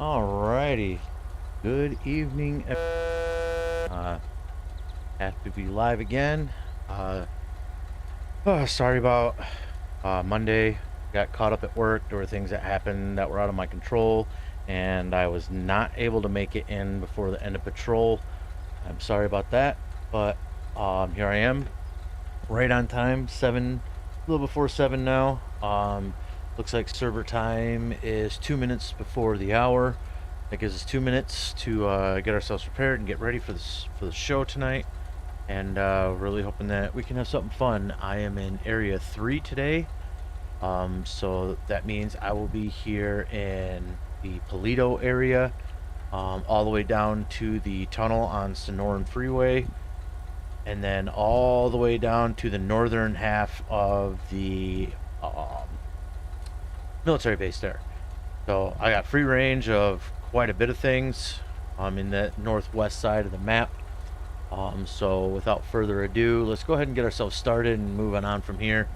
Alrighty. Good evening. Have to be live again. Sorry about Monday. Got caught up at work. There were things that happened that were out of my control, and I was not able to make it in before the end of patrol. I'm sorry about that, but here I am, right on time. A little before 7 now. Looks like server time is 2 minutes before the hour. That gives us 2 minutes to get ourselves prepared and get ready for the show tonight. And really hoping that we can have something fun. I am in Area 3 today, so that means I will be here in the Polito area, all the way down to the tunnel on Sonoran Freeway, and then all the way down to the northern half of the military base there. So I got free range of quite a bit of things. I'm in the northwest side of the map. So without further ado, let's go ahead and get ourselves started and moving on from here.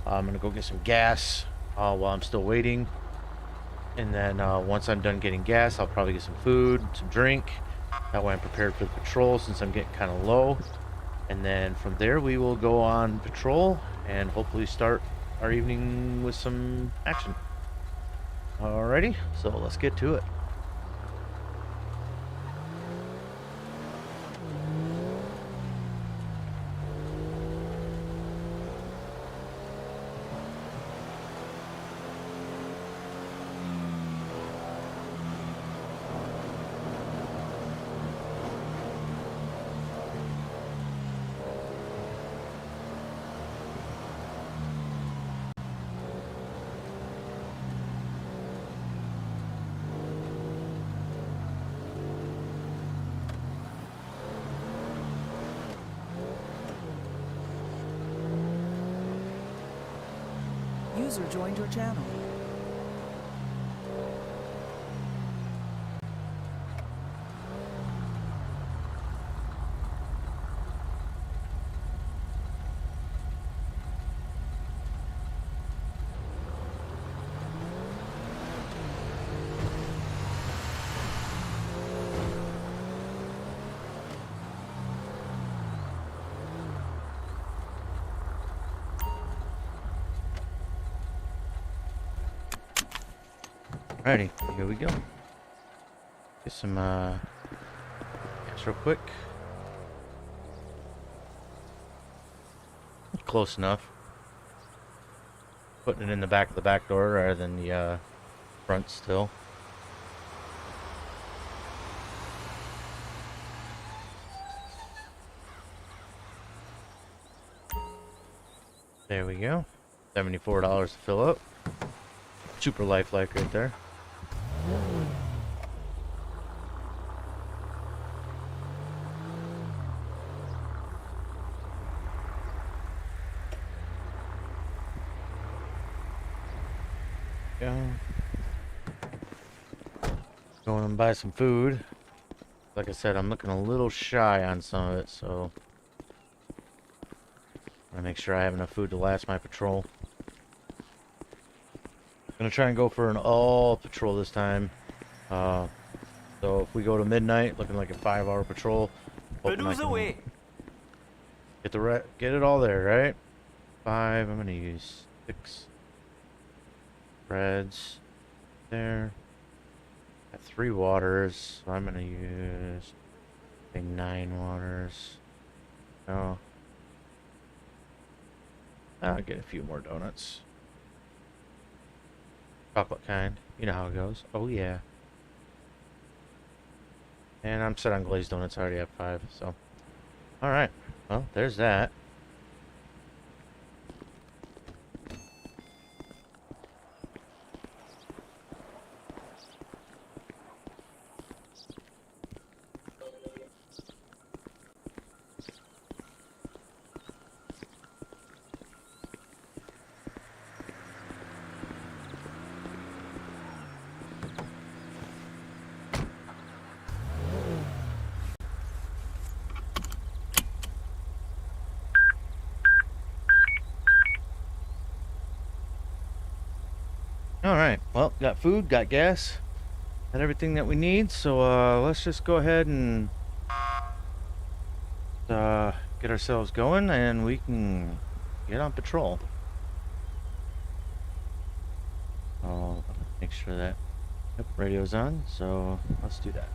I'm gonna go get some gas while I'm still waiting, and then once I'm done getting gas, I'll probably get some food, some drink. That way I'm prepared for the patrol since I'm getting kind of low. And then from there we will go on patrol and hopefully start our evening with some action. Alrighty, so let's get to it. User joined your channel. Alrighty, here we go. Get some gas real quick. Close enough. Putting it in the back of the back door rather than the front still. There we go. $74 to fill up. Super lifelike right there. Going and buy some food. Like I said, I'm looking a little shy on some of it, so I'm gonna make sure I have enough food to last my patrol. Gonna try and go for an all patrol this time. So if we go to midnight, looking like a 5-hour patrol, hoping I can get it all there, right? 5. I'm gonna use 6 breads there. Got 3 waters, so I'm gonna use 9 waters. No. I'll get a few more donuts. Chocolate kind. You know how it goes. Oh yeah. And I'm set on glazed donuts. I already have 5, so. Alright. Well, there's that. Alright, well, got food, got gas. Got everything that we need, so let's just go ahead and get ourselves going, and we can get on patrol. I'll make sure that radio's on, so let's do that.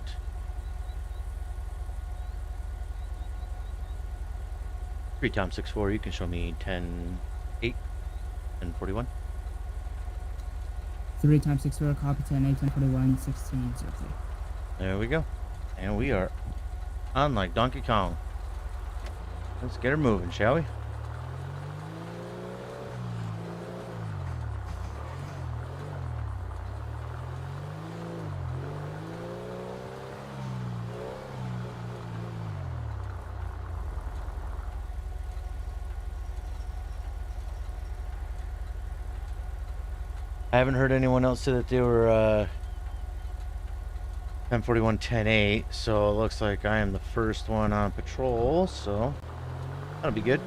3 times 6-4, you can show me 10-8 and 41. 3 times 6 4, copy 10 8 10 41 16 0. There we go. And we are on like Donkey Kong. Let's get her moving, shall we? I haven't heard anyone else say that they were 1041 10-8, so it looks like I am the first one on patrol, so that'll be good.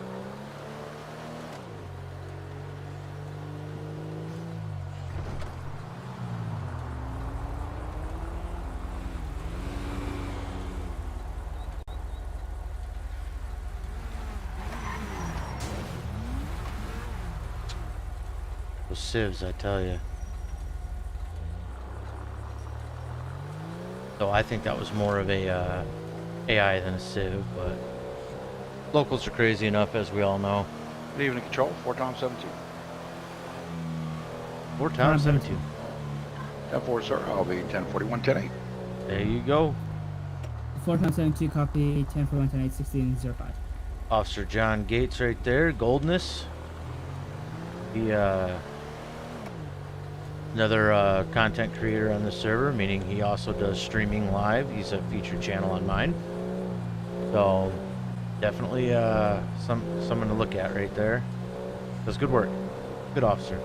Those civs, I tell you. So I think that was more of a AI than a civ, but locals are crazy enough, as we all know. Good evening, Control. 4 times 72. 4 times 72. 10-4, sir. I'll be 1041 10-8. There you go. 4 times 72, copy 10 41 10 8 16 05. Officer John Gates right there, Goldness. He another content creator on the server, meaning he also does streaming live. He's a featured channel on mine, so definitely someone to look at right there. Does good work. Good officer.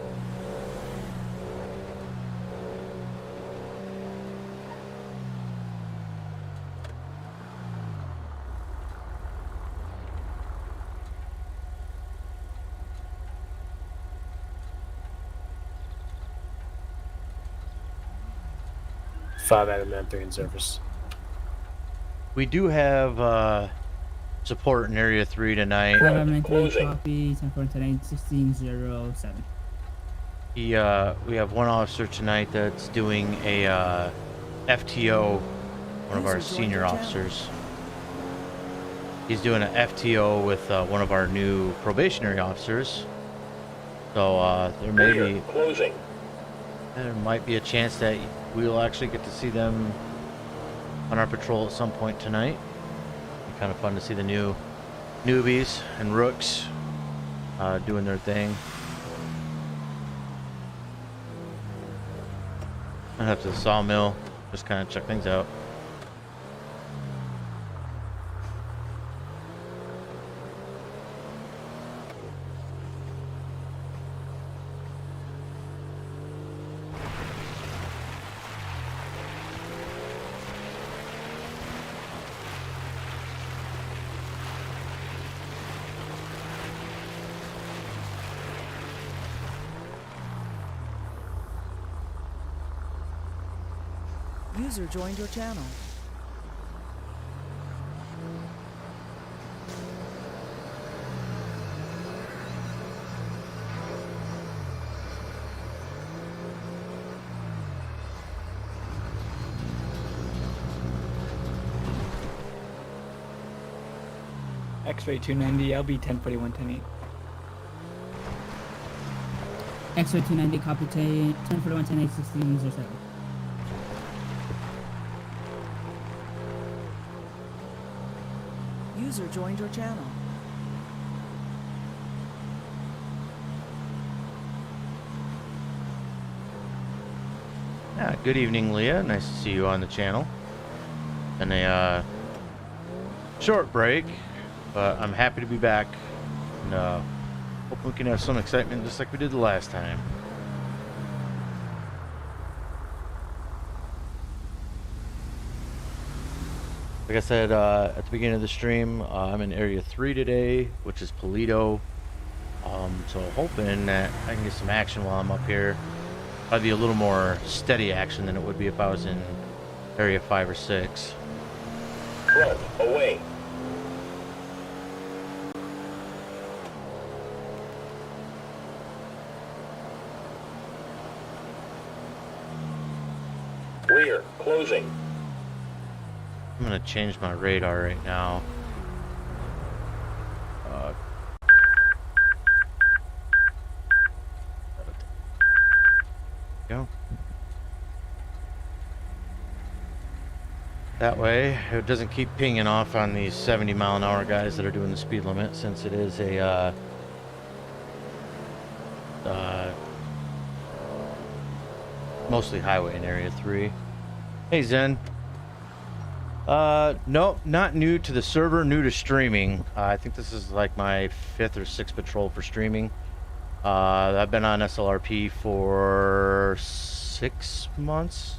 FiveM and 3 in service. We do have support in Area 3 tonight. 593, copy 10 41 10 8 16 07. We have one officer tonight that's doing a FTO, one of our senior officers. He's doing an FTO with one of our new probationary officers. So there might be a chance that we will actually get to see them on our patrol at some point tonight. Be kind of fun to see the new newbies and rooks doing their thing. I'll head to the sawmill, just kind of check things out. User joined your channel. X-ray 290, LB 1041 10 8. X-ray 290, copy 10 41 10 8 16 07. User joined your channel. Yeah, good evening, Leah. Nice to see you on the channel. And a short break, but I'm happy to be back. And hope we can have some excitement just like we did the last time. Like I said at the beginning of the stream, I'm in Area 3 today, which is Polito. So hoping that I can get some action while I'm up here. Probably a little more steady action than it would be if I was in area 5 or 6. Front, away. Rear, closing. I'm gonna change my radar right now. Go. That way, it doesn't keep pinging off on these 70-mile-an-hour guys that are doing the speed limit, since it is a mostly highway in Area 3. Hey, Zen. Nope, not new to the server, new to streaming. I think this is like my 5th or 6th patrol for streaming. I've been on SLRP for 6 months,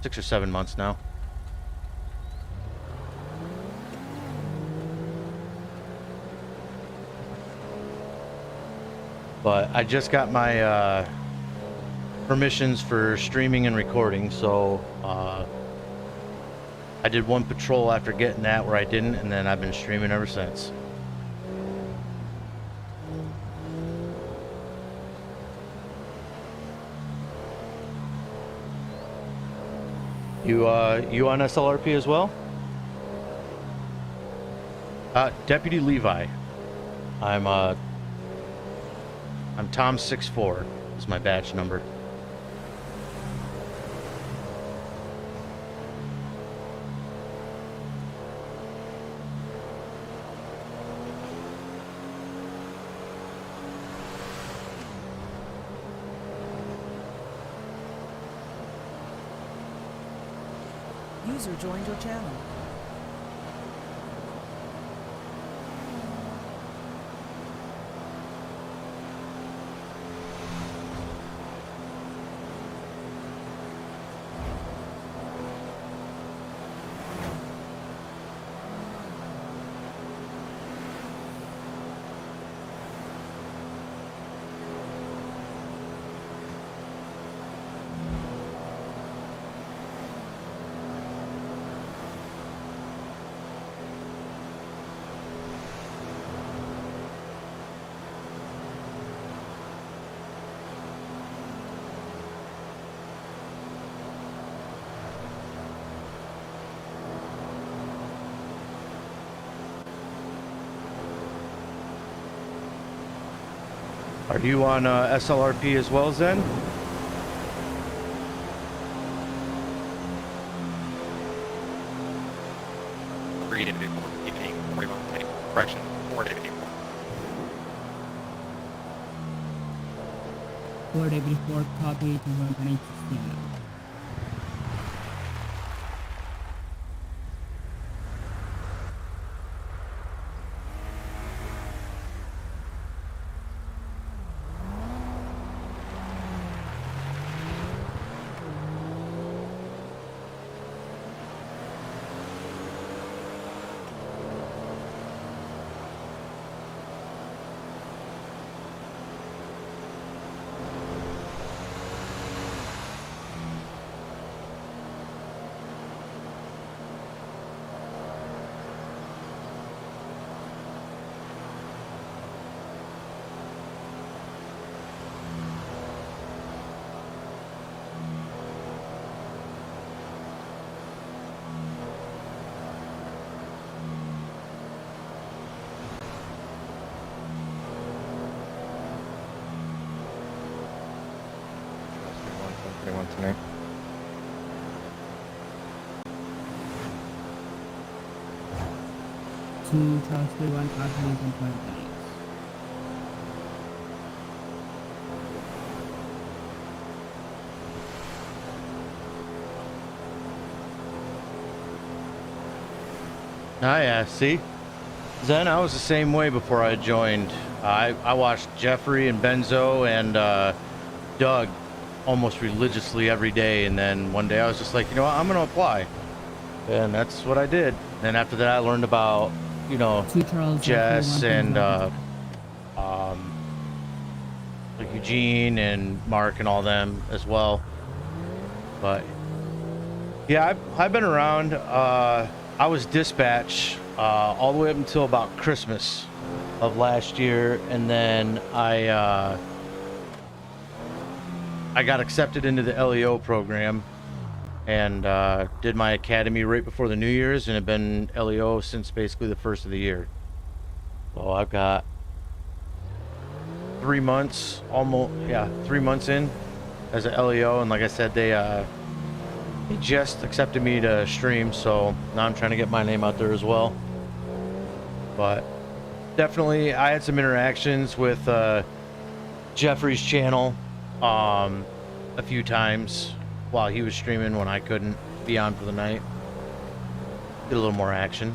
6 or 7 months now. But I just got my permissions for streaming and recording, so I did one patrol after getting that where I didn't, and then I've been streaming ever since. You on SLRP as well? Deputy Levi. I'm Tom 64 is my badge number. User joined your channel. Are you on SLRP as well, Zen? Correction. Ford every 4 copy to 116. Tonight. To transfer 1 copy and 1 times. Ah, yeah, see? Zen, I was the same way before I joined. I watched Jeffrey and Benzo and Doug almost religiously every day, and then one day I was just like, you know what, I'm gonna apply, and that's what I did. And after that I learned about, you know, Jess and like Eugene and Mark and all them as well. But Yeah, I've been around. I was dispatch all the way up until about Christmas of last year, and then I got accepted into the LEO program and did my academy right before the New Year's, and have been LEO since basically the first of the year. So I've got 3 months, almost, yeah, 3 months in as an LEO, and like I said, they just accepted me to stream, so now I'm trying to get my name out there as well. But definitely, I had some interactions with Jeffrey's channel a few times while he was streaming when I couldn't be on for the night. Get a little more action.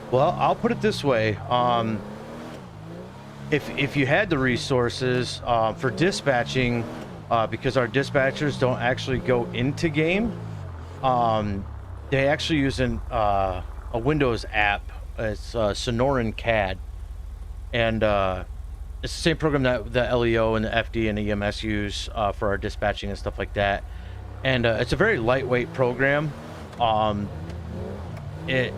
Well, I'll put it this way. If you had the resources for dispatching, because our dispatchers don't actually go into game, they actually use a Windows app. It's Sonoran CAD, and it's the same program that the LEO and the FD and the EMS use for our dispatching and stuff like that. And it's a very lightweight program. It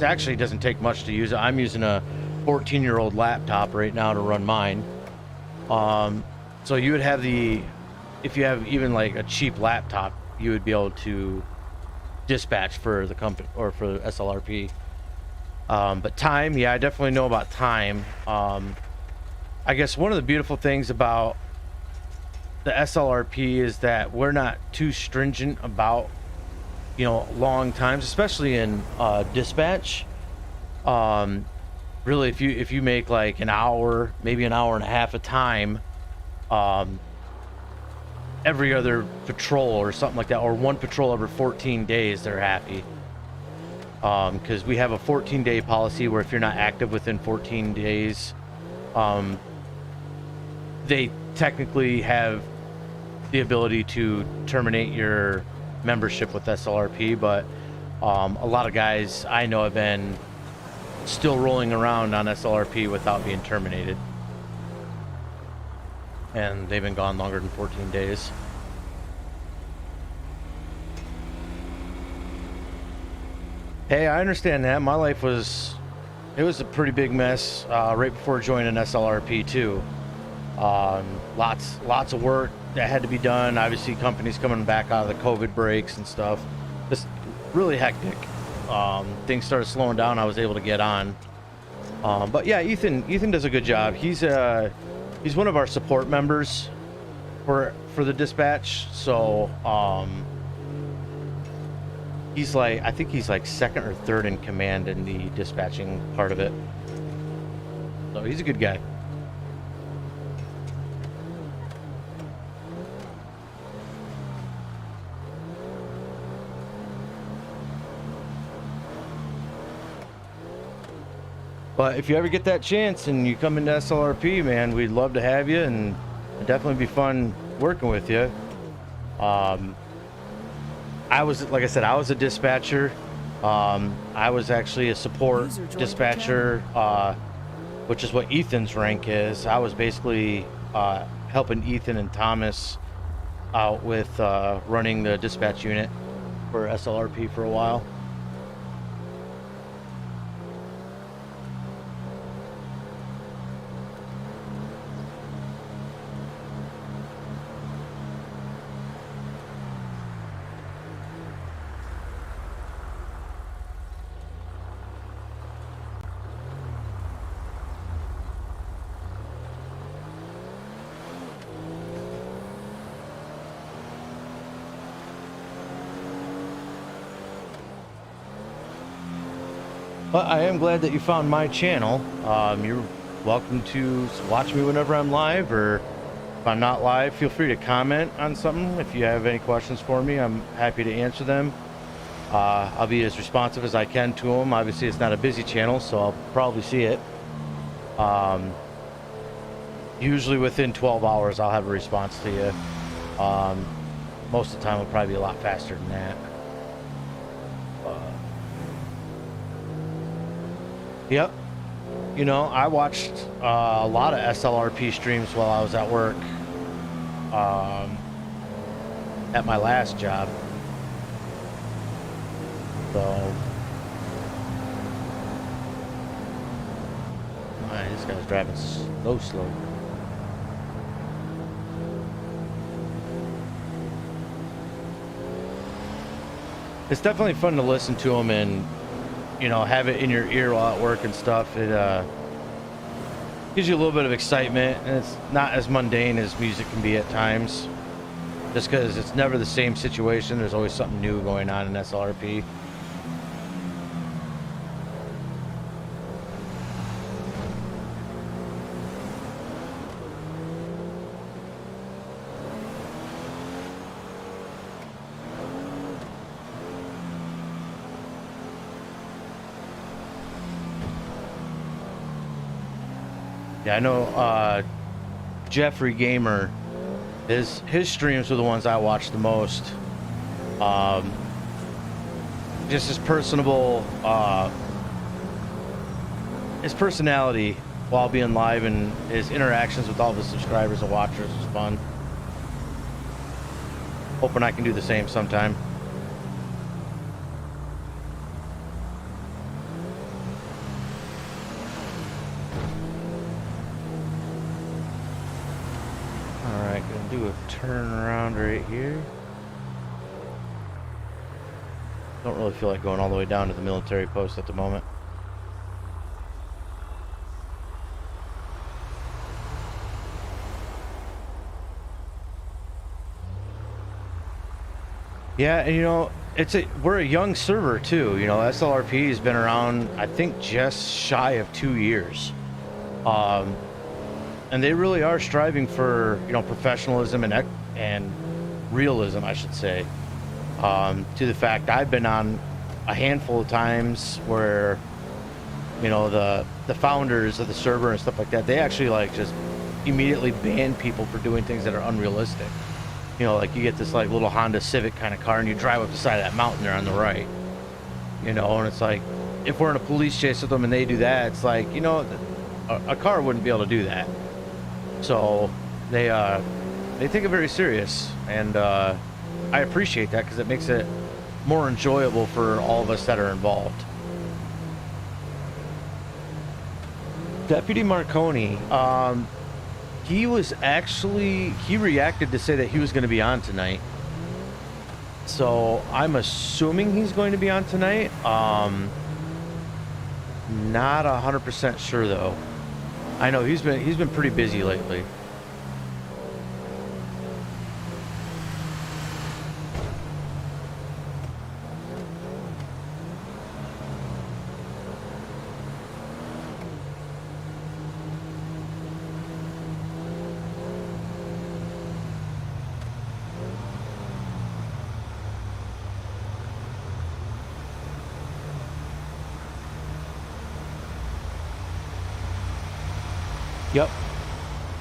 actually doesn't take much to use it. I'm using a 14-year-old laptop right now to run mine. So you would have if you have even like a cheap laptop, you would be able to dispatch for the company or for SLRP. But time, yeah, I definitely know about time. I guess one of the beautiful things about the SLRP is that we're not too stringent about, you know, long times, especially in dispatch. Really, if you make like an hour, maybe an hour and a half of time, every other patrol or something like that, or one patrol every 14 days, they're happy. Because we have a 14-day policy where if you're not active within 14 days, they technically have the ability to terminate your membership with SLRP, but a lot of guys I know have been still rolling around on SLRP without being terminated, and they've been gone longer than 14 days. Hey, I understand that. My life was a pretty big mess right before joining SLRP too. Lots of work that had to be done. Obviously, companies coming back out of the COVID breaks and stuff. Just really hectic. Things started slowing down. I was able to get on. But yeah, Ethan does a good job. He's one of our support members for the dispatch. So I think he's like second or third in command in the dispatching part of it. So he's a good guy. But if you ever get that chance and you come into SLRP, man, we'd love to have you, and it'd definitely be fun working with you. I was a dispatcher. I was actually a support dispatcher, which is what Ethan's rank is. I was basically helping Ethan and Thomas out with running the dispatch unit for SLRP for a while. But I am glad that you found my channel. You're welcome to watch me whenever I'm live, or if I'm not live, feel free to comment on something. If you have any questions for me, I'm happy to answer them. I'll be as responsive as I can to them. Obviously, it's not a busy channel, so I'll probably see it. Usually within 12 hours, I'll have a response to you. Most of the time, it'll probably be a lot faster than that. Yep. You know, I watched a lot of SLRP streams while I was at work at my last job. So, man, this guy's driving slow. It's definitely fun to listen to him and, you know, have it in your ear while at work and stuff. It gives you a little bit of excitement, and it's not as mundane as music can be at times. Just because it's never the same situation. There's always something new going on in SLRP. Yeah, I know Jeffrey Gamer, his streams were the ones I watched the most. Just his personable, his personality while being live and his interactions with all the subscribers and watchers was fun. Hoping I can do the same sometime. Alright, gonna do a turn around right here. Don't really feel like going all the way down to the military post at the moment. Yeah, and you know, we're a young server too. You know, SLRP has been around, I think, just shy of 2 years. And they really are striving for, you know, professionalism and realism, I should say. To the fact I've been on a handful of times where, you know, the founders of the server and stuff like that, they actually like just immediately ban people for doing things that are unrealistic. You know, like you get this like little Honda Civic kind of car and you drive up the side of that mountain there on the right. You know, and it's like, if we're in a police chase with them and they do that, it's like, you know, a car wouldn't be able to do that. So they take it very serious, and I appreciate that because it makes it more enjoyable for all of us that are involved. Deputy Marconi, he reacted to say that he was going to be on tonight. So I'm assuming he's going to be on tonight. Not 100% sure though. I know he's been pretty busy lately.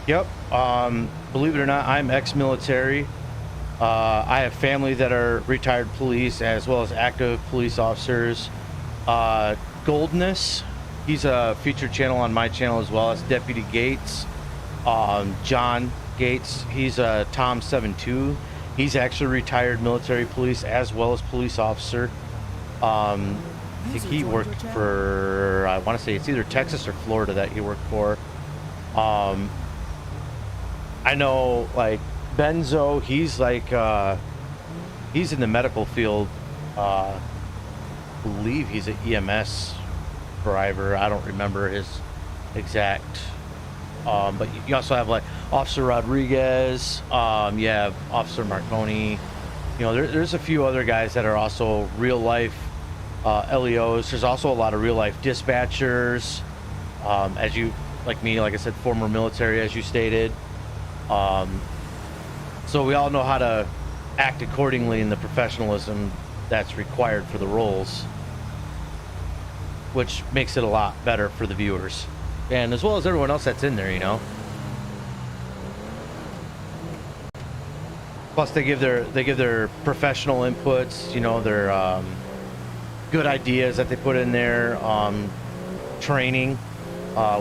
Yep. Believe it or not, I'm ex-military. I have family that are retired police as well as active police officers. Goldness, he's a featured channel on my channel as well as Deputy Gates. John Gates, he's a Tom72. He's actually retired military police as well as police officer. I think he worked for, I want to say it's either Texas or Florida that he worked for. I know like Benzo, he's like he's in the medical field. Believe he's an EMS driver. I don't remember his exact, but you also have like Officer Rodriguez, you have Officer Marconi. You know, there's a few other guys that are also real life LEOs. There's also a lot of real life dispatchers, as you, like me, like I said, former military, as you stated. So we all know how to act accordingly in the professionalism that's required for the roles, which makes it a lot better for the viewers and as well as everyone else that's in there, you know. Plus they give their professional inputs, you know, their good ideas that they put in there, training.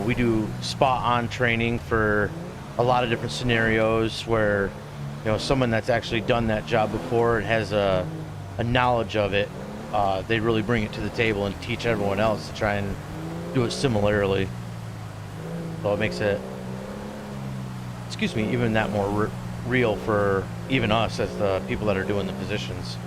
We do spot on training for a lot of different scenarios where, you know, someone that's actually done that job before and has a knowledge of it, they really bring it to the table and teach everyone else to try and do it similarly. So it makes it, excuse me, even that more real for even us as the people that are doing the positions.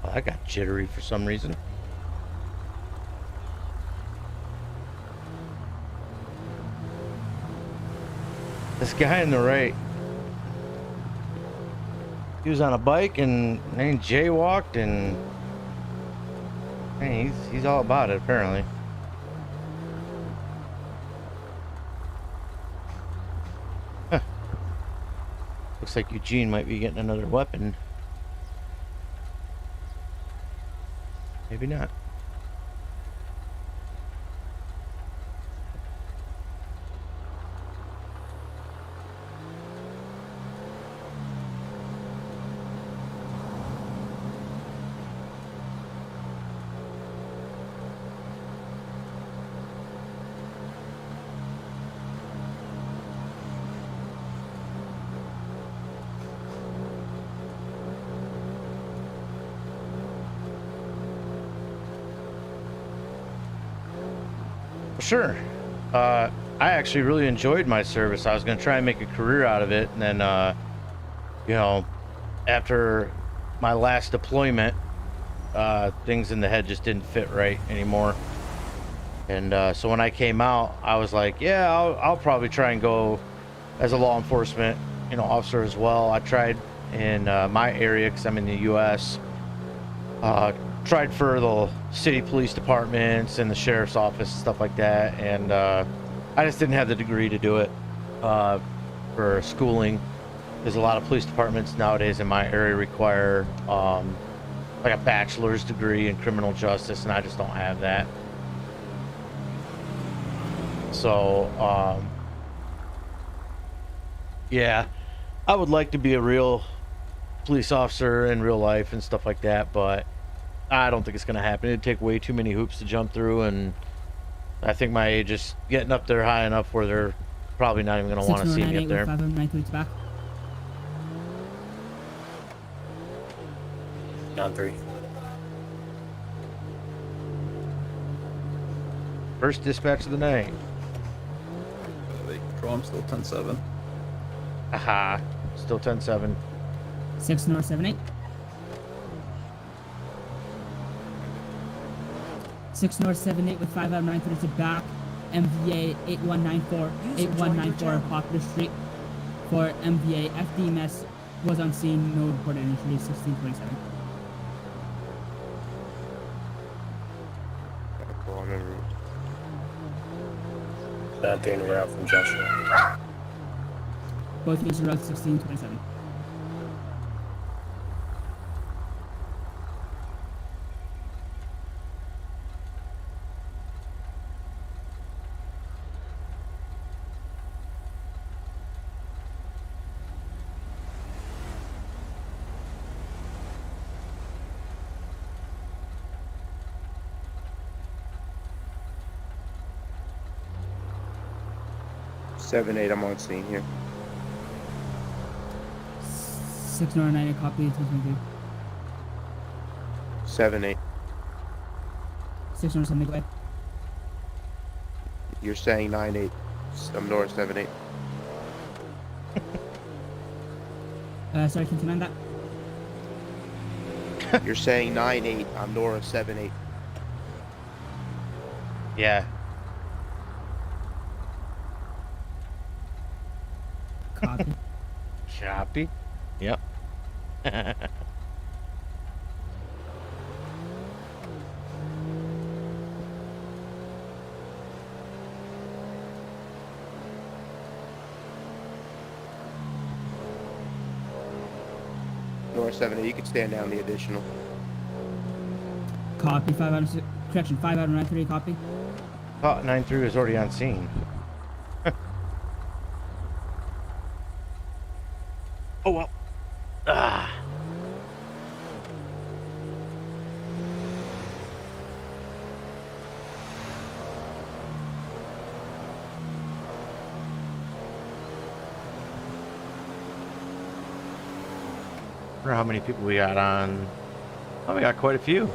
Oh, I got jittery for some reason. This guy on the right, he was on a bike and then jaywalked, and hey, he's all about it apparently. Huh. Looks like Eugene might be getting another weapon. Maybe not. Sure. I actually really enjoyed my service. I was going to try and make a career out of it. And then, you know, after my last deployment, things in the head just didn't fit right anymore. And so when I came out, I was like, yeah, I'll probably try and go as a law enforcement, you know, officer as well. I tried in my area because I'm in the U.S. Tried for the city police departments and the sheriff's office, stuff like that, and I just didn't have the degree to do it for schooling. There's a lot of police departments nowadays in my area require like a bachelor's degree in criminal justice, and I just don't have that. So yeah, I would like to be a real police officer in real life and stuff like that, but I don't think it's going to happen. It'd take way too many hoops to jump through, and I think my age is getting up there high enough where they're probably not even going to want to see me up there. Back. 9-3. First dispatch of the night. I'm still 10-7. Aha. Still 10-7. 6 North 78. 6 North 78 with 5 out of 9 to back. MVA 8194. 8194 Poplar Street. For MVA, FDMS was on scene, no reported injury, 1627. That thing we're out from Joshua. Both units are route 1627. Seven, 8, I'm on scene here. 6 North 90, copy, 222. 7, 8. 6 North 70, go ahead. You're saying 9-8. I'm North 7-8. Sorry, can you command that? You're saying 9-8. I'm Nora 7-8. Yeah. Copy. Copy. Yep. Nora 7-8. You can stand down the additional. Copy. 5 out of 6. Correction. 5 out of 9-3. Copy. Thought 9-3 was already on scene. Oh well. Ah. I wonder how many people we got on. Oh, we got quite a few.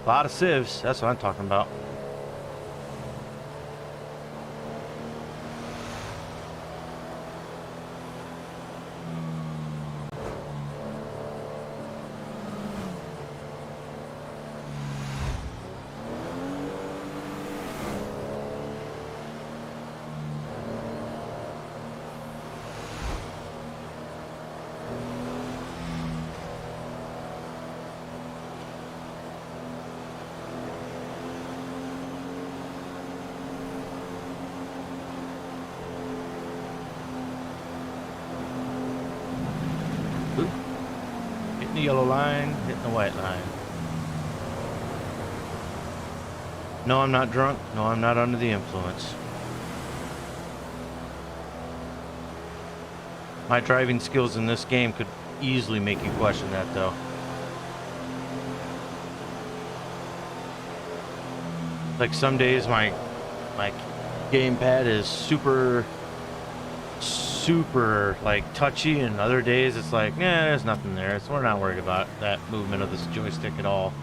A lot of civs. That's what I'm talking about. Oop. Hitting the yellow line, hitting the white line. No, I'm not drunk. No, I'm not under the influence. My driving skills in this game could easily make you question that, though. Like some days my gamepad is super like touchy, and other days it's like, yeah, there's nothing there. So we're not worried about that movement of this joystick at all.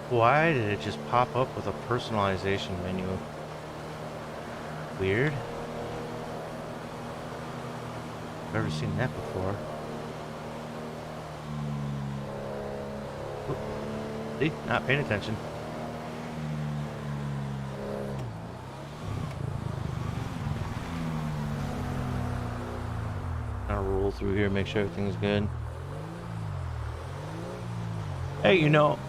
Why did it just pop up with a personalization menu? Weird. Never seen that before. Oop. See, not paying attention. I'll roll through here, make sure everything's good. Hey, you know,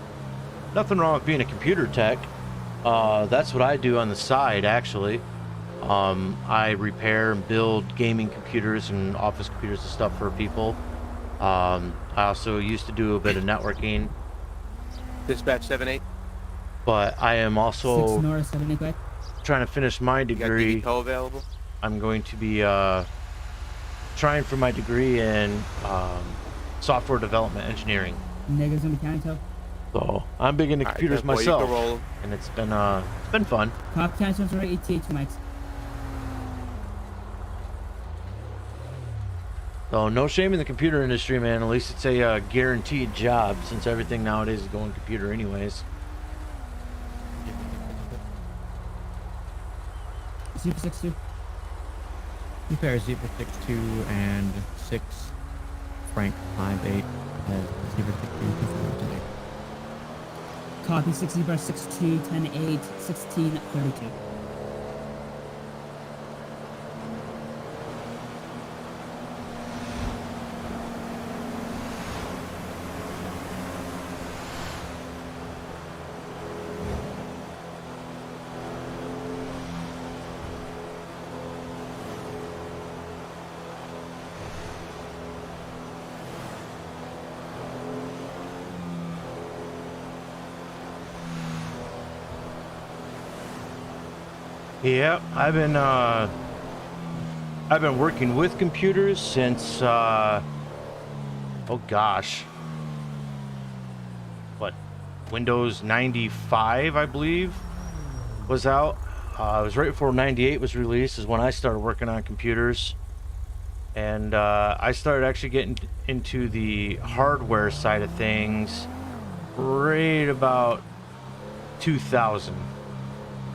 nothing wrong with being a computer tech. That's what I do on the side, actually. I repair and build gaming computers and office computers and stuff for people. I also used to do a bit of networking. Dispatch 7-8. But I am 6 also Nora 7-8. Go ahead. trying to finish my You got degree. DVPO available? I'm going to be trying for my degree in software development engineering. Negatives on the county tail. So I'm big into computers Alright, boy, you myself, can roll 'em. and it's been fun. Copy. County tails are 88 mics. So no shame in the computer industry, man. At least it's a guaranteed job, since everything nowadays is going computer anyways. Super 6-2. Repair Zebra 6-2 and 6 Frank 5-8 has Zebra 6-2 confirmed today. Copy. 6 Zebra 6-2, 10-8, 16-32. Yeah, I've been working with computers since oh gosh, what, Windows 95 I believe was out. It was right before 98 was released is when I started working on computers, and I started actually getting into the hardware side of things right about 2000.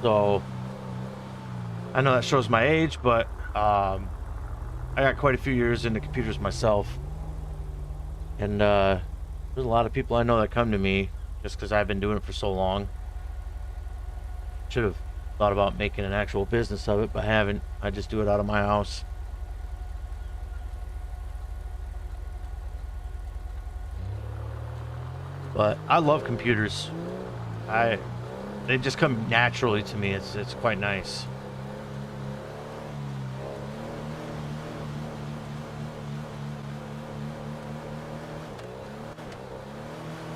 So I know that shows my age, but I got quite a few years into computers myself, and there's a lot of people I know that come to me just because I've been doing it for so long. Should have thought about making an actual business of it, but haven't. I just do it out of my house. But I love computers. They just come naturally to me. It's quite nice.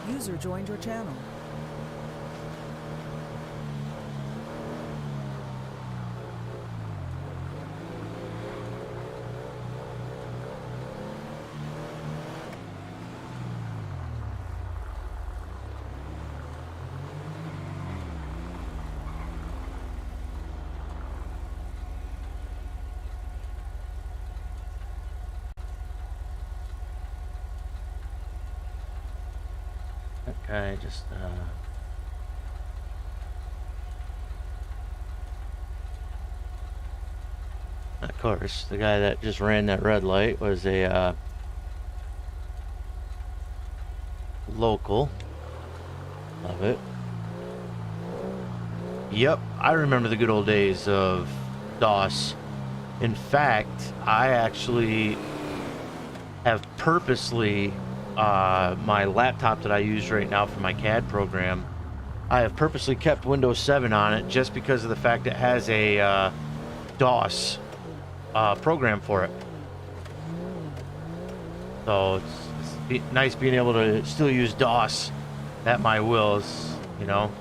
User joined your channel. That guy just of course, the guy that just ran that red light was a local. Love it. Yep, I remember the good old days of DOS. In fact, I actually have purposely my laptop that I use right now for my CAD program, I have purposely kept Windows 7 on it just because of the fact it has a DOS program for it. So it's nice being able to still use DOS at my wills, you know.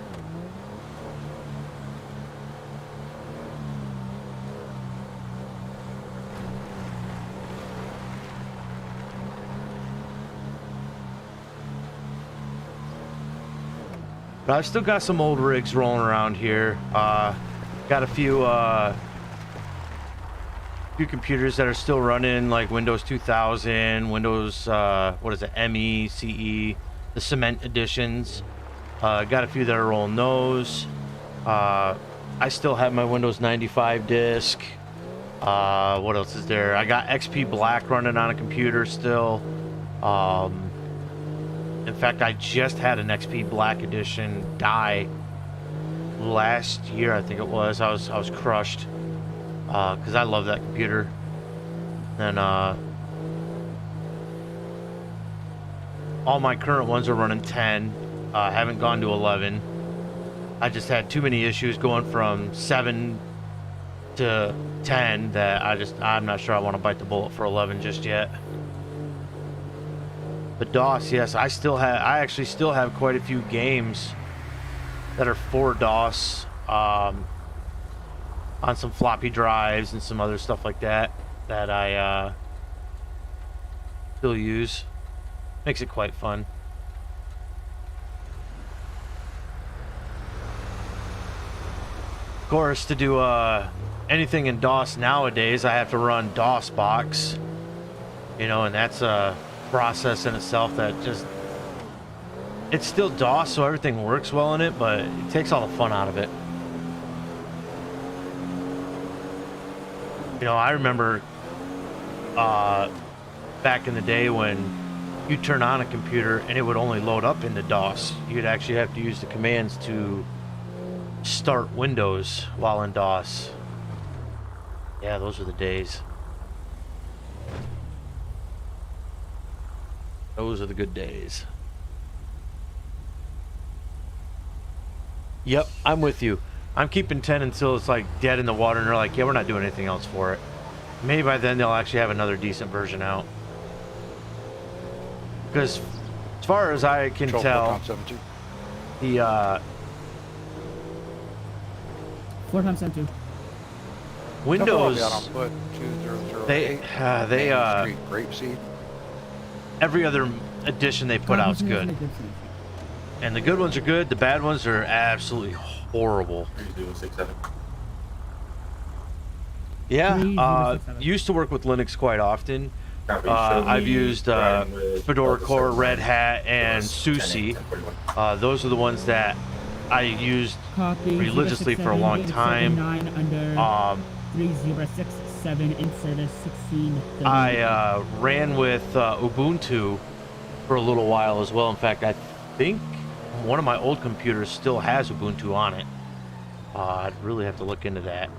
But I've still got some old rigs rolling around here. Got a few computers that are still running, like Windows 2000, Windows, what is it, ME, CE, the Cement editions. Got a few that are rolling those. I still have my Windows 95 disk. What else is there? I got XP Black running on a computer still. In fact, I just had an XP Black edition die last year, I think it was. I was crushed because I love that computer. And all my current ones are running 10. Haven't gone to 11. I just had too many issues going from 7 to 10 that I'm not sure I want to bite the bullet for 11 just yet. But DOS, yes, I actually still have quite a few games that are for DOS on some floppy drives and some other stuff like that that I still use. Makes it quite fun. Of course, to do anything in DOS nowadays, I have to run DOSBox, you know, and that's a process in itself that just, it's still DOS, so everything works well in it, but it takes all the fun out of it. You know, I remember back in the day when you turn on a computer and it would only load up into DOS. You'd actually have to use the commands to start Windows while in DOS. Yeah, those were the days. Those are the good days. Yep, I'm with you. I'm keeping 10 until it's like dead in the water and they're like, yeah, we're not doing anything else for it. Maybe by then they'll actually have another decent version out. Because as far as I can tell, the 4x7-2. Windows, Out on foot, 2008. they Main Street, Grapeseed. every other edition they put out's Cognition good, isn't a good thing. and the good ones are good. The bad ones are absolutely horrible. 3067. Yeah, 3067. used to work with Linux quite often. Copy, show I've me used riding with Fedora Delta Core, 79, Red Hat, and US SUSE. 1041. Those are the ones that I used Copy religiously for a 067, long time. 879 under Um, 3067 insert of 16. I ran with Ubuntu for a little while as well. In fact, I think one of my old computers still has Ubuntu on it. I'd really have to look into that.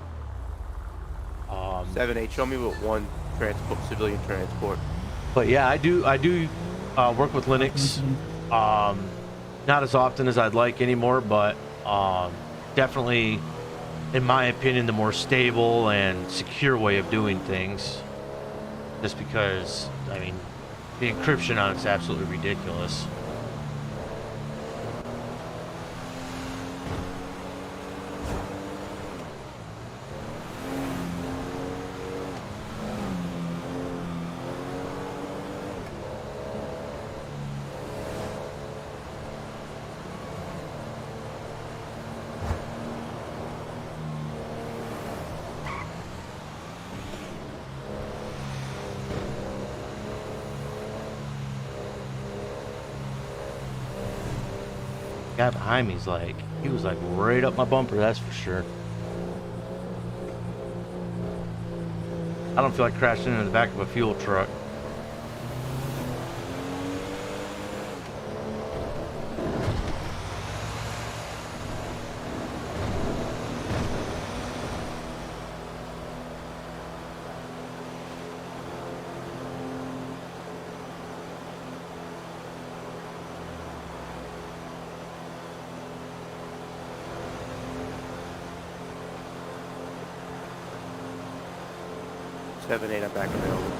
7-8, show me what one transport, civilian transport. But yeah, I do work with Linux. Not as often as I'd like anymore, but definitely, in my opinion, the more stable and secure way of doing things. Just because, I mean, the encryption on it's absolutely ridiculous. Guy behind me's like, he was like right up my bumper, that's for sure. I don't feel like crashing into the back of a fuel truck. Seven, 8, I'm back available.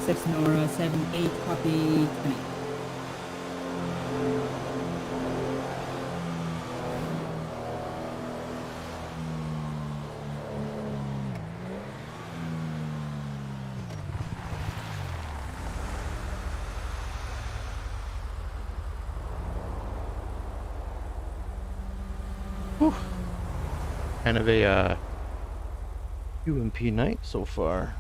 6 Nora 78 copy 20. Kind of a UMP night so far.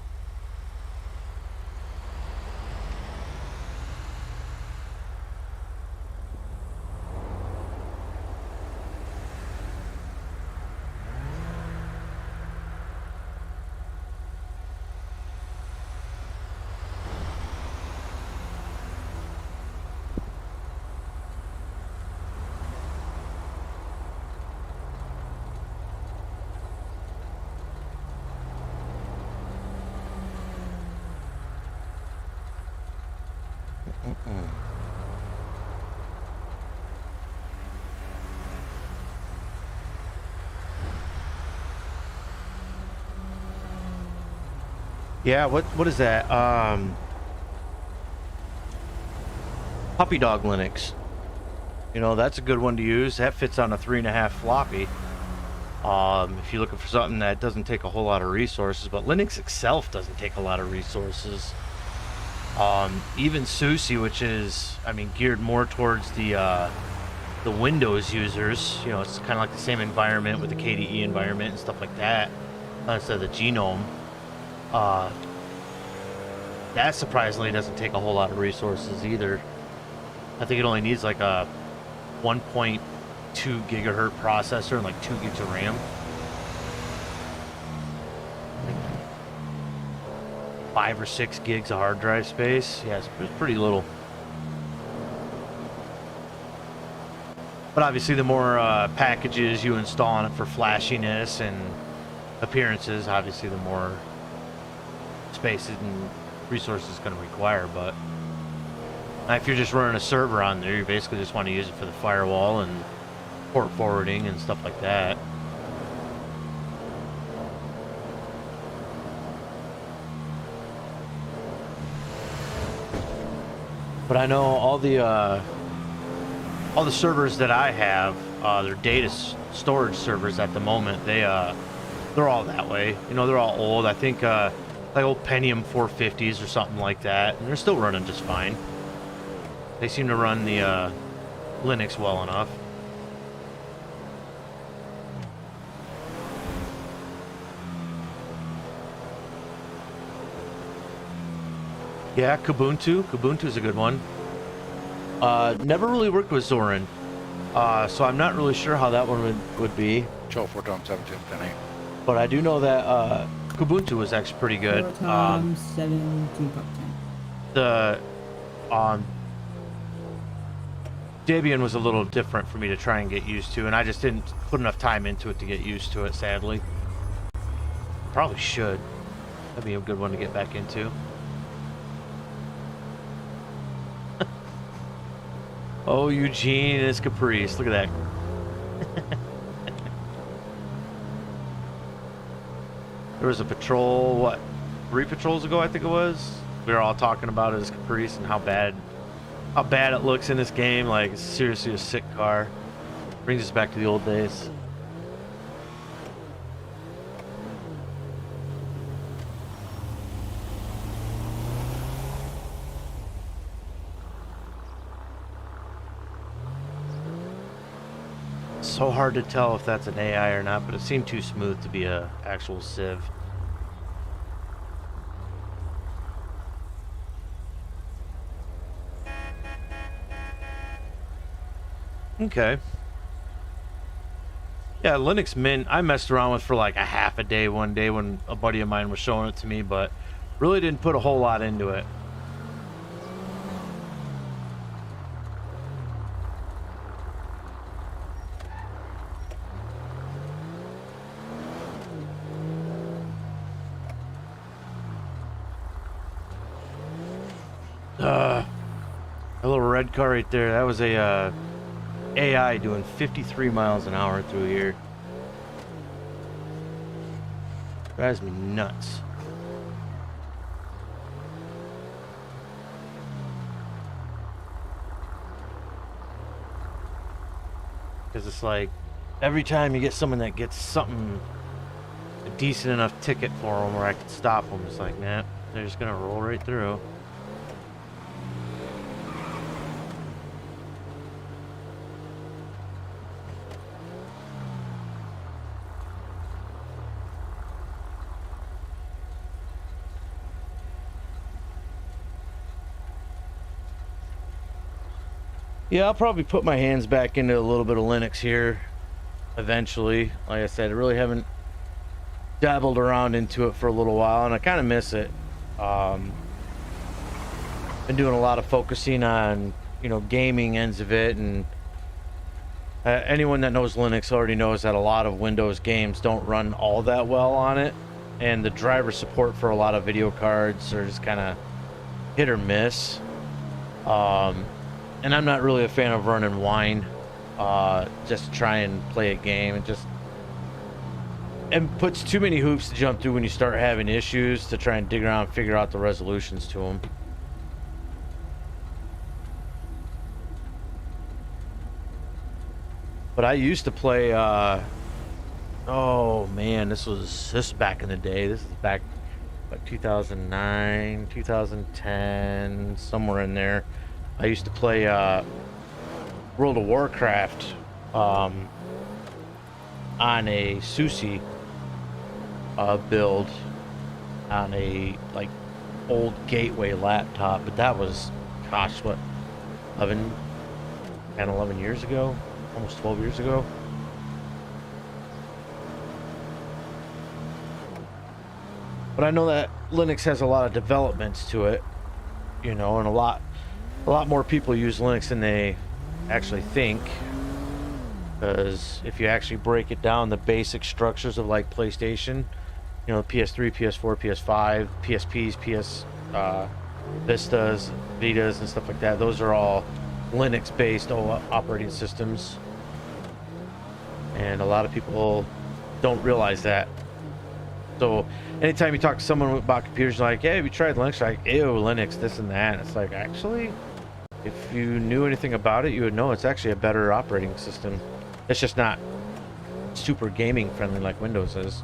Yeah, what is that? Puppy Dog Linux. You know, that's a good one to use. That fits on a 3.5 floppy. If you're looking for something that doesn't take a whole lot of resources, but Linux itself doesn't take a lot of resources. Even SUSE, which is, I mean, geared more towards the Windows users. You know, it's kind of like the same environment with the KDE environment and stuff like that, instead of the Genome. That surprisingly doesn't take a whole lot of resources either. I think it only needs like a 1.2 gigahertz processor and like 2 gigs of RAM. 5 or 6 gigs of hard drive space. Yeah, it's pretty little. But obviously the more packages you install on it for flashiness and appearances, obviously the more space and resources it's going to require. But if you're just running a server on there, you basically just want to use it for the firewall and port forwarding and stuff like that. But I know all the servers that I have their storage servers at the moment. They're all that way. You know, they're all old. I think like old Pentium 450s or something like that, and they're still running just fine. They seem to run the Linux well enough. Yeah, Kubuntu. Kubuntu's a good one. Never really worked with Zorin, so I'm not really sure how that one would be. 12 Tom 17 10 8. But I do know that Kubuntu was actually pretty good. 7 2 10. The Debian was a little different for me to try and get used to, and I just didn't put enough time into it to get used to it, sadly. Probably should. That'd be a good one to get back into. Oh, Eugene and his Caprice. Look at that. There was a patrol, what, 3 patrols ago, I think it was? We were all talking about his Caprice and how bad it looks in this game. Like, it's seriously a sick car. Brings us back to the old days. So hard to tell if that's an AI or not, but it seemed too smooth to be a actual Civ. Okay. Yeah, Linux Mint, I messed around with for like a half a day one day when a buddy of mine was showing it to me, but really didn't put a whole lot into it. A little red car right there. That was a AI doing 53 miles an hour through here. Drives me nuts. Because it's like every time you get someone that gets something, a decent enough ticket for them where I can stop them, it's like, nah, they're just gonna roll right through. Yeah, I'll probably put my hands back into a little bit of Linux here eventually. Like I said, I really haven't dabbled around into it for a little while, and I kind of miss it. Been doing a lot of focusing on, you know, gaming ends of it, and anyone that knows Linux already knows that a lot of Windows games don't run all that well on it, and the driver support for a lot of video cards are just kind of hit or miss. And I'm not really a fan of running wine just to try and play a game. It puts too many hoops to jump through when you start having issues to try and dig around and figure out the resolutions to them. But I used to play, oh man, this was back in the day. This is back, what, 2009, 2010, somewhere in there. I used to play World of Warcraft on a SUSE build on a like old Gateway laptop, but that was, gosh, what, 11 years ago, almost 12 years ago. But I know that Linux has a lot of developments to it, you know, and a lot more people use Linux than they actually think, because if you actually break it down, the basic structures of like PlayStation, you know, PS3, PS4, PS5, PSPs, Vistas, Vitas, and stuff like that, those are all Linux-based operating systems, and a lot of people don't realize that. So anytime you talk to someone about computers, like, hey, have you tried Linux? Like, ew, Linux, this and that. It's like, actually, if you knew anything about it, you would know it's actually a better operating system. It's just not super gaming friendly like Windows is.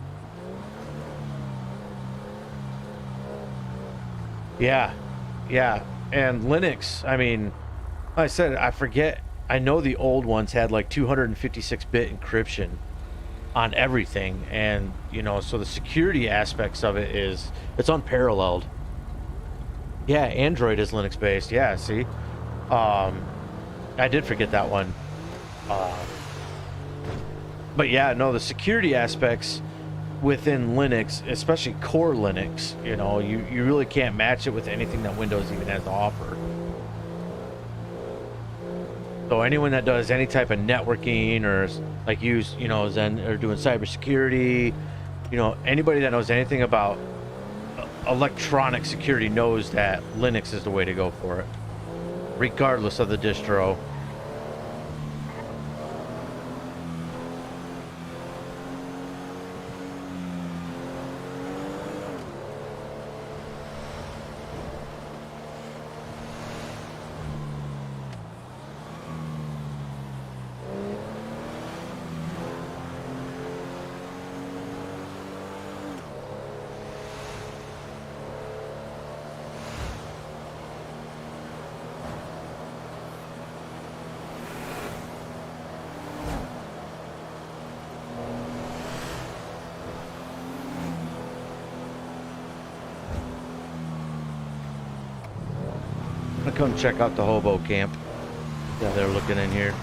Yeah, yeah. And Linux, I mean, like I said, I forget. I know the old ones had like 256-bit encryption on everything, and you know, so the security aspects of it it's unparalleled. Yeah, Android is Linux based. Yeah, see, I did forget that one. But yeah, no, the security aspects within Linux, especially core Linux, you know, you really can't match it with anything that Windows even has to offer. So anyone that does any type of networking or like use, you know, Zen or doing cybersecurity, you know, anybody that knows anything about electronic security knows that Linux is the way to go for it, regardless of the distro. I'm gonna come check out the hobo camp. Yeah, they're looking in here.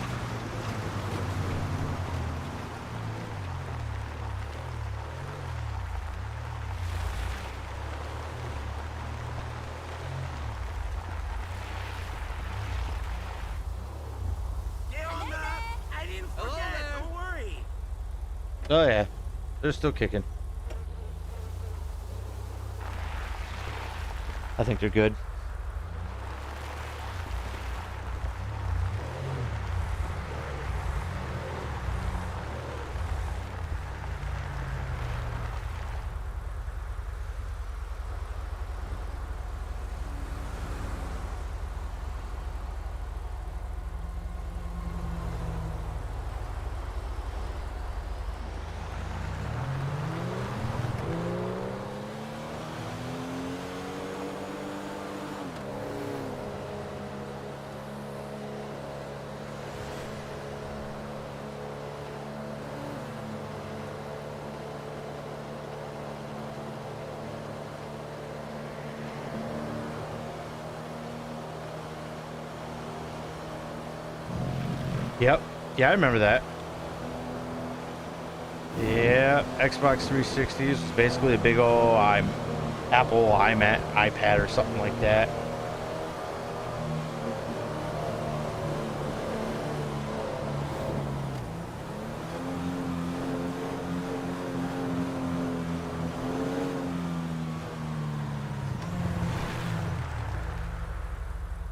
I didn't forget. Don't worry. Oh yeah, they're still kicking. I think they're good. Yep. Yeah, I remember that. Yeah, Xbox 360s was basically a big old Apple iPad or something like that.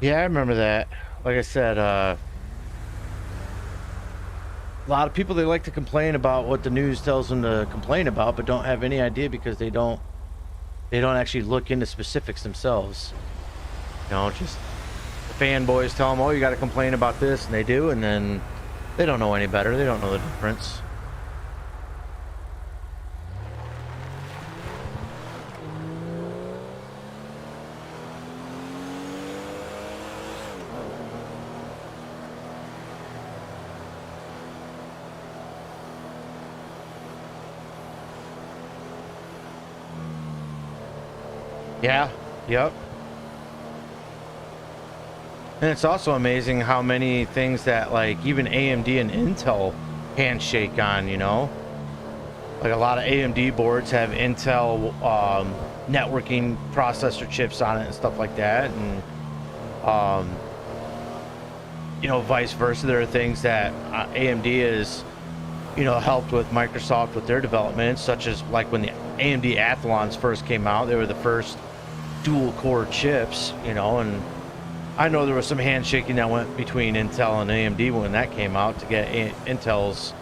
Yeah, I remember that. Like I said, a lot of people, they like to complain about what the news tells them to complain about, but don't have any idea because they don't actually look into specifics themselves. You know, just the fanboys tell them, oh, you got to complain about this, and they do, and then they don't know any better. They don't know the difference. Yeah, yep. And it's also amazing how many things that like even AMD and Intel handshake on, you know? Like a lot of AMD boards have Intel networking processor chips on it and stuff like that. And, you know, vice versa. There are things that AMD is, you know, helped with Microsoft with their development, such as like when the AMD Athlons first came out, they were the first dual core chips, you know, and I know there was some handshaking that went between Intel and AMD when that came out to get Intel's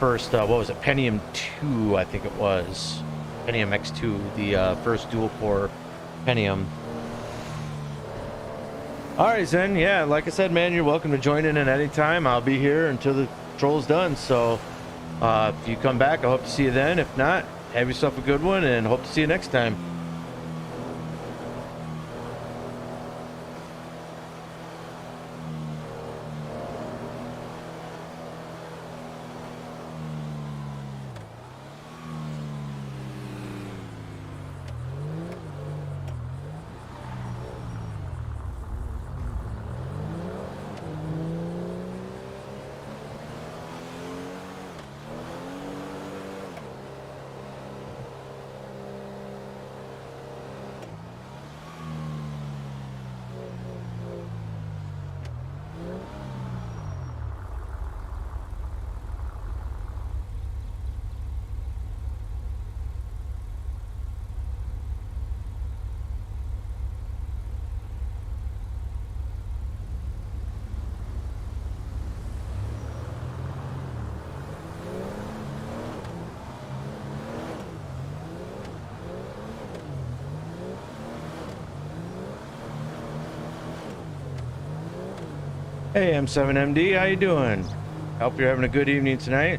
first, what was it, Pentium 2, I think it was. Pentium X2, the first dual core Pentium. Alright, Zen, yeah, like I said, man, you're welcome to join in at any time. I'll be here until the patrol's done. So if you come back, I hope to see you then. If not, have yourself a good one and hope to see you next time. Hey, M7MD, how you doing? Hope you're having a good evening tonight.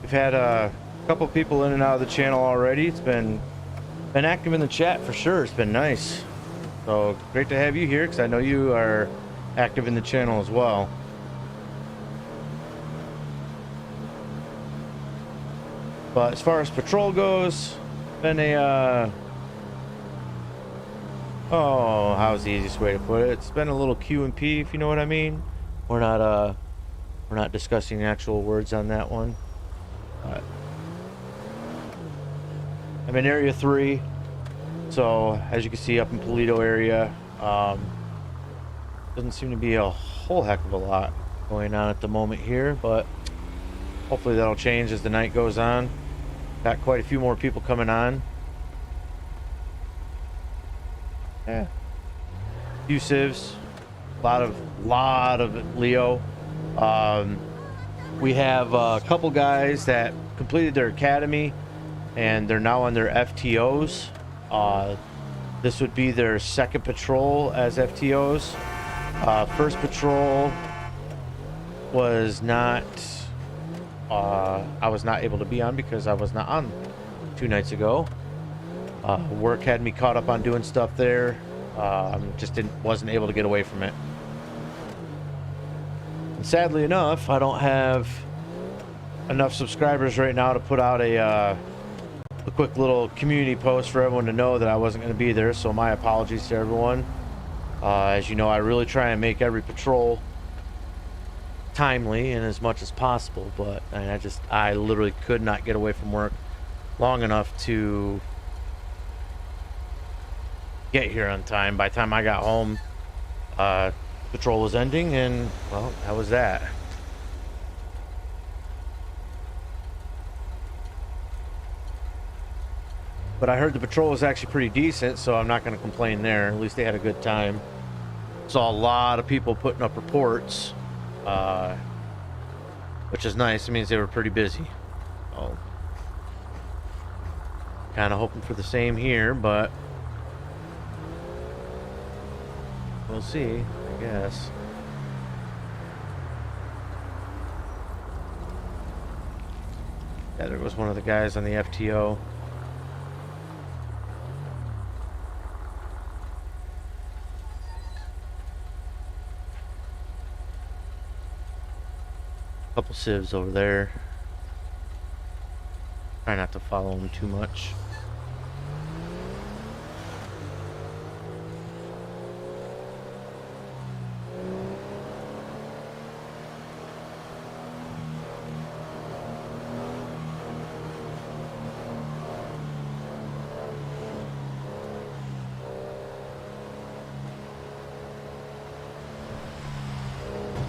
We've had a couple people in and out of the channel already. It's been active in the chat for sure. It's been nice. So great to have you here because I know you are active in the channel as well. But as far as patrol goes, been a oh, how's the easiest way to put it? It's been a little Q and P, if you know what I mean. We're not discussing actual words on that one. But I'm in Area 3, so as you can see up in Paleto area, doesn't seem to be a whole heck of a lot going on at the moment here, but hopefully that'll change as the night goes on. Got quite a few more people coming on. Yeah. Few civs. Lot of Leo. We have a couple guys that completed their academy and they're now on their FTOs. This would be their second patrol as FTOs. First patrol was not I was not able to be on because I was not on 2 nights ago. Work had me caught up on doing stuff there. Just wasn't able to get away from it. And sadly enough, I don't have enough subscribers right now to put out a quick little community post for everyone to know that I wasn't going to be there. So my apologies to everyone. As you know, I really try and make every patrol timely and as much as possible, but I literally could not get away from work long enough to get here on time. By the time I got home, patrol was ending, and well, that was that. But I heard the patrol was actually pretty decent, so I'm not going to complain there. At least they had a good time. Saw a lot of people putting up reports, which is nice. It means they were pretty busy. So, kind of hoping for the same here, but we'll see, I guess. Yeah, there was one of the guys on the FTO. Couple civs over there. Try not to follow them too much.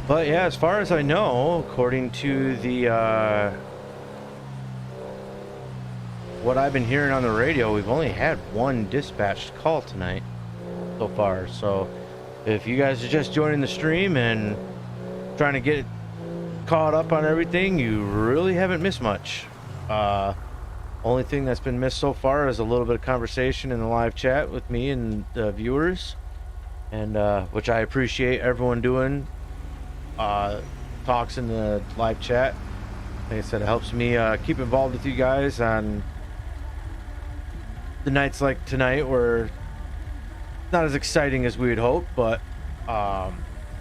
But yeah, as far as I know, according to the what I've been hearing on the radio, we've only had one dispatched call tonight so far. So if you guys are just joining the stream and trying to get caught up on everything, you really haven't missed much. Only thing that's been missed so far is a little bit of conversation in the live chat with me and the viewers, and which I appreciate everyone doing. Talks in the live chat. Like I said, it helps me keep involved with you guys on the nights like tonight, where it's not as exciting as we had hoped, but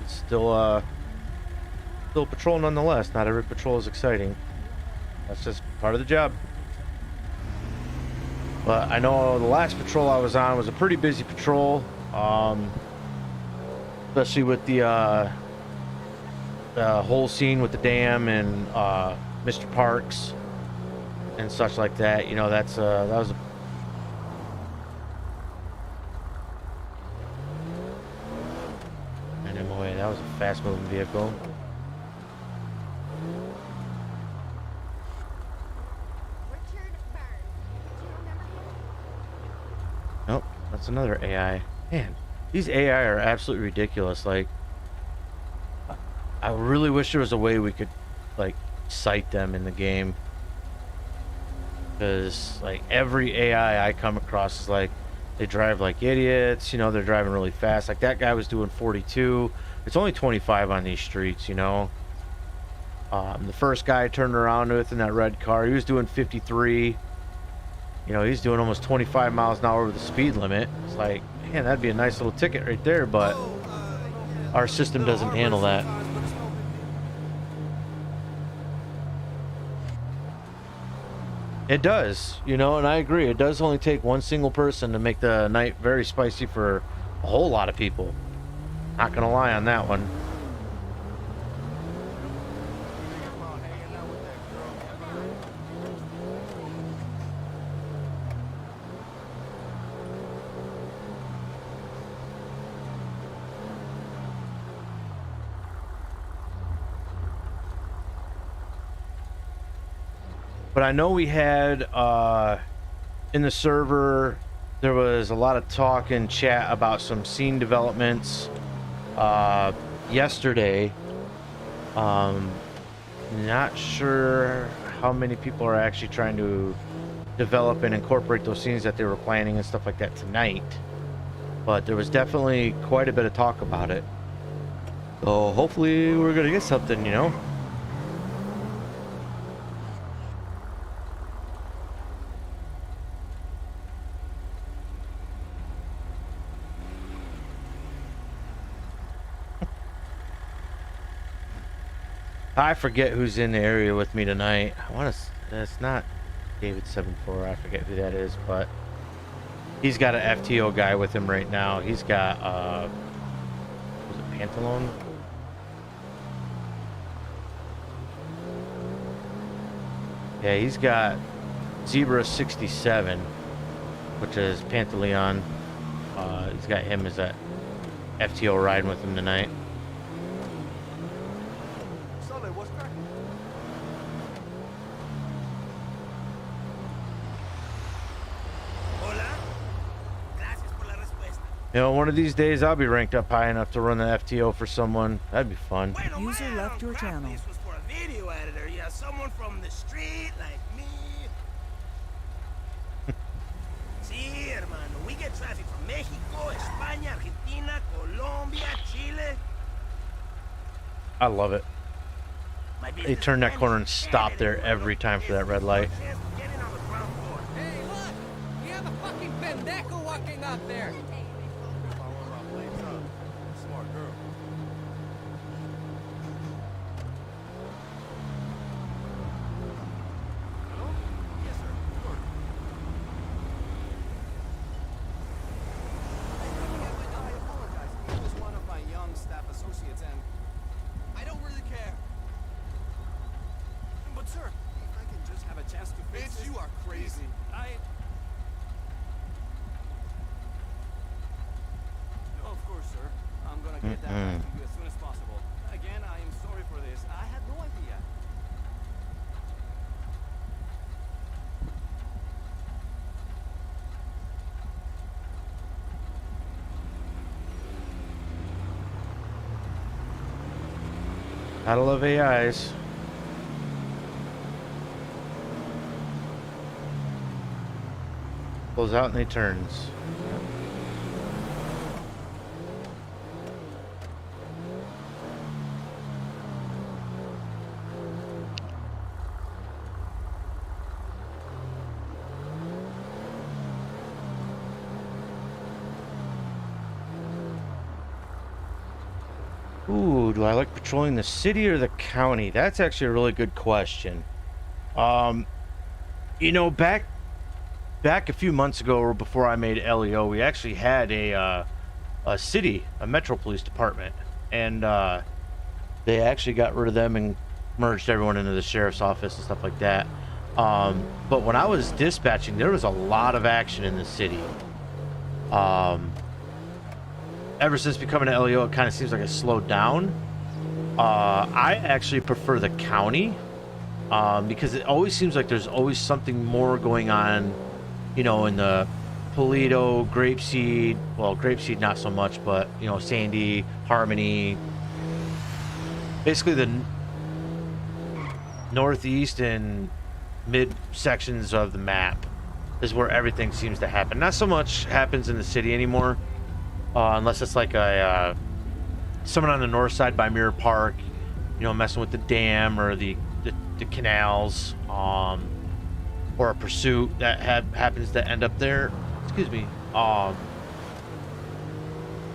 it's still still patrol nonetheless. Not every patrol is exciting. That's just part of the job. But I know the last patrol I was on was a pretty busy patrol, especially with the whole scene with the dam and Mr. Parks and such like that. You know, that was a MOA. That was a fast-moving vehicle. Nope, that's another AI. Man, these AI are absolutely ridiculous. Like, I really wish there was a way we could, like, cite them in the game. Because, like, every AI I come across is like, they drive like idiots, you know, they're driving really fast. Like, that guy was doing 42. It's only 25 on these streets, you know. The first guy I turned around with in that red car, he was doing 53. You know, he's doing almost 25 miles an hour over the speed limit. It's like, man, that'd be a nice little ticket right there, but our system doesn't handle that. It does, you know, and I agree. It does only take one single person to make the night very spicy for a whole lot of people. Not gonna lie on that one. But I know we had in the server, there was a lot of talk in chat about some scene developments yesterday. Not sure how many people are actually trying to develop and incorporate those scenes that they were planning and stuff like that tonight. But there was definitely quite a bit of talk about it. So hopefully we're gonna get something, you know. I forget who's in the area with me tonight. I want to. It's not David 74. I forget who that is, but he's got an FTO guy with him right now. He's got was it Pantalone? Yeah, he's got Zebra 67, which is Pantaleon. He's got him as a FTO riding with him tonight. You know, one of these days I'll be ranked up high enough to run the FTO for someone. That'd be fun. User left your channel. This was for a video editor. Yeah, someone from the street like me. Sí, hermano. We get traffic from Mexico, España, Argentina, Colombia, Chile. I love it. They turn that corner and stop there every time for that red light. Hey, look! We have a fucking pendejo walking up there. Smart girl. Hello? Yes, sir. Sure. I apologize. He was one of my young staff associates, and I don't really care. But sir, if I can just have a chance to fix this, you are crazy. No, of course, sir. I'm gonna get that back to you as soon as possible. Again, I am sorry for this. I had no idea. Gotta love AIs. Pulls out and they turns. Ooh, do I like patrolling the city or the county? That's actually a really good question. You know, back a few months ago, or before I made LEO, we actually had a metro police department, and they actually got rid of them and merged everyone into the sheriff's office and stuff like that. But when I was dispatching, there was a lot of action in the city. Ever since becoming an LEO, it kind of seems like it slowed down. I actually prefer the county because it always seems like there's always something more going on, you know, in the Toledo, Grapeseed, well, Grapeseed not so much, but, you know, Sandy, Harmony, basically the northeast and mid sections of the map is where everything seems to happen. Not so much happens in the city anymore. Unless it's like someone on the north side by Mirror Park, you know, messing with the dam or the canals, or a pursuit that happens to end up there. Excuse me.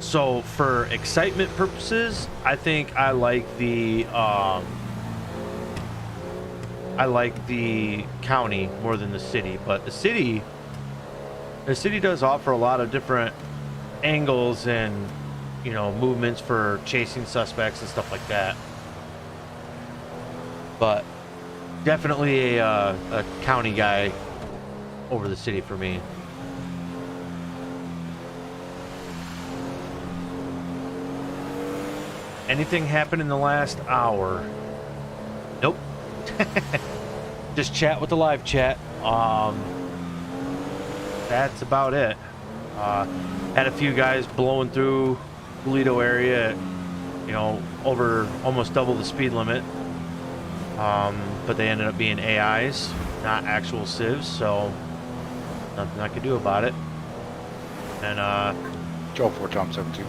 So for excitement purposes, I think I like the county more than the city. But the city does offer a lot of different angles and, you know, movements for chasing suspects and stuff like that. But definitely a county guy over the city for me. Anything happened in the last hour? Nope. Just chat with the live chat. That's about it. Had a few guys blowing through Toledo area at, you know, over almost double the speed limit. But they ended up being AIs, not actual civs, so nothing I could do about it. And Joe 4 Tom 17.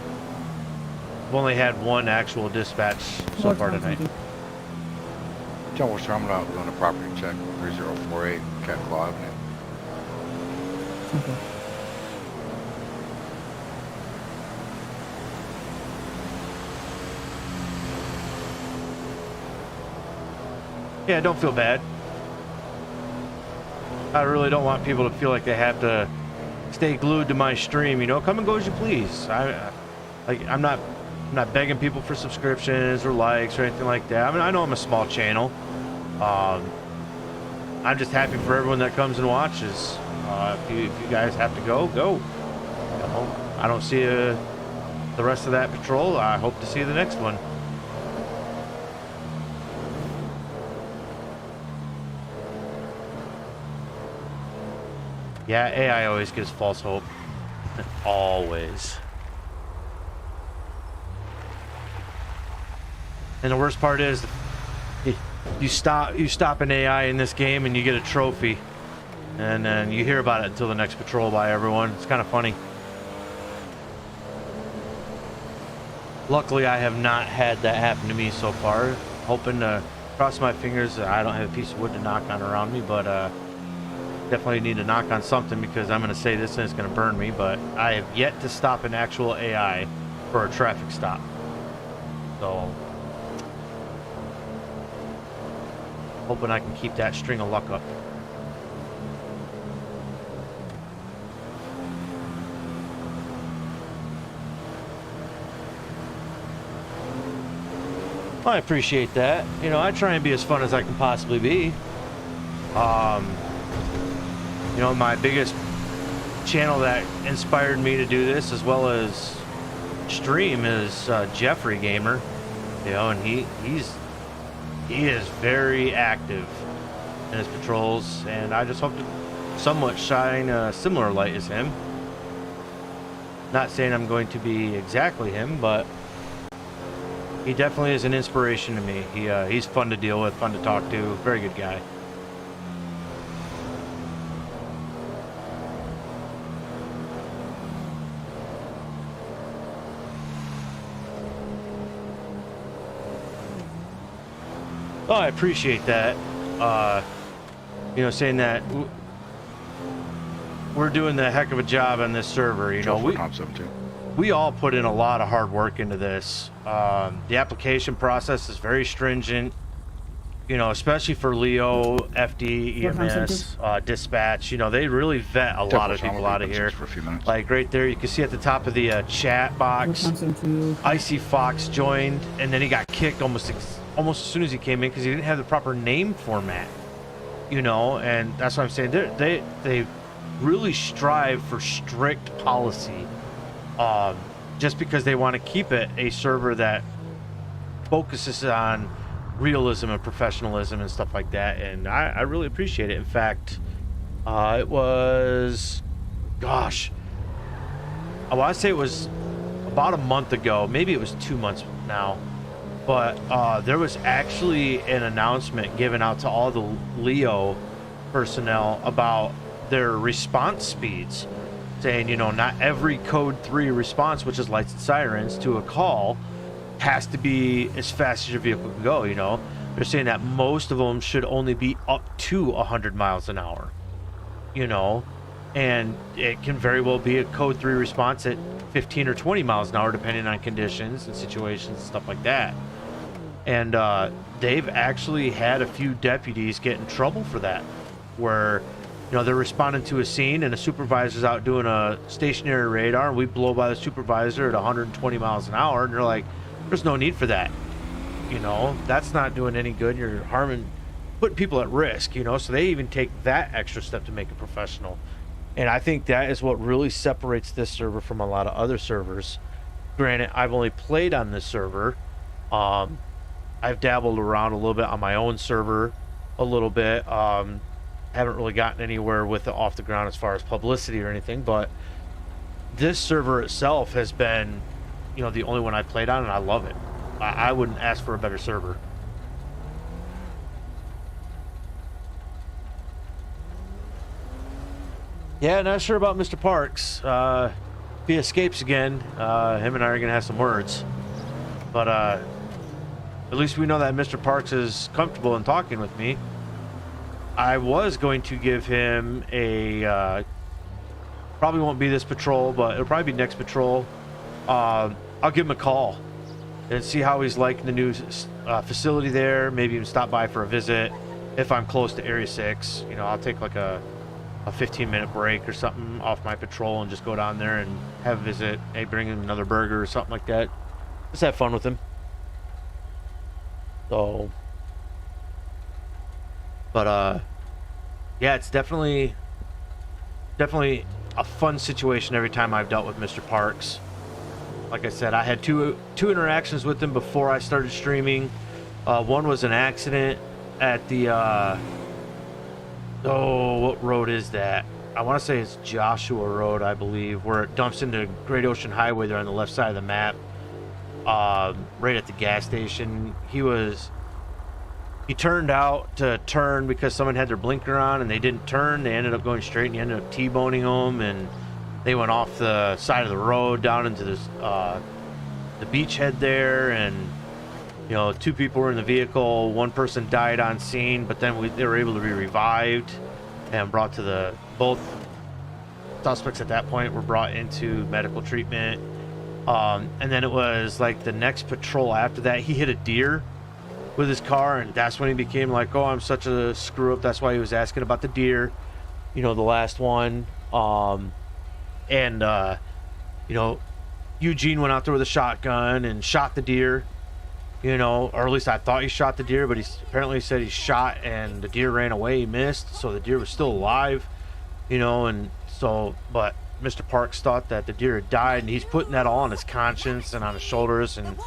I've only had one actual dispatch so far tonight. Joe, what's I'm out doing a property check 3048 Cat Claw Avenue. Okay. Yeah, don't feel bad. I really don't want people to feel like they have to stay glued to my stream. You know, come and go as you please. I'm not begging people for subscriptions or likes or anything like that. I mean, I know I'm a small channel. I'm just happy for everyone that comes and watches. If you guys have to go. You know, I don't see the rest of that patrol. I hope to see the next one. Yeah, AI always gives false hope. Always. And the worst part is, you stop an AI in this game and you get a trophy, and then you hear about it until the next patrol by everyone. It's kind of funny. Luckily, I have not had that happen to me so far. Hoping to cross my fingers that I don't have a piece of wood to knock on around me, but definitely need to knock on something because I'm going to say this and it's going to burn me. But I have yet to stop an actual AI for a traffic stop. So hoping I can keep that string of luck up. I appreciate that. You know, I try and be as fun as I can possibly be. You know, my biggest channel that inspired me to do this as well as stream is Jeffrey Gamer. You know, and he is very active in his patrols, and I just hope to somewhat shine a similar light as him. Not saying I'm going to be exactly him, but he definitely is an inspiration to me. He's fun to deal with, fun to talk to, very good guy. Oh, I appreciate that. You know, saying that we're doing the heck of a job on this server. You know, we all put in a lot of hard work into this. The application process is very stringent. You know, especially for Leo, FD, EMS, dispatch. You know, they really vet a lot of people out of here. For a few minutes. Like right there, you can see at the top of the chat box, Icy Fox joined, and then he got kicked almost as soon as he came in because he didn't have the proper name format. You know, and that's what I'm saying. They really strive for strict policy, just because they want to keep it a server that focuses on realism and professionalism and stuff like that, and I really appreciate it. In fact, it was, gosh, I want to say it was about a month ago, maybe it was 2 months now, but there was actually an announcement given out to all the Leo personnel about their response speeds, saying, you know, not every code 3 response, which is lights and sirens, to a call has to be as fast as your vehicle can go. You know, they're saying that most of them should only be up to 100 miles an hour, you know, and it can very well be a code 3 response at 15 or 20 miles an hour depending on conditions and situations and stuff like that. And they've actually had a few deputies get in trouble for that, where, you know, they're responding to a scene and a supervisor's out doing a stationary radar, and we blow by the supervisor at 120 miles an hour, and they're like, there's no need for that. You know, that's not doing any good. You're putting people at risk, you know, so they even take that extra step to make it professional. And I think that is what really separates this server from a lot of other servers. Granted, I've only played on this server. I've dabbled around a little bit on my own server a little bit. Haven't really gotten anywhere with it off the ground as far as publicity or anything, but this server itself has been, you know, the only one I played on, and I love it. I wouldn't ask for a better server. Yeah, not sure about Mr. Parks. If he escapes again, him and I are gonna have some words. But at least we know that Mr. Parks is comfortable in talking with me. I was going to give him a probably won't be this patrol, but it'll probably be next patrol. I'll give him a call and see how he's liking the new facility there. Maybe even stop by for a visit if I'm close to Area 6. You know, I'll take like a 15-minute break or something off my patrol and just go down there and have a visit. Hey, bring him another burger or something like that. Just have fun with him. So, but yeah, it's definitely a fun situation every time I've dealt with Mr. Parks. Like I said, I had two interactions with him before I started streaming. One was an accident at the what road is that? I want to say it's Joshua Road, I believe, where it dumps into Great Ocean Highway there on the left side of the map. Right at the gas station. He turned out to turn because someone had their blinker on and they didn't turn. They ended up going straight and he ended up T-boning them, and they went off the side of the road down into this, the beachhead there, and you know, 2 people were in the vehicle. 1 person died on scene, but then they were able to be revived and brought to both suspects at that point were brought into medical treatment. And then it was like the next patrol after that, he hit a deer with his car, and that's when he became like, oh, I'm such a screw up. That's why he was asking about the deer, you know, the last one. You know, Eugene went out there with a shotgun and shot the deer, you know, or at least I thought he shot the deer, but he apparently said he shot and the deer ran away. He missed, so the deer was still alive, you know. And so, but Mr. Parks thought that the deer had died, and he's putting that all on his conscience and on his shoulders, and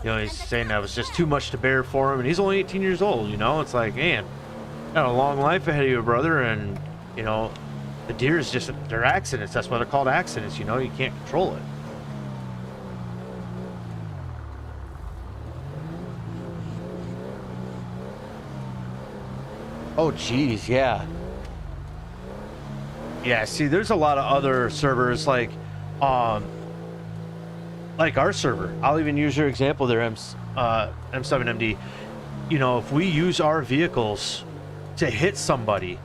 you know, he's saying that was just too much to bear for him, and he's only 18 years old, you know. It's like, man, got a long life ahead of you, brother. And you know, the deer is just, they're accidents. That's why they're called accidents, you know. You can't control it. Oh geez, yeah. Yeah, see, there's a lot of other servers like our server. I'll even use your example there, M7MD. you know, if we use our vehicles to hit somebody,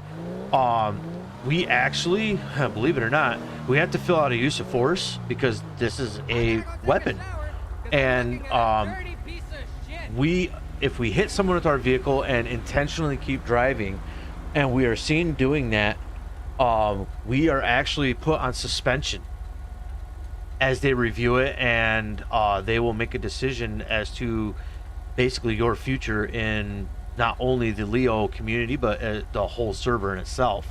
we actually, believe it or not, we have to fill out a use of force because this is a weapon. And if we hit someone with our vehicle and intentionally keep driving, and we are seen doing that, we are actually put on suspension as they review it, and they will make a decision as to basically your future in not only the Leo community, but the whole server in itself,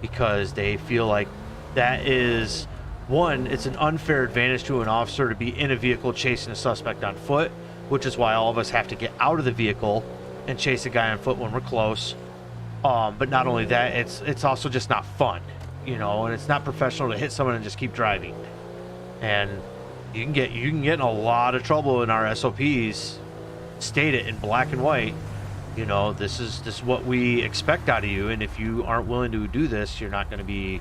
because they feel like that is, one, it's an unfair advantage to an officer to be in a vehicle chasing a suspect on foot, which is why all of us have to get out of the vehicle and chase a guy on foot when we're close. But not only that, it's also just not fun, you know, and it's not professional to hit someone and just keep driving. And you can get in a lot of trouble in our SOPs. State it in black and white. You know, this is what we expect out of you, and if you aren't willing to do this, you're not going to be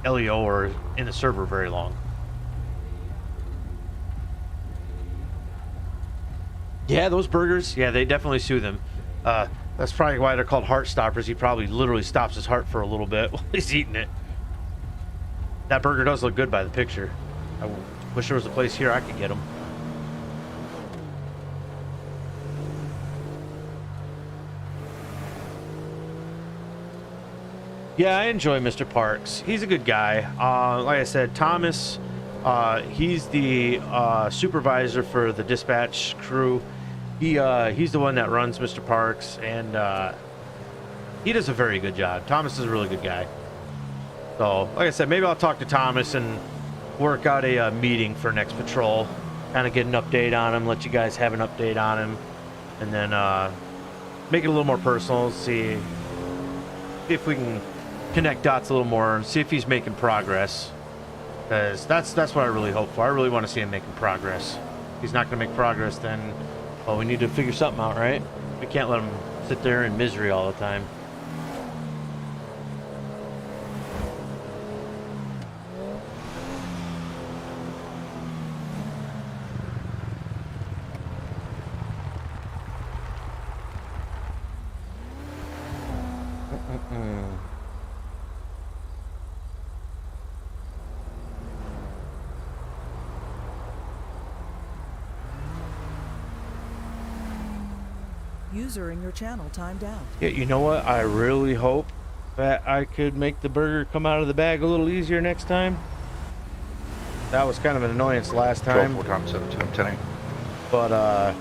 LEO or in the server very long. Yeah, those burgers, yeah, they definitely sue them. That's probably why they're called heart stoppers. He probably literally stops his heart for a little bit while he's eating it. That burger does look good by the picture. I wish there was a place here I could get them. Yeah, I enjoy Mr. Parks. He's a good guy. Like I said, Thomas, he's the supervisor for the dispatch crew. He's the one that runs Mr. Parks, and he does a very good job. Thomas is a really good guy. So, like I said, maybe I'll talk to Thomas and work out a meeting for next patrol. Kind of get an update on him, let you guys have an update on him, and then make it a little more personal. See if we can connect dots a little more, see if he's making progress, because that's what I really hope for. I really want to see him making progress. If he's not going to make progress, then, well, we need to figure something out, right? We can't let him sit there in misery all the time. User in your channel timed out. Yeah, you know what? I really hope that I could make the burger come out of the bag a little easier next time. That was kind of an annoyance last time. 4 times 17, 10. But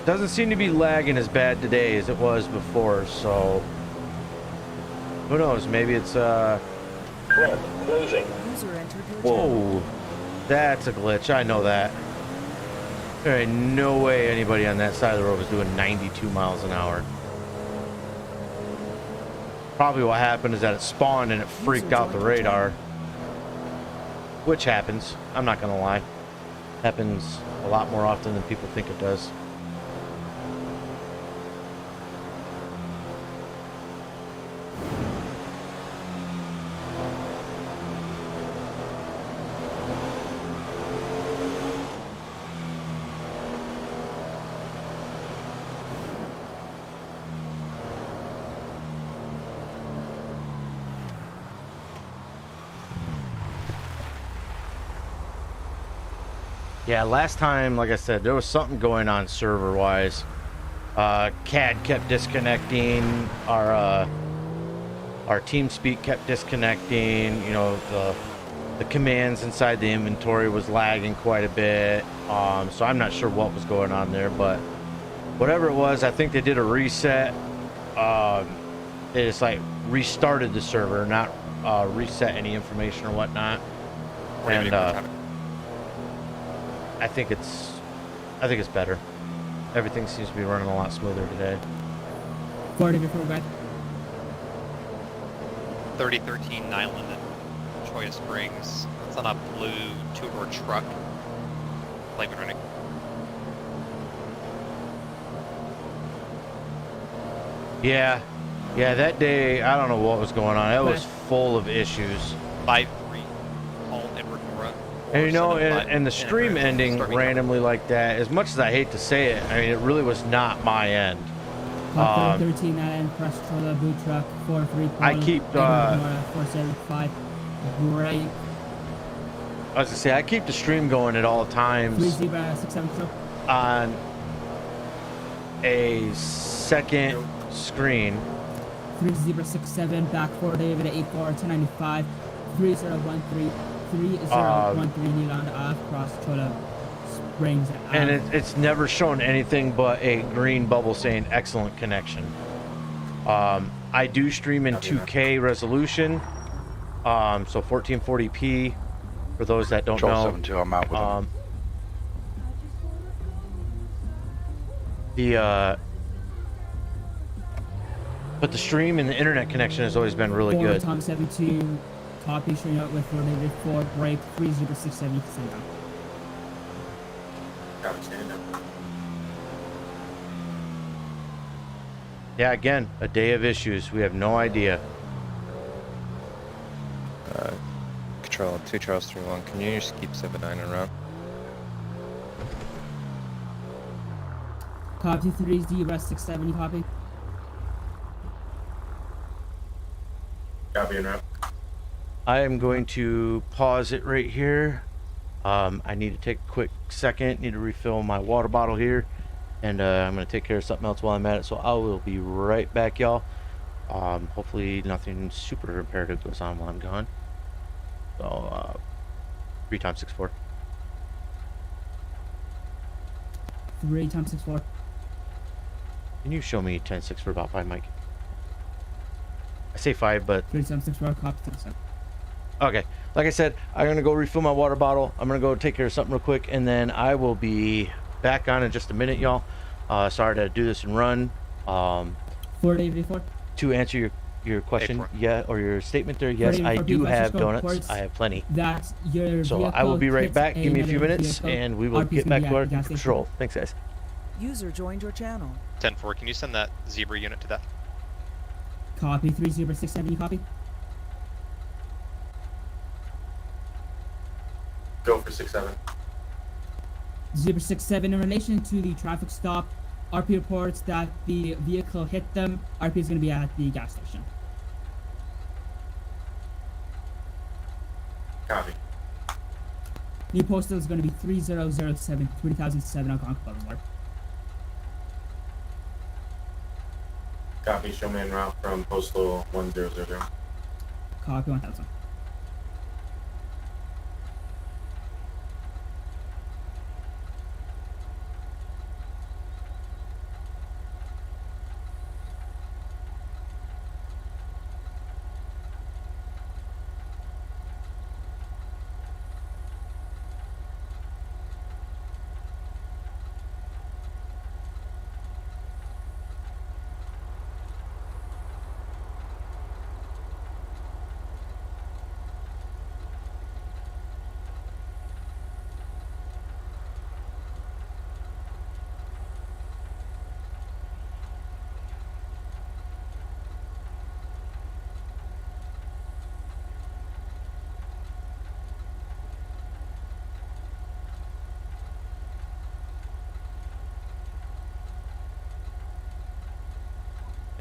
doesn't seem to be lagging as bad today as it was before, so who knows? Maybe it's Front, closing. User entered your whoa, channel. that's a glitch. I know that. There ain't no way anybody on that side of the road was doing 92 miles an hour. Probably what happened is that it spawned and it freaked out the radar. Which happens. I'm not gonna lie. Happens a lot more often than people think it does. Yeah, last time, like I said, there was something going on server-wise. CAD kept disconnecting. Our TeamSpeak kept disconnecting. You know, the commands inside the inventory was lagging quite a bit. So I'm not sure what was going on there, but whatever it was, I think they did a reset. They just like restarted the server, not reset any information or whatnot. And I think it's better. Everything seems to be running a lot smoother today. 40 before guys. 3013 Nyland and Choya Springs. It's on a blue two-door truck. Flame running. Yeah, that day, I don't know what was going on. It was full of issues. 5-3, Paul Edward Nora. And you know, 475 and the stream ending Stormy randomly like that, as much as I hate to say it, I mean, it really was not my end. Top 13 and press Chola boot truck 4-3. I keep, 475 break. I was gonna say, I keep the stream going at all times 3-0-6-7 on a second screen. 3-0-6-7 back 4 David 8-4 1095 3013 3013 Nilanda off cross Chola Springs. And it's never shown anything but a green bubble saying excellent connection. I do stream in 2K resolution, so 1440p for those that don't Control know. 72, I'm out with them. But the stream and the internet connection has always been really good. Tom 72 copy showing up with 4 David 4 break 3067 Yeah, again, a day of issues. We have no idea. Control 2 Charles 3-1. Can you just keep 7-9 around? Copy 3-0-670 copy. Copy and route. I am going to pause it right here. I need to take a quick second. Need to refill my water bottle here. And I'm going to take care of something else while I'm at it. So I will be right back, y'all. Hopefully nothing super imperative goes on while I'm gone. So 3 times 6-4. 3 times 6-4. Can you show me 10-6 for about 5, Mike? I say 5, but 3 times 6-4 copy 10-7. okay. Like I said, I'm going to go refill my water bottle. I'm going to go take care of something real quick, and then I will be back on in just a minute, y'all. Sorry to do this and run. 4 David 4. To answer your question, yeah, or your statement there, yes, I do have donuts. I have plenty. That's your So I will be right back. Give me a few minutes, and we will get back to our patrol. Thanks, guys. User joined your channel. 10-4, can you send that zebra unit to that? Copy 3-0-670 copy. Go for 6-7. 067 in relation to the traffic stop, RP reports that the vehicle hit them. RP is going to be at the gas station. Copy. New postal is going to be 3007 3007 Algonquin Boulevard. Copy. Show me en route from postal 1000. Copy 1000.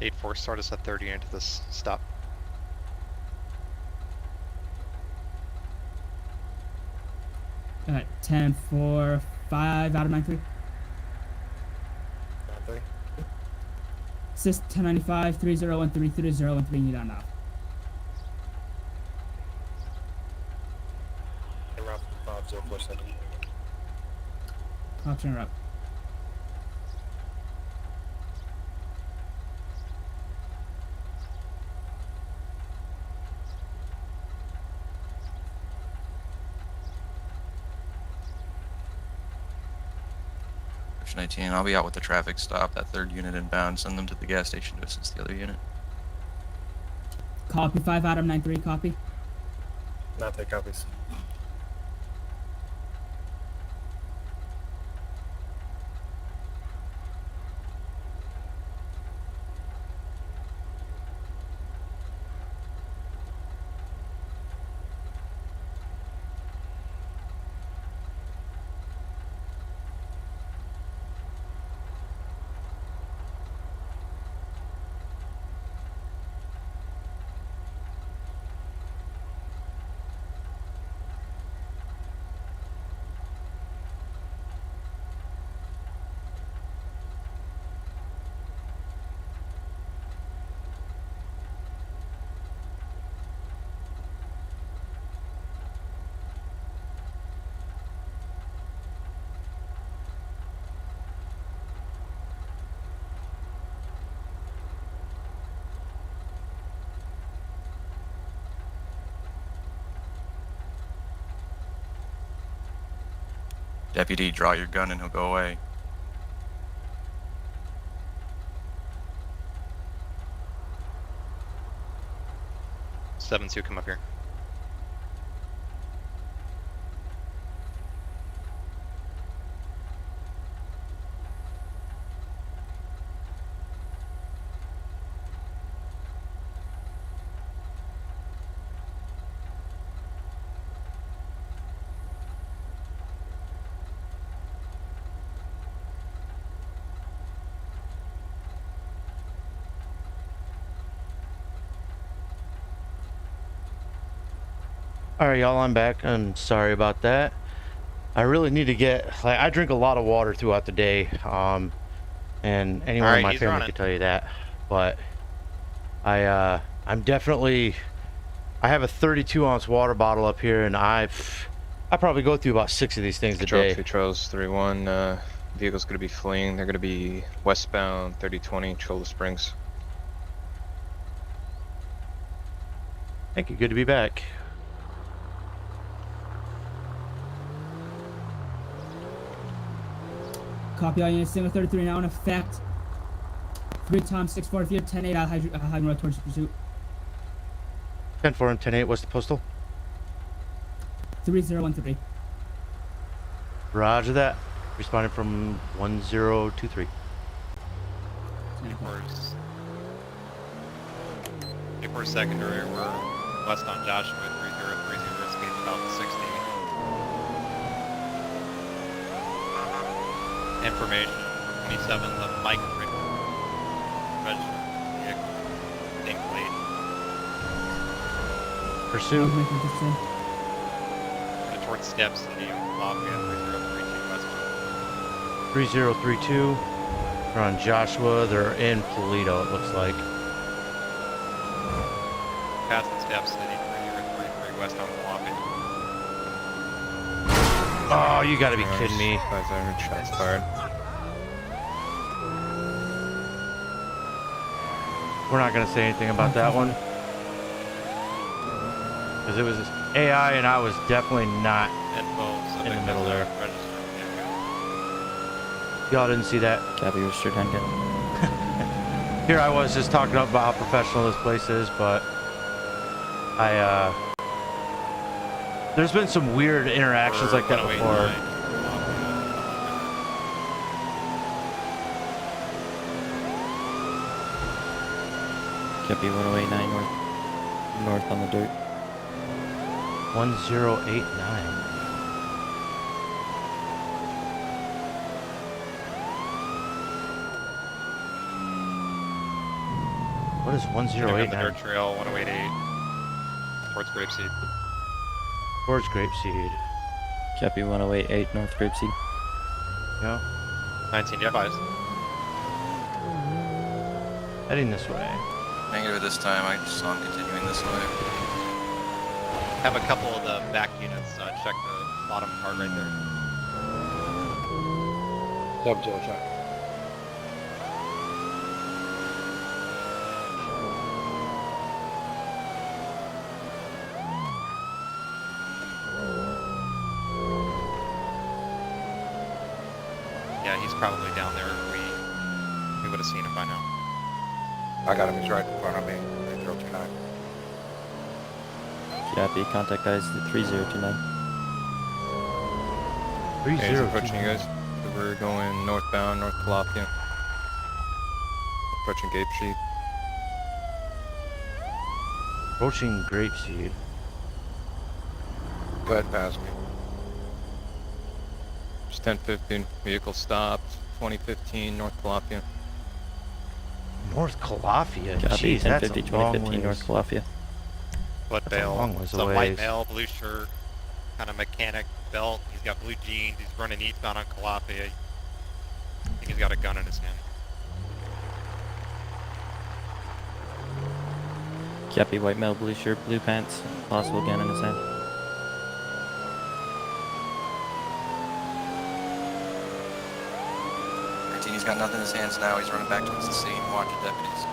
Eight 4, start us at 30 into this stop. Alright, 10-4-5 out of 9-3. 9-3. Assist 1095 3013 3013 you don't know. En route from 5047. Option up. Push 19, I'll be out with the traffic stop, that third unit inbound, send them to the gas station to assist the other unit. Copy 5 Adam 93 copy. Not take copies. Deputy, draw your gun and he'll go away. 7-2, come up here. All right, y'all, I'm back. I'm sorry about that. I really need to get, like, I drink a lot of water throughout the day, and anyone in my family could tell you that. But I'm definitely, I have a 32-ounce water bottle up here, and I probably go through about 6 of these things a day. Controls 3-1. Vehicle's gonna be fleeing. They're gonna be westbound 3020 Cholla Springs. Thank you. Good to be back. Copy all units, single 33 now in effect. 3 times 643, 10-8, I'll hide road towards pursuit. 10-4 and 10-8, what's the postal? 3013. Roger that. Responding from 1023. We're secondary, we're west on Joshua, 3030, speed about 60. Information, 27, the Mike registered vehicle, pink plate. Pursuit. Headed towards steps, City, Lafayette, 3032 westbound. 3032. They're on Joshua. They're in Polito, it looks like. Passing steps, City, 3033 westbound Lafayette. Oh, you gotta be kidding me. Shots fired. We're not gonna say anything about that one. Because it was AI and I was definitely not in the middle there. Y'all didn't see that? Copy, registered handgun. Here I was just talking about how professional this place is, but there's been some weird interactions like that before. Copy 1089 north on the dirt. 1089. What is 1089? Dirt trail, 1088, towards Grapeseed. Towards Grapeseed. Copy 1088 north Grapeseed. Yeah. 19, yeah, eyes. Heading this way. Negative this time, I just saw him continuing this way. Have a couple of the back units check the bottom part right there. Double check. Yeah, he's probably down there. We would have seen him by now. I got him. He's right in front of me. 3029. Copy, contact guys to 3029. 3029. He's approaching you guys. We're going northbound, North Calafia. Approaching Grapeseed. Approaching Grapeseed. Go ahead, pass me. Just 1015. Vehicle stopped. 2015 North Calafia. North Calafia? Copy, Jeez, that's a 1050, long 2015 ways. North Calafia. Blood That's a veil, long ways some away. white male, blue shirt, kind of mechanic belt. He's got blue jeans. He's running eastbound on Calafia. I think he's got a gun in his hand. Copy, white male, blue shirt, blue pants, possible gun in his hand. He's got nothing in his hands now. He's running back towards the scene, watching deputies.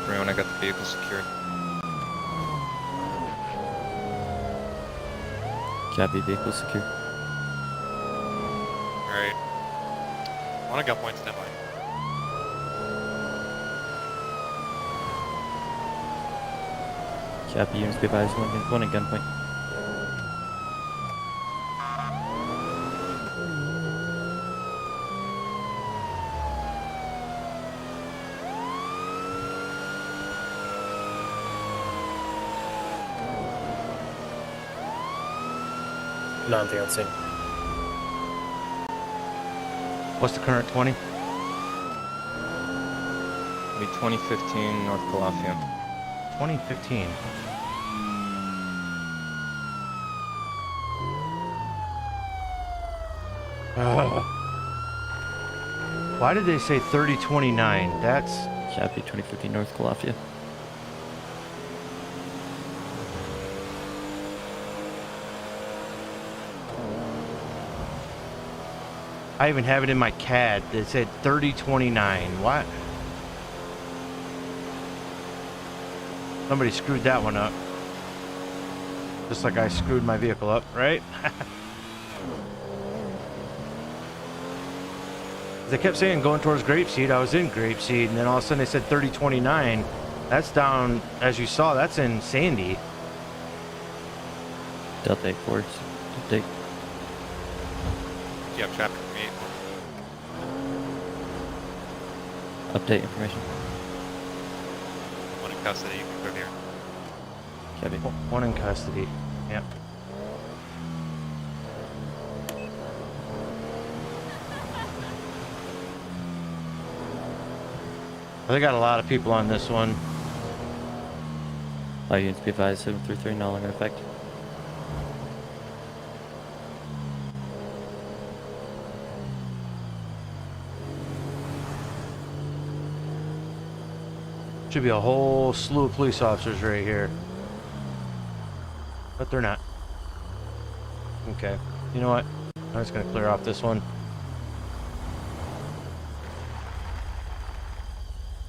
Everyone, I got the vehicle secured. Copy, vehicle secure. Alright. One at gunpoint, stand by. Copy, units be advised, one at gunpoint. Nothing on scene. What's the current 20? Be 2015 North Calafia. 2015. Why did they say 3029? That's Copy, 2015 North Calafia. I even have it in my CAD. It said 3029. What? Somebody screwed that one up. Just like I screwed my vehicle up, right? They kept saying going towards Grapeseed. I was in Grapeseed, and then all of a sudden they said 3029. That's down, as you saw, that's in Sandy. Delta 8-4, update. Do you have traffic for me? Update information. One in custody, you can go here. Copy. One in custody. Yep. They got a lot of people on this one. All units be advised, 733 no longer in effect. Should be a whole slew of police officers right here. But they're not. Okay. You know what? I'm just going to clear off this one.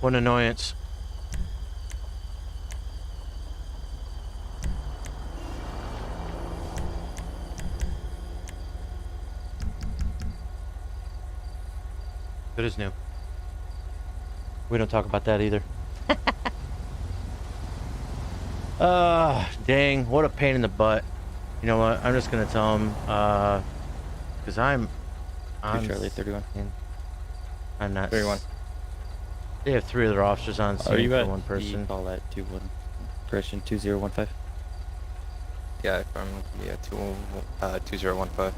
What an annoyance. Good as new. We don't talk about that either. Dang, what a pain in the butt. You know what? I'm just gonna tell him, because I'm on Charlie 31. I'm not 31. They have 3 other officers on scene you for at one person. Call that 21. Correction 2015. Yeah, I'm 2015.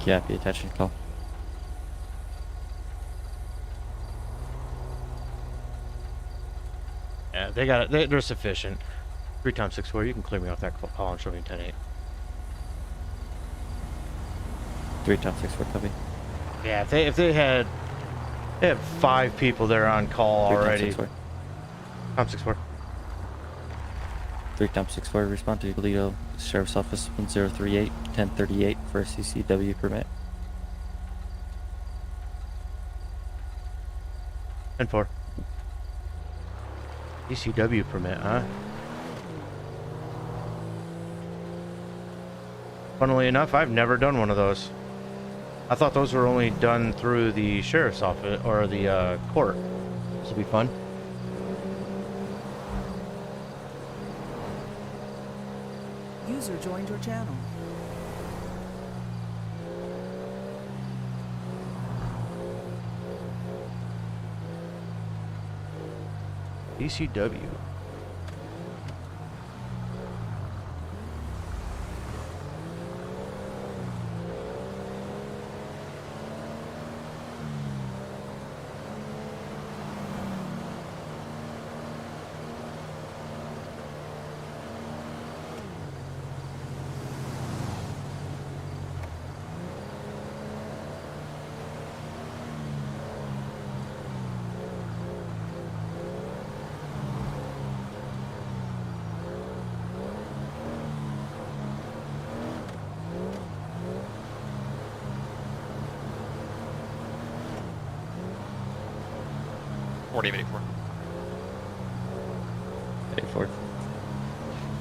Copy, attention call. Yeah, they got it. They're sufficient. 3 times 6-4. You can clear me off that call and show me 10-8. 3 times 6-4 copy. Yeah, if they had 5 people there on call 3 already. Times 6-4. Times 6-4. 3 times 6-4. Respond to Toledo Sheriff's Office 1038 1038 for a CCW permit. 10-4. ECW permit, huh? Funnily enough, I've never done one of those. I thought those were only done through the sheriff's office or the court. This will be fun. User joined your channel. ECW.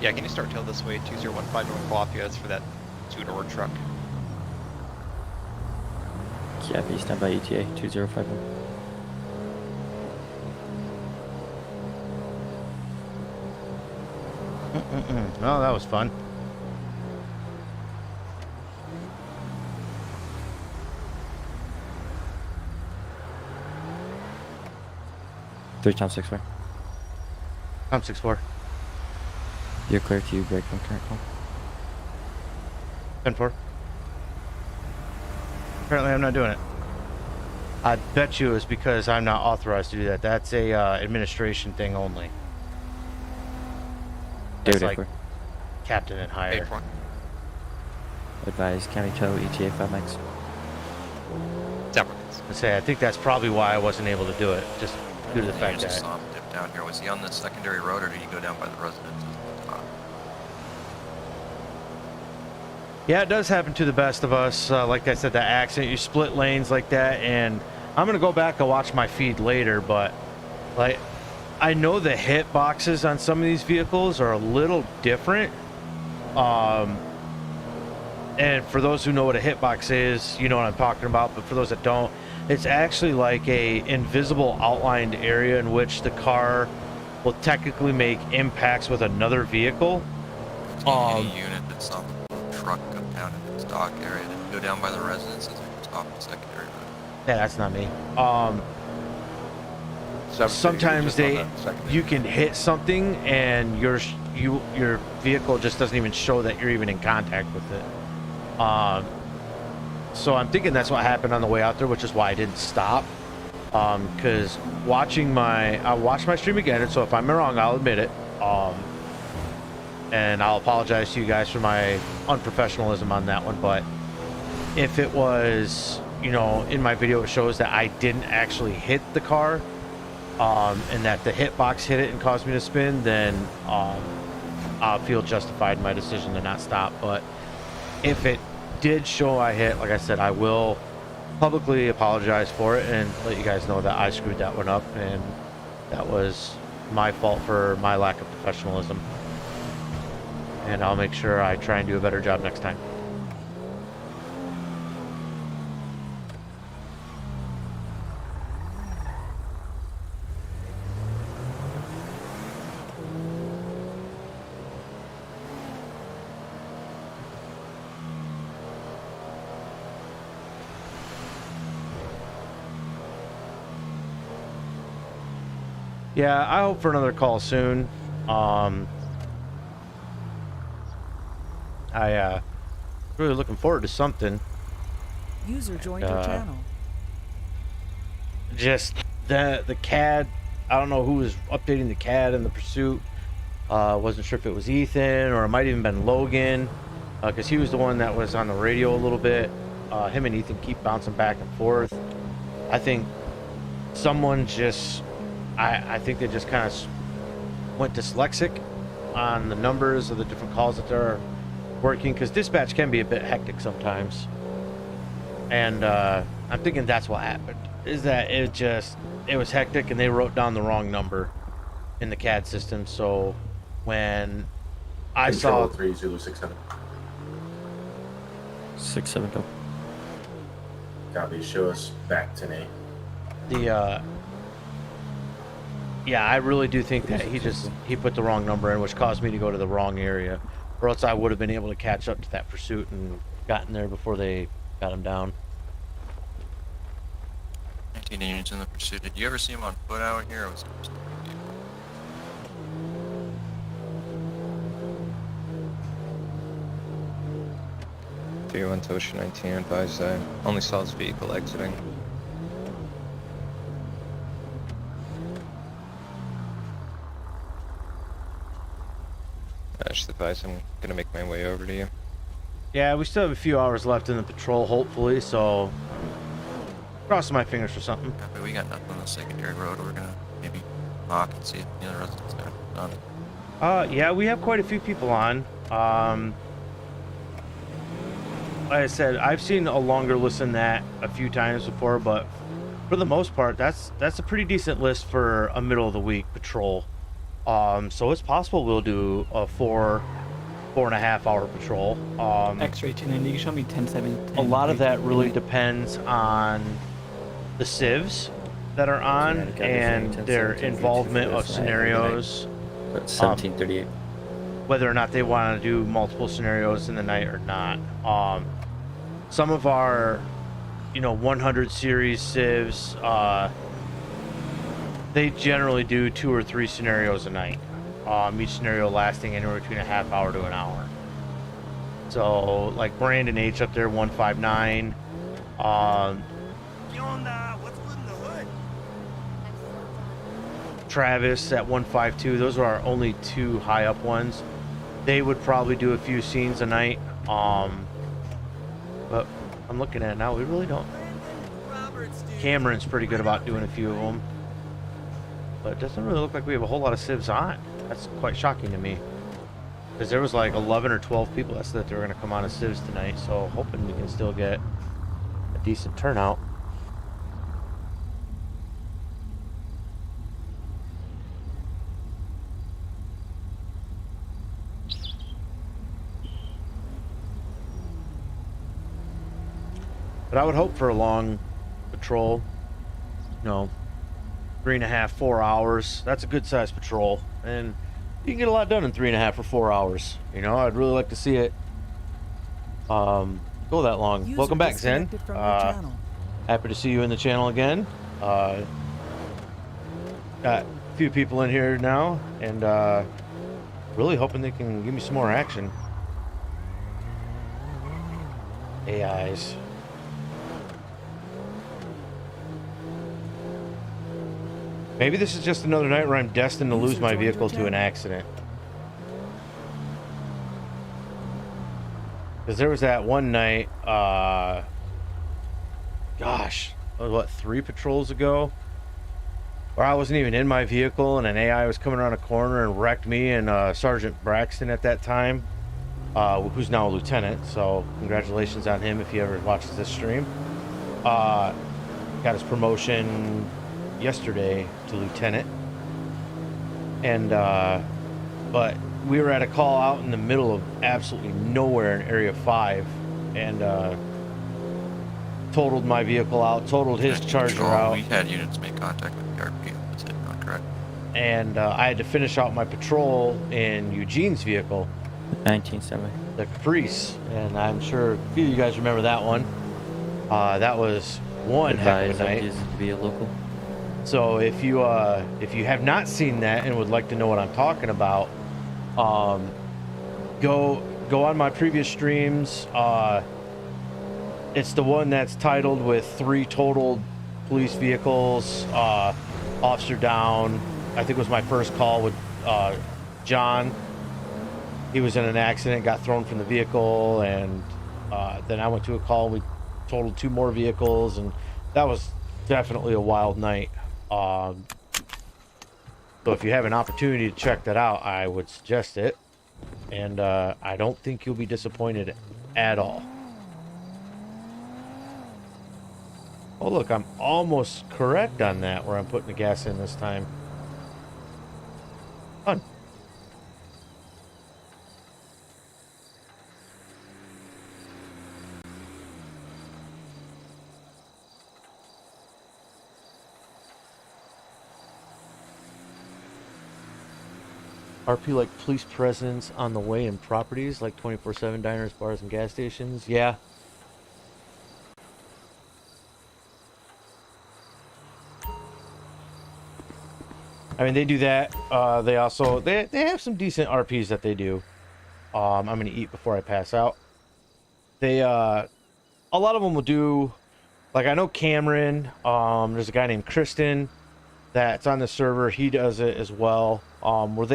Yeah, can you start tail this way? 2015 North Lafayette. That's for that two-door truck. Copy, stand by ETA 2051. Oh, that was fun. Tom 6-4. Tom 6-4. You're clear to break from current call. 10-4. Apparently I'm not doing it. I bet you it's because I'm not authorized to do that. That's a administration thing only. That's like captain and higher. Advise County Tow ETA 5 mics. I think that's probably why I wasn't able to do it, just due to the fact just that. saw him dip down here. Was he on the secondary road or did he go down by the residences? Yeah, it does happen to the best of us. Like I said, that accident, you split lanes like that, and I'm gonna go back and watch my feed later, but like I know the hit boxes on some of these vehicles are a little different. And for those who know what a hitbox is, you know what I'm talking about, but for those that don't, it's actually like a invisible outlined area in which the car will technically make impacts with another vehicle. Any unit that's on the truck go down in the stock area and go down by the residences and just off the secondary road. Yeah, that's not me. Sometimes you can hit something and your vehicle just doesn't even show that you're even in contact with it. So I'm thinking that's what happened on the way out there, which is why I didn't stop. Because I watched my stream again, and so if I'm wrong, I'll admit it. And I'll apologize to you guys for my unprofessionalism on that one. But if it was, in my video, it shows that I didn't actually hit the car, and that the hitbox hit it and caused me to spin, then I'll feel justified in my decision to not stop. But if it did show I hit, like I said, I will publicly apologize for it and let you guys know that I screwed that one up, and that was my fault for my lack of professionalism. And I'll make sure I try and do a better job next time. Yeah, I hope for another call soon. I really looking forward to something. User joined your channel. Just the CAD. I don't know who was updating the CAD in the pursuit. Wasn't sure if it was Ethan or it might even been Logan, because he was the one that was on the radio a little bit. Him and Ethan keep bouncing back and forth. I think someone just. I think they just kind of went dyslexic on the numbers of the different calls that they're working, because dispatch can be a bit hectic sometimes. And I'm thinking that's what happened, is that it was hectic and they wrote down the wrong number in the CAD system. So when I saw 3 Zulu 67. 6-7 go. Copy. Show us back to Nate. Yeah, I really do think that he put the wrong number in, which caused me to go to the wrong area, or else I would have been able to catch up to that pursuit and gotten there before they got him down. 19 units in the pursuit. Did you ever see him on foot out here? Or was it just... 3-1 to Ocean 19, advise I only saw his vehicle exiting. Just advise I'm gonna make my way over to you. Yeah, we still have a few hours left in the patrol, hopefully, so crossing my fingers for something. Copy. We got nothing on the secondary road. We're gonna maybe knock and see if the other residents are done. Yeah, we have quite a few people on. Like I said, I've seen a longer list than that a few times before, but for the most part, that's a pretty decent list for a middle of the week patrol. So it's possible we'll do a 4.5 hour patrol. X-ray 290, you show me 10-7. A lot of that really depends on the civs that are on and their involvement of scenarios. 1738. Whether or not they want to do multiple scenarios in the night or not. Some of our, 100 series civs, they generally do 2 or 3 scenarios a night. Each scenario lasting anywhere between a half hour to an hour. So, like Brandon H up there, 159. Travis at 152. Those are our only 2 high up ones. They would probably do a few scenes a night. But I'm looking at it now. We really don't. Cameron's pretty good about doing a few of them. But it doesn't really look like we have a whole lot of civs on. That's quite shocking to me. Because there was like 11 or 12 people that said that they were going to come on as civs tonight. So hoping we can still get a decent turnout. But I would hope for a long patrol. 3.5, 4 hours. That's a good sized patrol. And you can get a lot done in 3.5 or 4 hours. I'd really like to see it go that long. User Welcome back, Zen. disconnected from your channel. Happy to see you in the channel again. Got a few people in here now, and really hoping they can give me some more action. AIs. Maybe this is just another night where I'm destined to lose my vehicle to an accident. Because there was that one night, gosh, what, 3 patrols ago? Where I wasn't even in my vehicle and an AI was coming around a corner and wrecked me and Sergeant Braxton at that time, who's now a lieutenant. So congratulations on him if he ever watches this stream. Got his promotion yesterday to lieutenant, and but we were at a call out in the middle of absolutely nowhere in area 5 and totaled my vehicle out, totaled his Charger out. We had units make contact with the RP. That's it, not correct. And I had to finish out my patrol in Eugene's vehicle, 1970, the Caprice, and I'm sure a few of you guys remember that one. That was one heck of a night. To be a local. So if you have not seen that and would like to know what I'm talking about, go on my previous streams. It's the one that's titled with 3 totaled police vehicles, officer down. I think it was my first call with John. He was in an accident, got thrown from the vehicle, and then I went to a call. We totaled 2 more vehicles, and that was definitely a wild night. So if you have an opportunity to check that out, I would suggest it, and I don't think you'll be disappointed at all. Oh look, I'm almost correct on that where I'm putting the gas in this time. Fun. RP like police presence on the way in properties like 24/7 diners, bars, and gas stations. Yeah. I mean, they do that. They also they have some decent RPs that they do. I'm gonna eat before I pass out. They a lot of them will do, like, I know Cameron. There's a guy named Kristen that's on the server. He does it as well. Where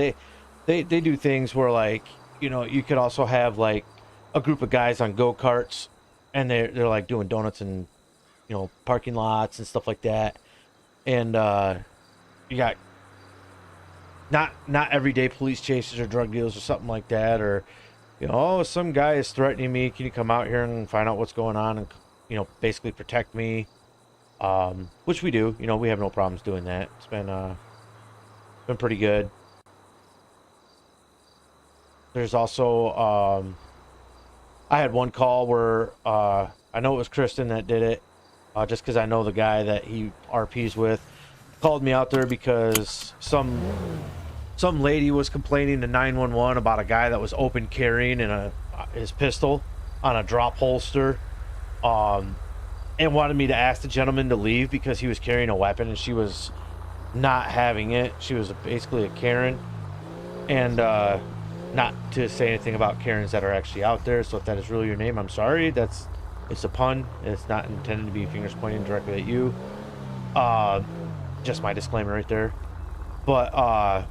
they do things where, like, you could also have like a group of guys on go-karts, and they're like doing donuts and parking lots and stuff like that. And you got not everyday police chases or drug deals or something like that, or oh, some guy is threatening me, can you come out here and find out what's going on and basically protect me, which we do. We have no problems doing that. It's been pretty good. There's also I had one call where I know it was Kristen that did it, just because I know the guy that he RPs with. Called me out there because some lady was complaining to 911 about a guy that was open carrying in his pistol on a drop holster, and wanted me to ask the gentleman to leave because he was carrying a weapon and she was not having it. She was basically a Karen, and not to say anything about Karens that are actually out there. So if that is really your name, I'm sorry. It's a pun. It's not intended to be fingers pointing directly at you. Just my disclaimer right there. But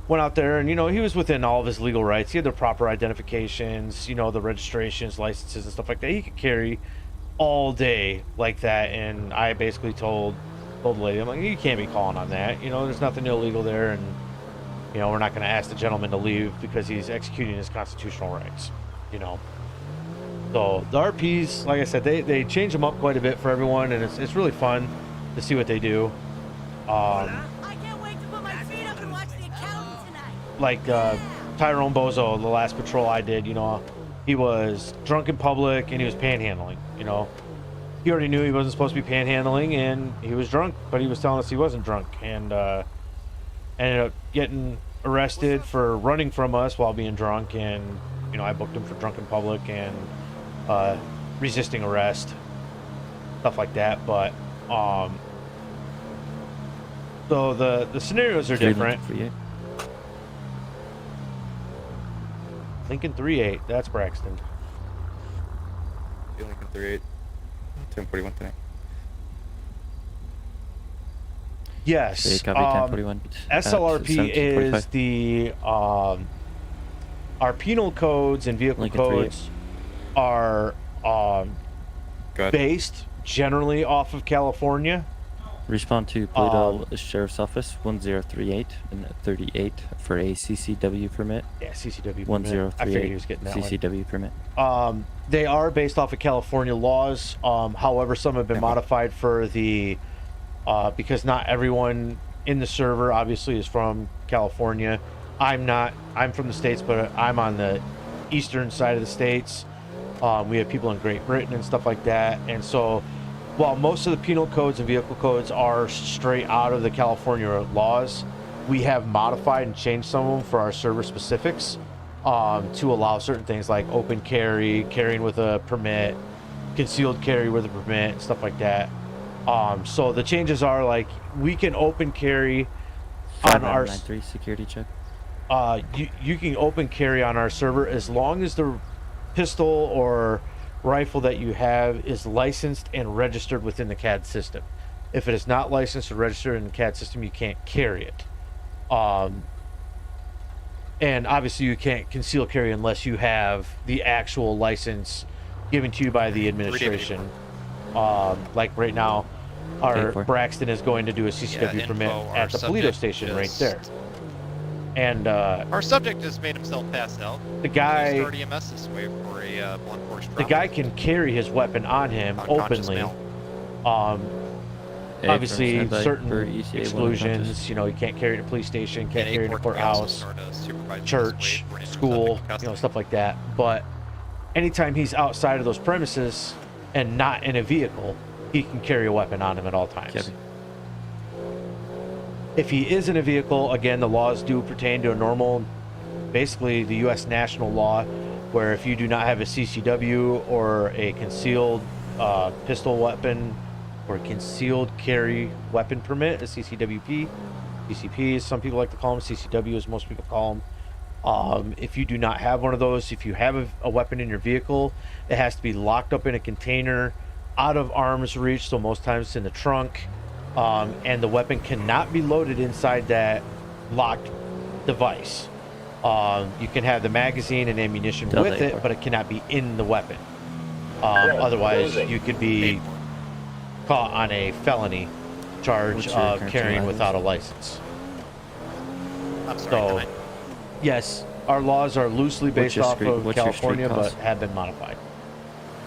went out there and, he was within all of his legal rights. He had the proper identifications, the registrations, licenses, and stuff like that. He could carry all day like that. And I basically told the lady, I'm like, you can't be calling on that. There's nothing illegal there. And, we're not going to ask the gentleman to leave because he's executing his constitutional rights, So the RPs, like I said, they change them up quite a bit for everyone. And it's really fun to see what they do. Like Tyrone Bozo, the last patrol I did, he was drunk in public and he was panhandling. He already knew he wasn't supposed to be panhandling and he was drunk, but he was telling us he wasn't drunk, and ended up getting arrested for running from us while being drunk. And I booked him for drunk in public and resisting arrest, stuff like that. But so the scenarios are different. Lincoln 3-8, that's Braxton. Lincoln 3-8, 1041 tonight. Yes. Copy 1041. SLRP is the our penal codes and vehicle Lincoln codes are based generally off of California. Respond to Toledo Sheriff's Office 1038 and 38 for a CCW permit. Yeah, CCW permit. 1038. I figured he was getting that CCW permit. They are based off of California laws. However, some have been modified for the because not everyone in the server obviously is from California. I'm not. I'm from the States, but I'm on the eastern side of the States. We have people in Great Britain and stuff like that, and so while most of the penal codes and vehicle codes are straight out of the California laws, we have modified and changed some of them for our server specifics to allow certain things like open carry, carrying with a permit, concealed carry with a permit, and stuff like that. So the changes are like we can open carry on our 593 security check. You can open carry on our server as long as the pistol or rifle that you have is licensed and registered within the CAD system. If it is not licensed or registered in the CAD system, you can't carry it. And obviously you can't conceal carry unless you have the actual license given to you by the administration. Like right now, our Braxton is going to do a CCW permit at the Toledo station right there. And our subject just made himself pass out. The guy, EMS this way for a blunt force trauma. the guy can carry his weapon on him openly. Obviously, certain exclusions. He can't carry it to police station, can't carry it to courthouse, church, school, stuff like that. But anytime he's outside of those premises and not in a vehicle, he can carry a weapon on him at all times. If he is in a vehicle, again, the laws do pertain to a normal, basically the U.S. national law, where if you do not have a CCW or a concealed pistol weapon or concealed carry weapon permit, a CCWP, CCP as some people like to call them, CCW as most people call them. If you do not have one of those, if you have a weapon in your vehicle, it has to be locked up in a container out of arm's reach, so most times it's in the trunk. And the weapon cannot be loaded inside that locked device. You can have the magazine and ammunition with it, but it cannot be in the weapon. Otherwise, you could be caught on a felony charge of carrying without a license. So, yes, our laws are loosely based off of California, but have been modified.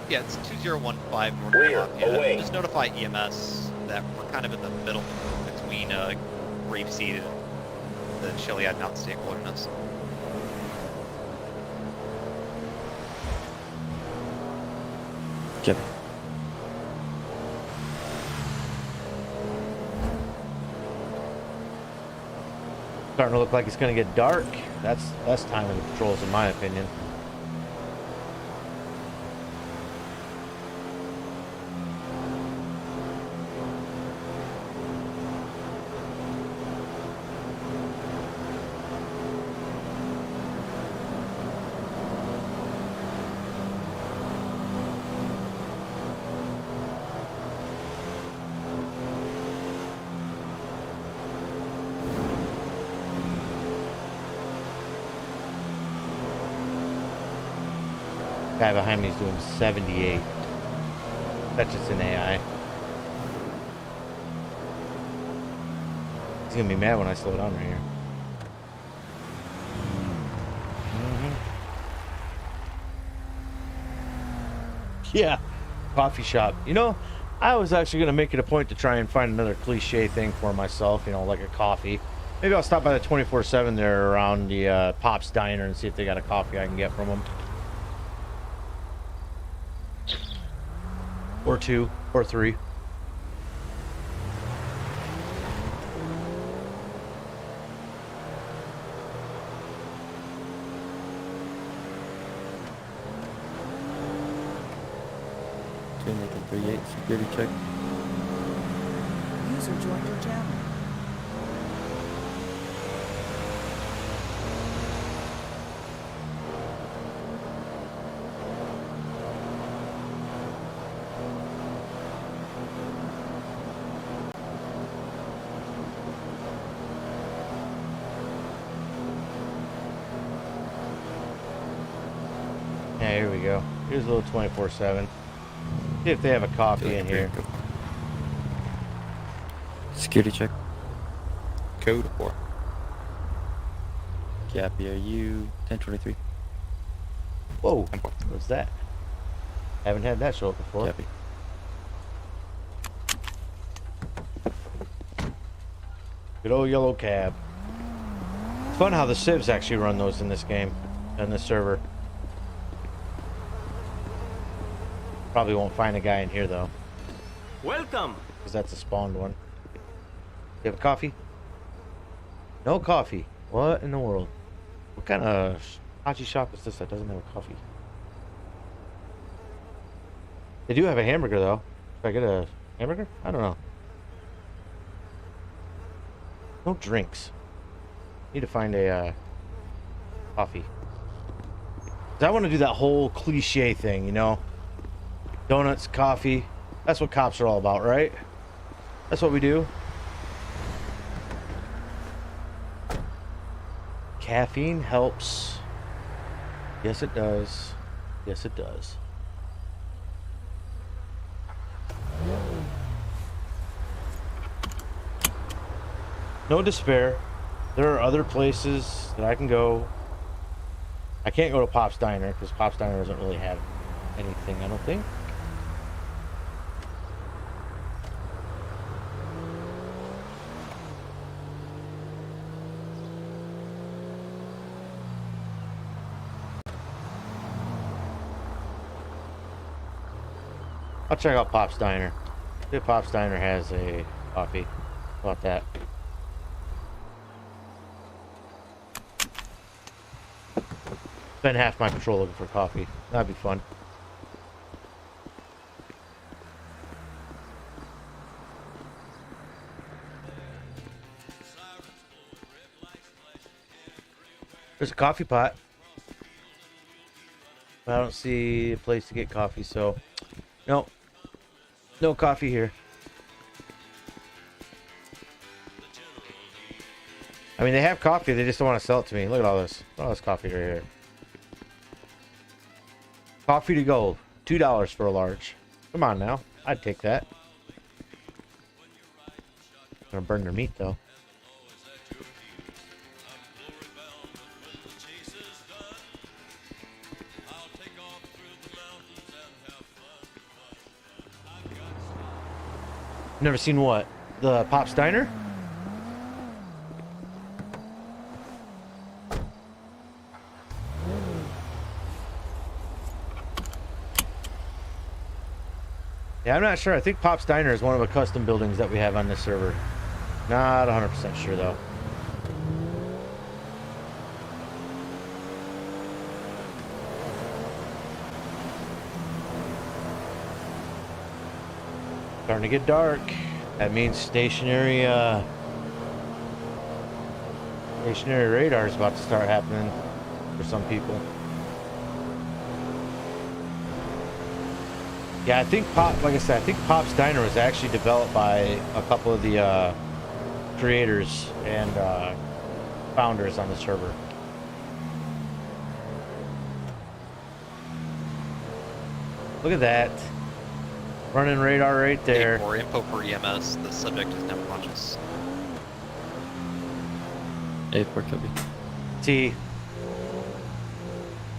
Yeah, it's 2015 North Columbia. Just notify EMS that we're kind of in the middle between Grapeseed and the Chiliad Mountain State Wilderness. Copy. Starting to look like it's going to get dark. That's time of the patrols, in my opinion. Guy behind me is doing 78. That's just an AI. He's gonna be mad when I slow down right here. Yeah, coffee shop. You know, I was actually gonna make it a point to try and find another cliche thing for myself. You know, like a coffee. Maybe I'll stop by the 24/7 there around the Pop's Diner and see if they got a coffee I can get from them. Or 2, or 3. Nathan 38, security check. User joined your channel. Yeah, here we go. Here's a little 24/7. See if they have a coffee in here. Security check. Code 4. Copy, are you 1023? Whoa, what's that? Haven't had that show up before. Copy. Good old yellow cab. It's fun how the civs actually run those in this game, on this server. Probably won't find a guy in here though. Welcome. Because that's a spawned one. You have a coffee? No coffee. What in the world? What kind of hachi shop is this that doesn't have a coffee? They do have a hamburger though. Should I get a hamburger? I don't know. No drinks. Need to find a coffee. 'Cause I want to do that whole cliche thing, you know? Donuts, coffee. That's what cops are all about, right? That's what we do. Caffeine helps. Yes, it does. Yes, it does. No despair. There are other places that I can go. I can't go to Pop's Diner because Pop's Diner doesn't really have anything, I don't think. I'll check out Pop's Diner. See if Pop's Diner has a coffee. How about that? Spend half my patrol looking for coffee. That'd be fun. There's a coffee pot. I don't see a place to get coffee, so no. No coffee here. I mean, they have coffee, they just don't want to sell it to me. Look at all this. Look at all this coffee right here. Coffee to go. $2 for a large. Come on now. I'd take that. Gonna burn their meat though. Never seen what? The Pop's Diner? Yeah, I'm not sure. I think Pop's Diner is one of the custom buildings that we have on this server. Not 100% sure, though. Starting to get dark. That means stationary radar is about to start happening for some people. Yeah, I think like I said, I think Pop's Diner was actually developed by a couple of the creators and founders on the server. Look at that. Running radar right there. For info for EMS, the subject is now conscious. A4 copy. See,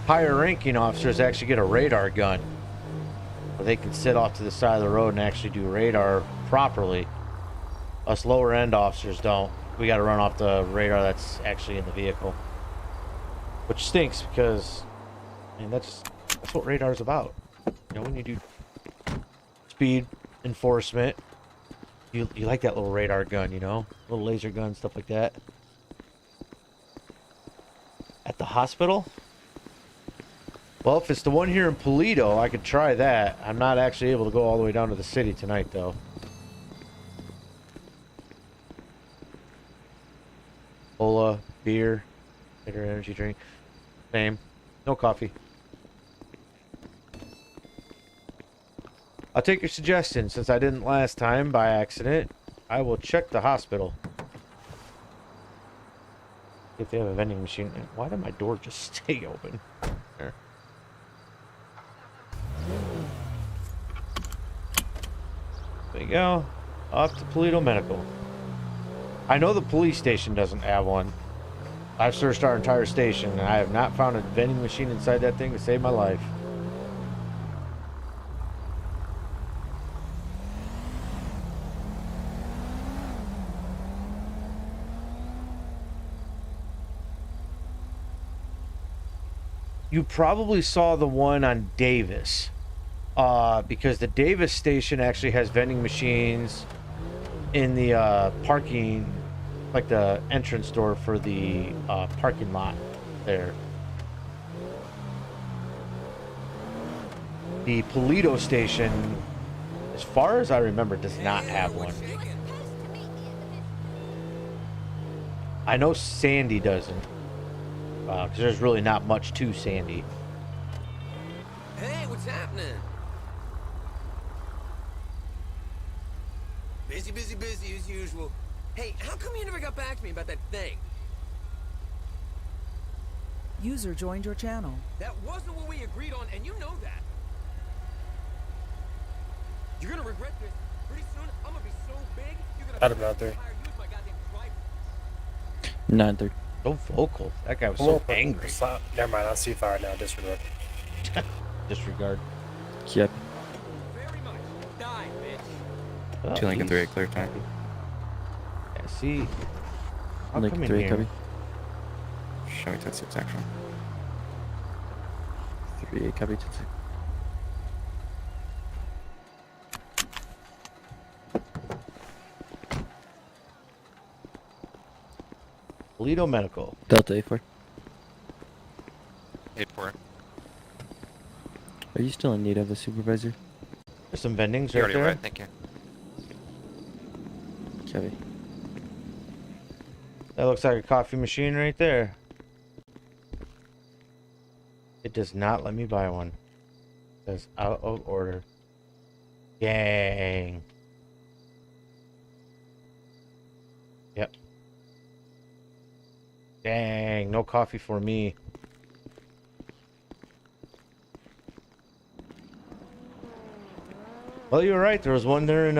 higher ranking officers actually get a radar gun. Where they can sit off to the side of the road and actually do radar properly. Us lower end officers don't. We got to run off the radar that's actually in the vehicle. Which stinks because, I mean, that's what radar is about. You know, when you do speed enforcement, you like that little radar gun, you know? Little laser gun, stuff like that. At the hospital? Well, if it's the one here in Polito, I could try that. I'm not actually able to go all the way down to the city tonight, though. Cola, beer, bitter energy drink. Same. No coffee. I'll take your suggestion. Since I didn't last time by accident, I will check the hospital. If they have a vending machine. Why did my door just stay open? There. There you go. Off to Polito Medical. I know the police station doesn't have one. I've searched our entire station and I have not found a vending machine inside that thing to save my life. You probably saw the one on Davis. Because the Davis station actually has vending machines in the parking, like the entrance door for the parking lot there. The Polito station, as far as I remember, does not have one. I know Sandy doesn't, because there's really not much to Sandy. Hey, what's happening? Busy as usual. Hey, how come you never got back to me about that thing? User joined your channel. That wasn't what we agreed on, and you know that. You're gonna regret this. Pretty soon, I'm gonna be so big, you're gonna Adam out there. hire you as my goddamn driver. 9-3. So vocal. That guy was so angry. Never mind, I'll see fire now. Disregard. Disregard. Yep. Very much. Die, bitch. Oh, 2 Lincoln 3 clear time. Yeah, see. I'll Lincoln come in 3 here. copy. Showing 10-6 action. 3-8 copy. 10-6. Polito Medical. Delta A4. 8-4. Are you still in need of a supervisor? There's some vendings You're right already there. right, thank you. Copy. That looks like a coffee machine right there. It does not let me buy one. It says out of order. Gang. Yep. Dang, no coffee for me. Well, you were right. There was one there in,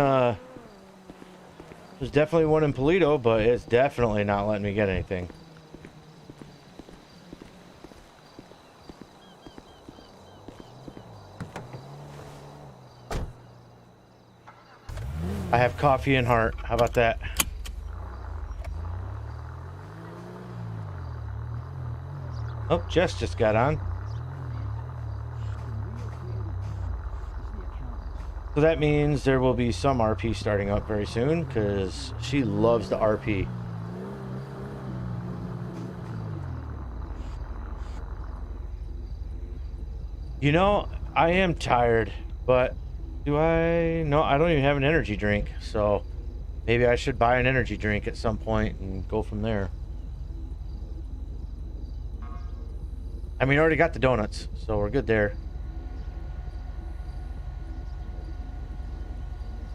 there's definitely one in Polito, but it's definitely not letting me get anything. I have coffee and heart. How about that? Oh, Jess just got on. So that means there will be some RP starting up very soon, because she loves the RP. You know, I am tired, but do I? No, I don't even have an energy drink, so maybe I should buy an energy drink at some point and go from there. I mean, I already got the donuts, so we're good there.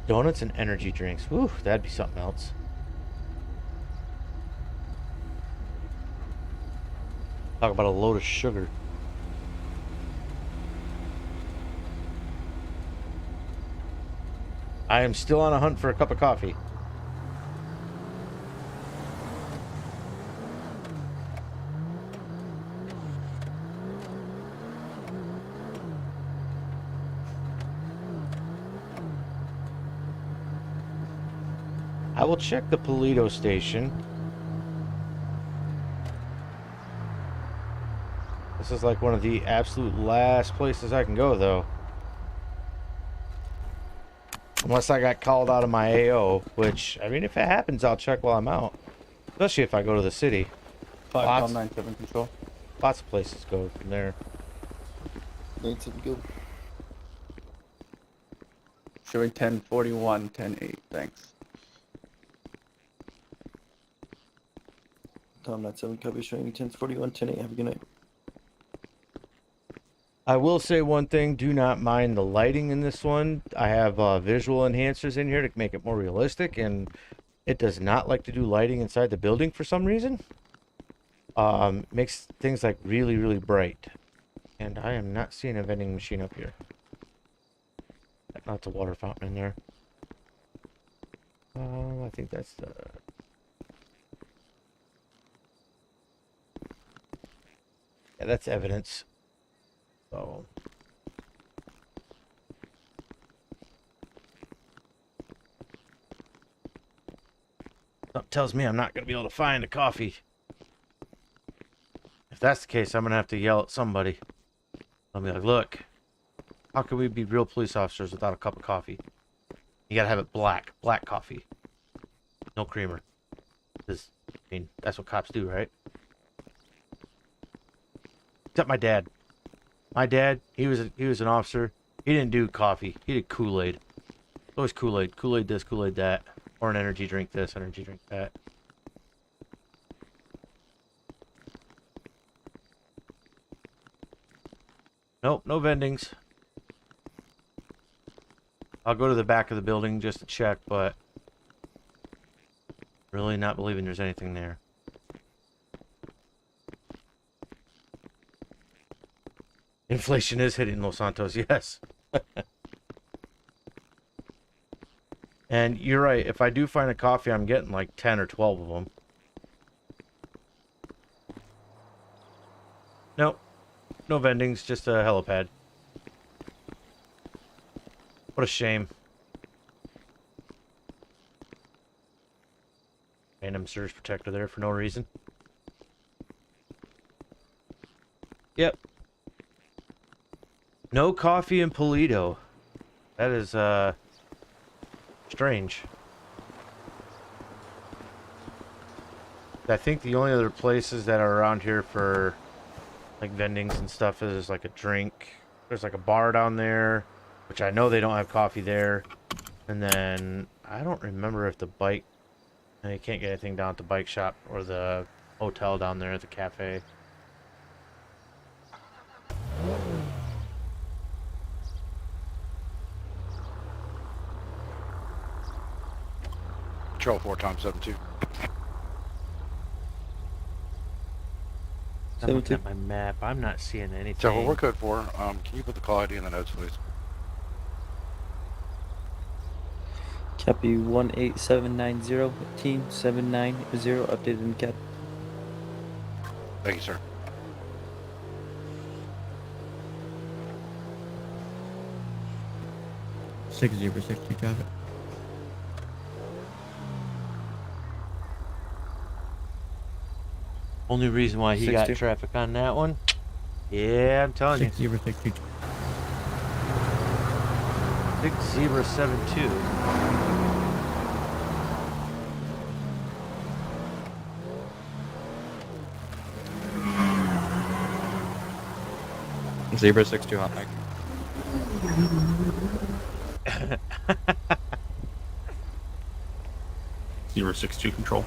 Donuts and energy drinks. Woo, that'd be something else. Talk about a load of sugar. I am still on a hunt for a cup of coffee. I will check the Polito station. This is like one of the absolute last places I can go, though. Unless I got called out of my AO, which, I mean, if it happens, I'll check while I'm out. Especially if I go to the city. 597 control. Lots of places go from there. 97 go. Showing 1041, 10-8, thanks. Tom 97 copy showing 1041, 10-8. Have a good night. I will say one thing, do not mind the lighting in this one. I have visual enhancers in here to make it more realistic, and it does not like to do lighting inside the building for some reason. Makes things like really, really bright. And I am not seeing a vending machine up here. Not the water fountain in there. I think that's the... Yeah, that's evidence. So... Something tells me I'm not going to be able to find a coffee. If that's the case, I'm going to have to yell at somebody. I'll be like, look, how can we be real police officers without a cup of coffee? You got to have it black. Black coffee. No creamer. Because, I mean, that's what cops do, right? Except my dad. My dad, he was an officer. He didn't do coffee. He did Kool-Aid. Always Kool-Aid. Kool-Aid this, Kool-Aid that. Or an energy drink this, energy drink that. Nope, no vendings. I'll go to the back of the building just to check, but really not believing there's anything there. Inflation is hitting Los Santos, yes. And you're right, if I do find a coffee, I'm getting like 10 or 12 of them. Nope. No vendings, just a helipad. What a shame. Random surge protector there for no reason. Yep. No coffee in Polito. That is, strange. I think the only other places that are around here for like vendings and stuff is like a drink. There's like a bar down there, which I know they don't have coffee there. And then I don't remember if the bike, and you can't get anything down at the bike shop or the hotel down there at the cafe. Patrol 4x72. I'm looking at my map. I'm not seeing anything. So we're code 4. Can you put the call ID in the notes, please? Copy 18790, team 790, updated in cap. Thank you, sir. Six zero 60 traffic. Only reason why he got traffic on that one. Yeah, I'm telling you. 60 60. Big Zebra 72. Zebra 62 hot mic. Zebra 62 control.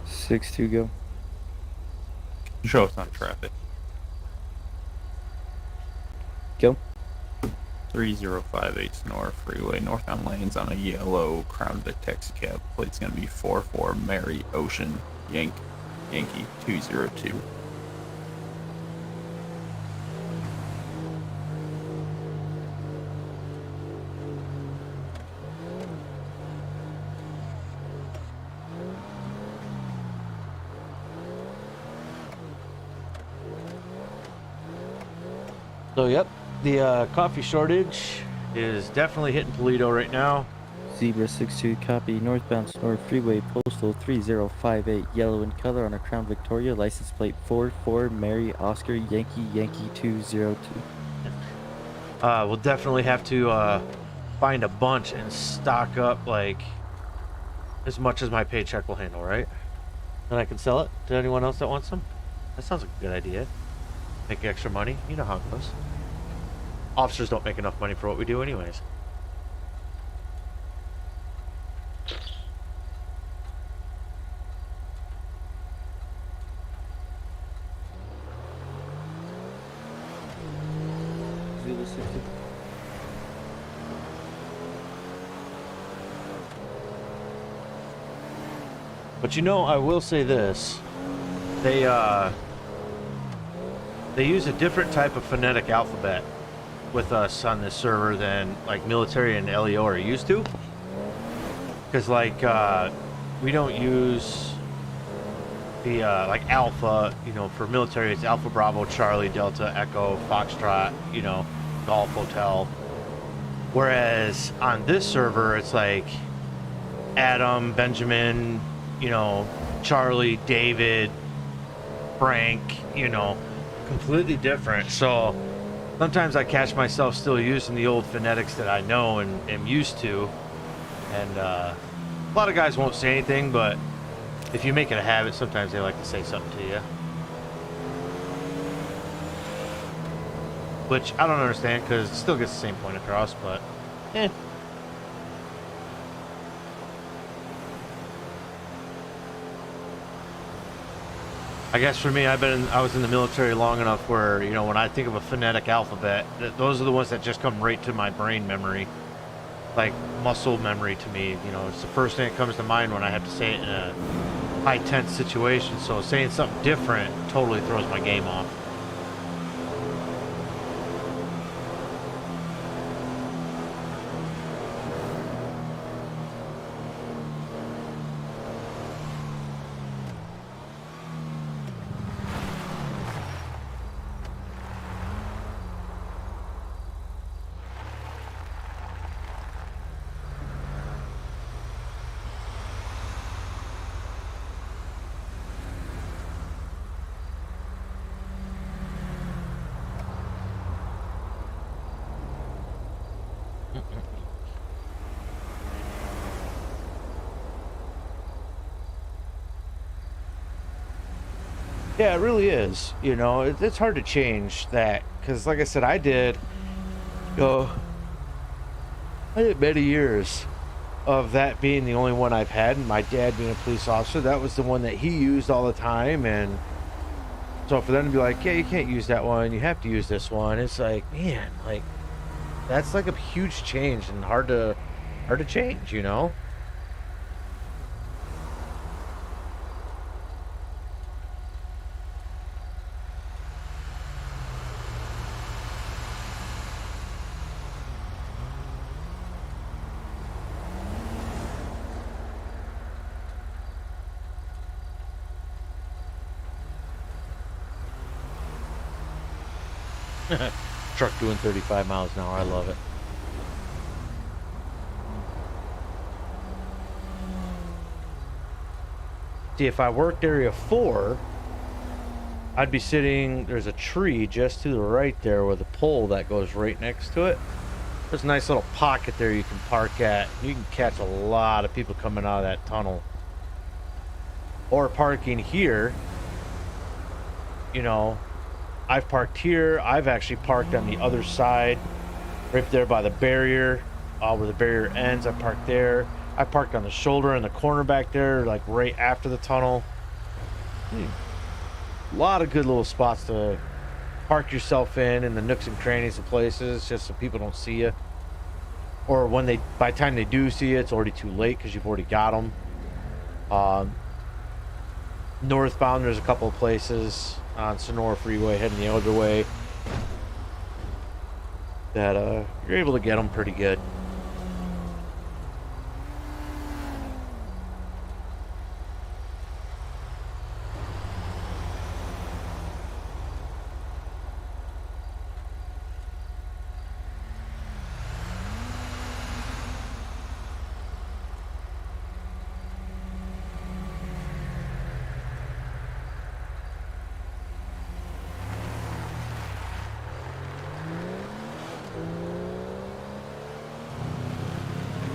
6-2 go. Show us on traffic. Go. 3058 North Freeway, northbound lanes on a yellow Crown Vic taxi cab. Plate's gonna be 44 Mary Ocean Yankee 202. So, yep, the coffee shortage is definitely hitting Toledo right now. Zebra 62 copy. Northbound North Freeway, postal 3058, yellow in color on a Crown Victoria, license plate 44 Mary Oscar Yankee 202. We'll definitely have to find a bunch and stock up like as much as my paycheck will handle, right? And I can sell it to anyone else that wants them. That sounds like a good idea. Make extra money. You know how it goes. Officers don't make enough money for what we do anyways. Zebra 60. But you know, I will say this. They use a different type of phonetic alphabet with us on this server than like military and LEO are used to. Because like we don't use the like alpha, you know, for military it's Alpha Bravo Charlie Delta Echo Foxtrot, you know, Golf Hotel. Whereas on this server it's like Adam, Benjamin, you know, Charlie, David, Frank, you know, completely different. So sometimes I catch myself still using the old phonetics that I know and am used to. And a lot of guys won't say anything, but if you make it a habit, sometimes they like to say something to you. Which I don't understand because it still gets the same point across, but eh. I guess for me, I was in the military long enough where, you know, when I think of a phonetic alphabet, those are the ones that just come right to my brain memory, like muscle memory to me. You know, it's the first thing that comes to mind when I have to say it in a high tense situation. So saying something different totally throws my game off. Yeah, it really is. You know, it's hard to change that because, like I said, I did many years of that being the only one I've had, and my dad being a police officer, that was the one that he used all the time. And so for them to be like, yeah, you can't use that one, you have to use this one, it's like, man, like that's like a huge change and hard to change, you know. Truck doing 35 miles an hour. I love it. See, if I worked Area 4, I'd be sitting, there's a tree just to the right there with a pole that goes right next to it. There's a nice little pocket there you can park at. You can catch a lot of people coming out of that tunnel. Or parking here. You know, I've parked here. I've actually parked on the other side, right there by the barrier, where the barrier ends. I parked there. I parked on the shoulder in the corner back there, like right after the tunnel. A lot of good little spots to park yourself in the nooks and crannies of places, just so people don't see you. Or when they, by the time they do see you, it's already too late because you've already got them. Northbound, there's a couple of places on Sonora Freeway heading the other way that you're able to get them pretty good.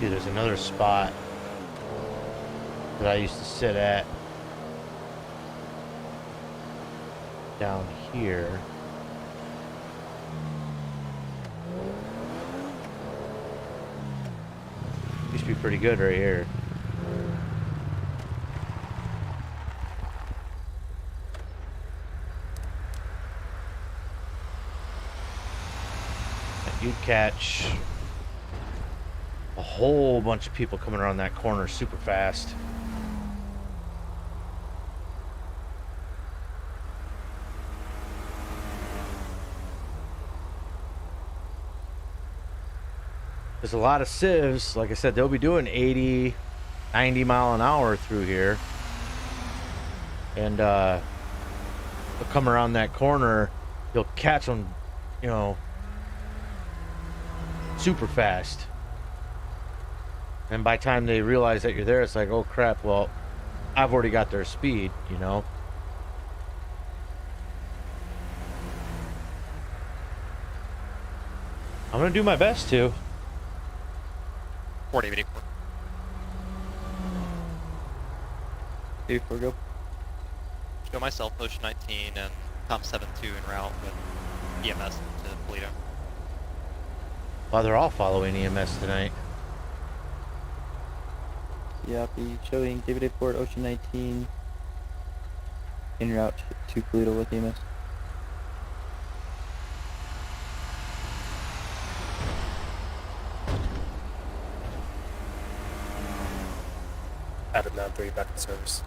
There's another spot that I used to sit at down here. Used to be pretty good right here. You'd catch a whole bunch of people coming around that corner super fast. There's a lot of civs. Like I said, they'll be doing 80, 90 mile an hour through here. And they'll come around that corner. You'll catch them, you know, super fast. And by the time they realize that you're there, it's like, oh crap, well, I've already got their speed, you know? I'm gonna do my best to. 40, go. Go myself, Ocean 19, and Tom 72 en route with EMS to Toledo. Well, they're all following EMS tonight. Yeah, be showing David Ford, Ocean 19, en route to Toledo with EMS. Adam 9-3 back in service.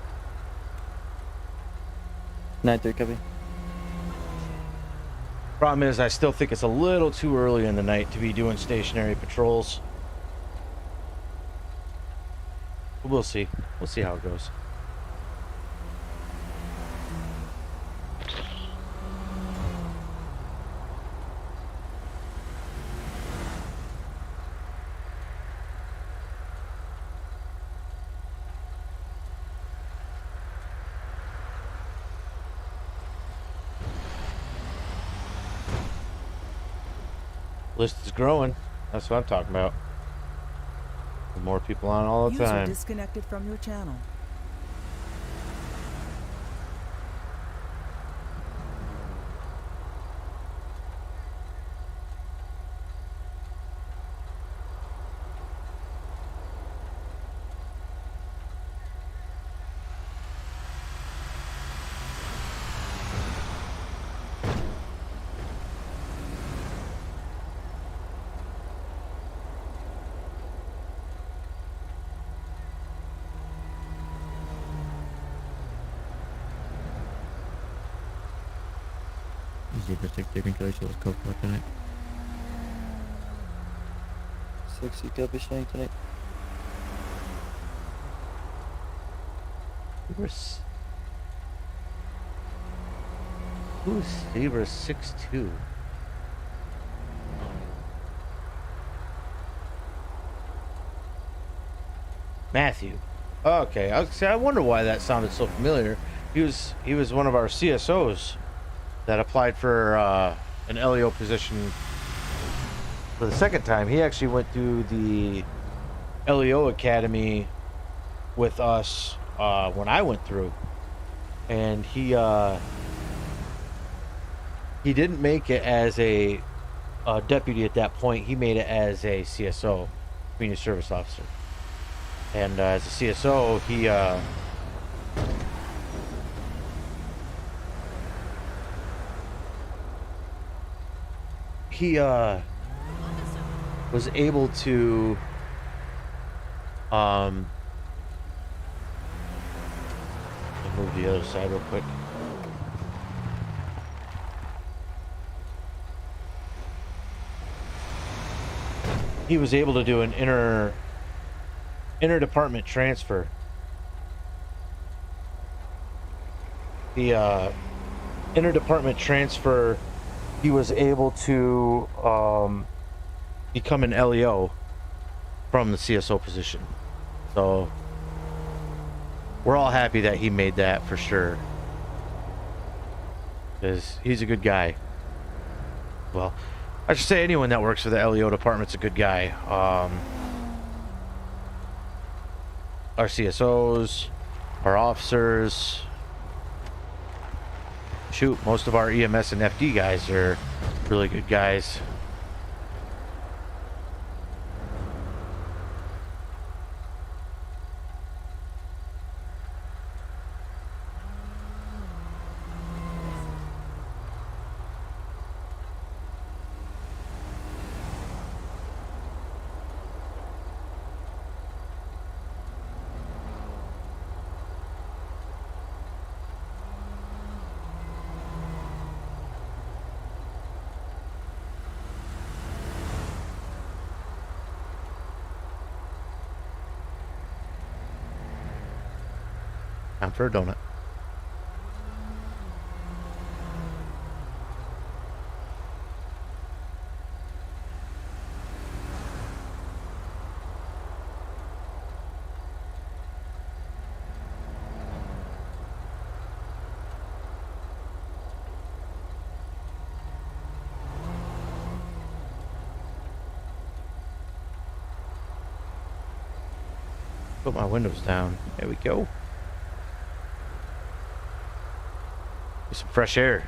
9-3 copy. Problem is, I still think it's a little too early in the night to be doing stationary patrols. We'll see. We'll see how it goes. List is growing. That's what I'm talking about. More people on all the time. User disconnected from your channel. Zebra 6 taking place with Coke tonight. 60 copy showing tonight. Who's Zebra 6-2? Matthew. Okay, I wonder why that sounded so familiar. He was one of our CSOs that applied for an LEO position for the second time. He actually went through the LEO Academy with us when I went through, and he didn't make it as a deputy at that point. He made it as a CSO, community service officer, and as a CSO, he was able to I'll move to the other side real quick. He was able to do an inter-department transfer. The inter-department transfer, he was able to become an LEO from the CSO position. So we're all happy that he made that for sure, because he's a good guy. Well, I should say anyone that works for the LEO department's a good guy. Our CSOs, our officers, shoot, most of our EMS and FD guys are really good guys. Time for a donut. Put my windows down. There we go. Get some fresh air.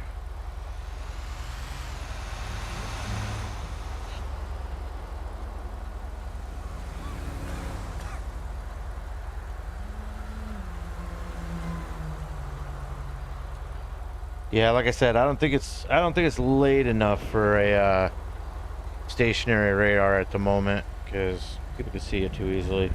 Yeah, like I said, I don't think it's late enough for a stationary radar at the moment, because people can see it too easily.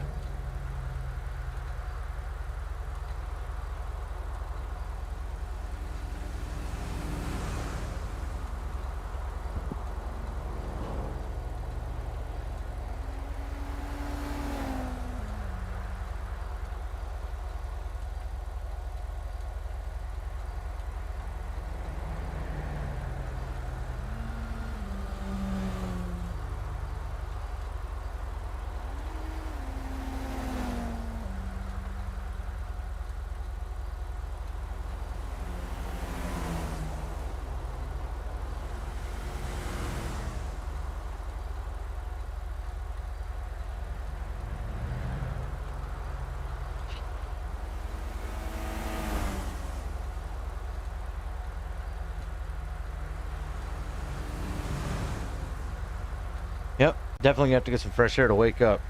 Yep, definitely have to get some fresh air to wake up.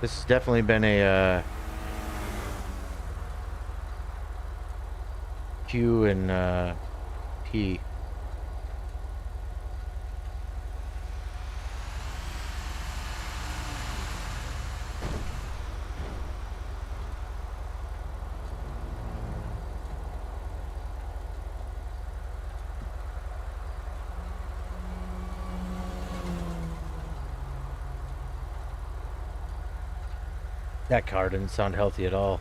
This has definitely been a Q and P. That car didn't sound healthy at all.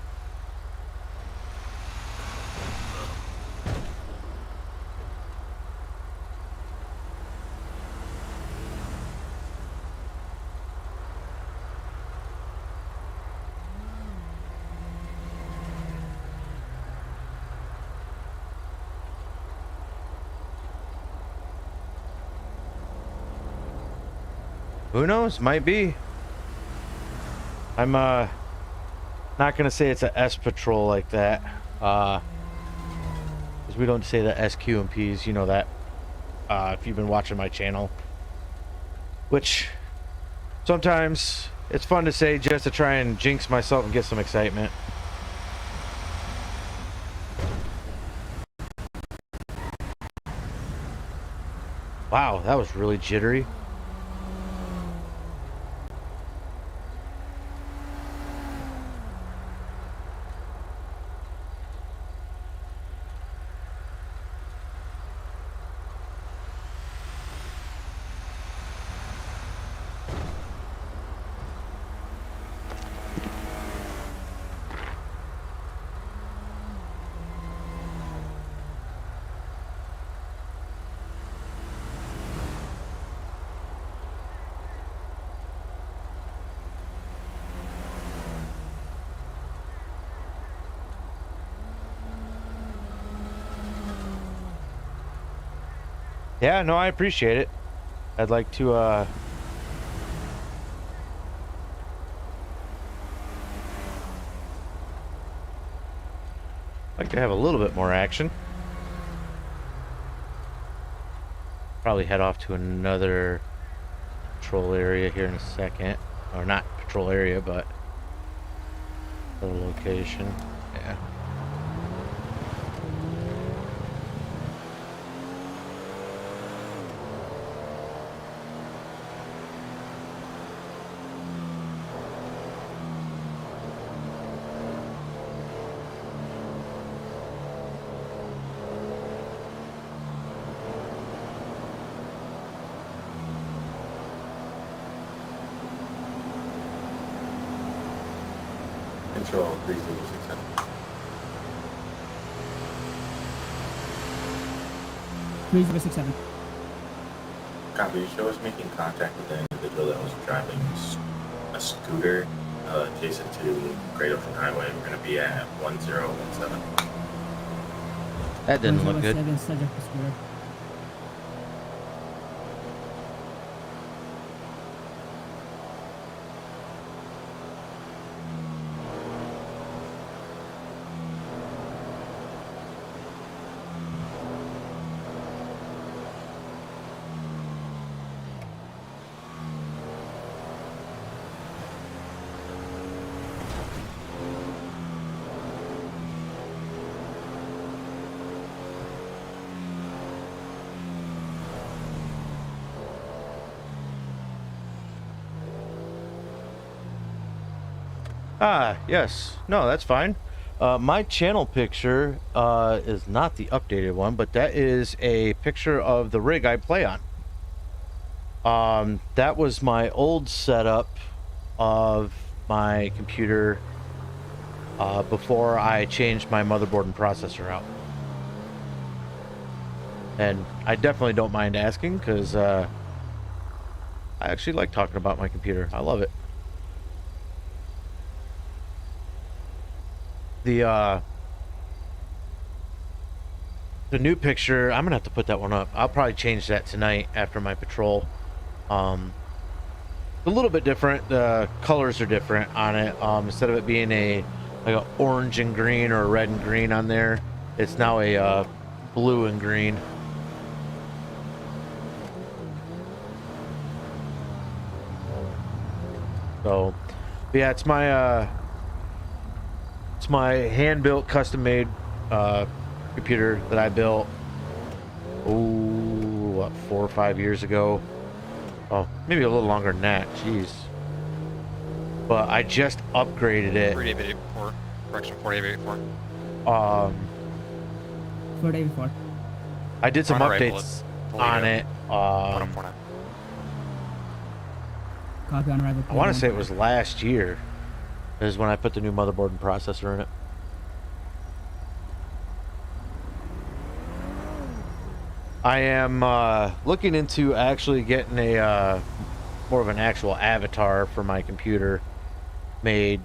Who knows? Might be. I'm not gonna say it's a S patrol like that. Because we don't say the SQ and Ps. You know that. If you've been watching my channel. Which sometimes it's fun to say just to try and jinx myself and get some excitement. Wow, that was really jittery. Yeah, no, I appreciate it. I'd like to, have a little bit more action. Probably head off to another patrol area here in a second. Or not patrol area, but another location. Yeah. Control 3067. Copy. Show us making contact with the individual that was driving a scooter adjacent to Great Ocean Highway. We're going to be at 1017. That didn't look good. Ah, yes. No, that's fine. My channel picture is not the updated one, but that is a picture of the rig I play on. That was my old setup of my computer before I changed my motherboard and processor out. And I definitely don't mind asking, because I actually like talking about my computer. I love it. The new picture, I'm gonna have to put that one up. I'll probably change that tonight after my patrol. A little bit different. The colors are different on it. Instead of it being like a orange and green or a red and green on there, it's now a blue and green. So, yeah, it's my hand-built, custom-made computer that I built, what, 4 or 5 years ago. Oh, maybe a little longer than that. Jeez. But I just upgraded it. 4884. Correction, 4884. 4884. I did some updates on it. Copy on arrival. I want to say it was last year is when I put the new motherboard and processor in it. I am looking into actually getting a more of an actual avatar for my computer made,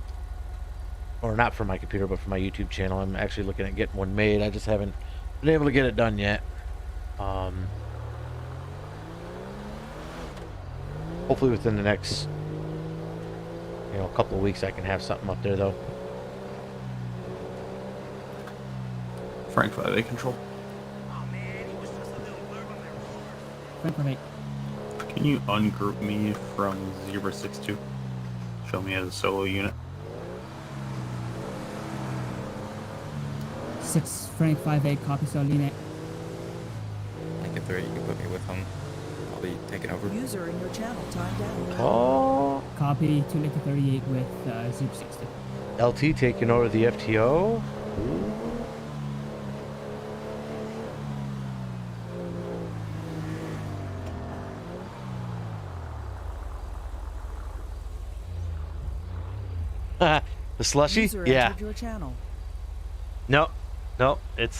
or not for my computer, but for my YouTube channel. I'm actually looking at getting one made. I just haven't been able to get it done yet. Hopefully within the next, a couple of weeks I can have something up there though. Frank 5A control. Frank 5A. Can you ungroup me from 062? Show me as a solo unit. 6 Frank 5A, copy Solina. I can 3, you can put me with him. I'll be taking over. User in your channel timed out. Oh. Copy 2 Lake 38 with 060. LT taking over the FTO. The slushy? User Yeah. entered your channel. No, it's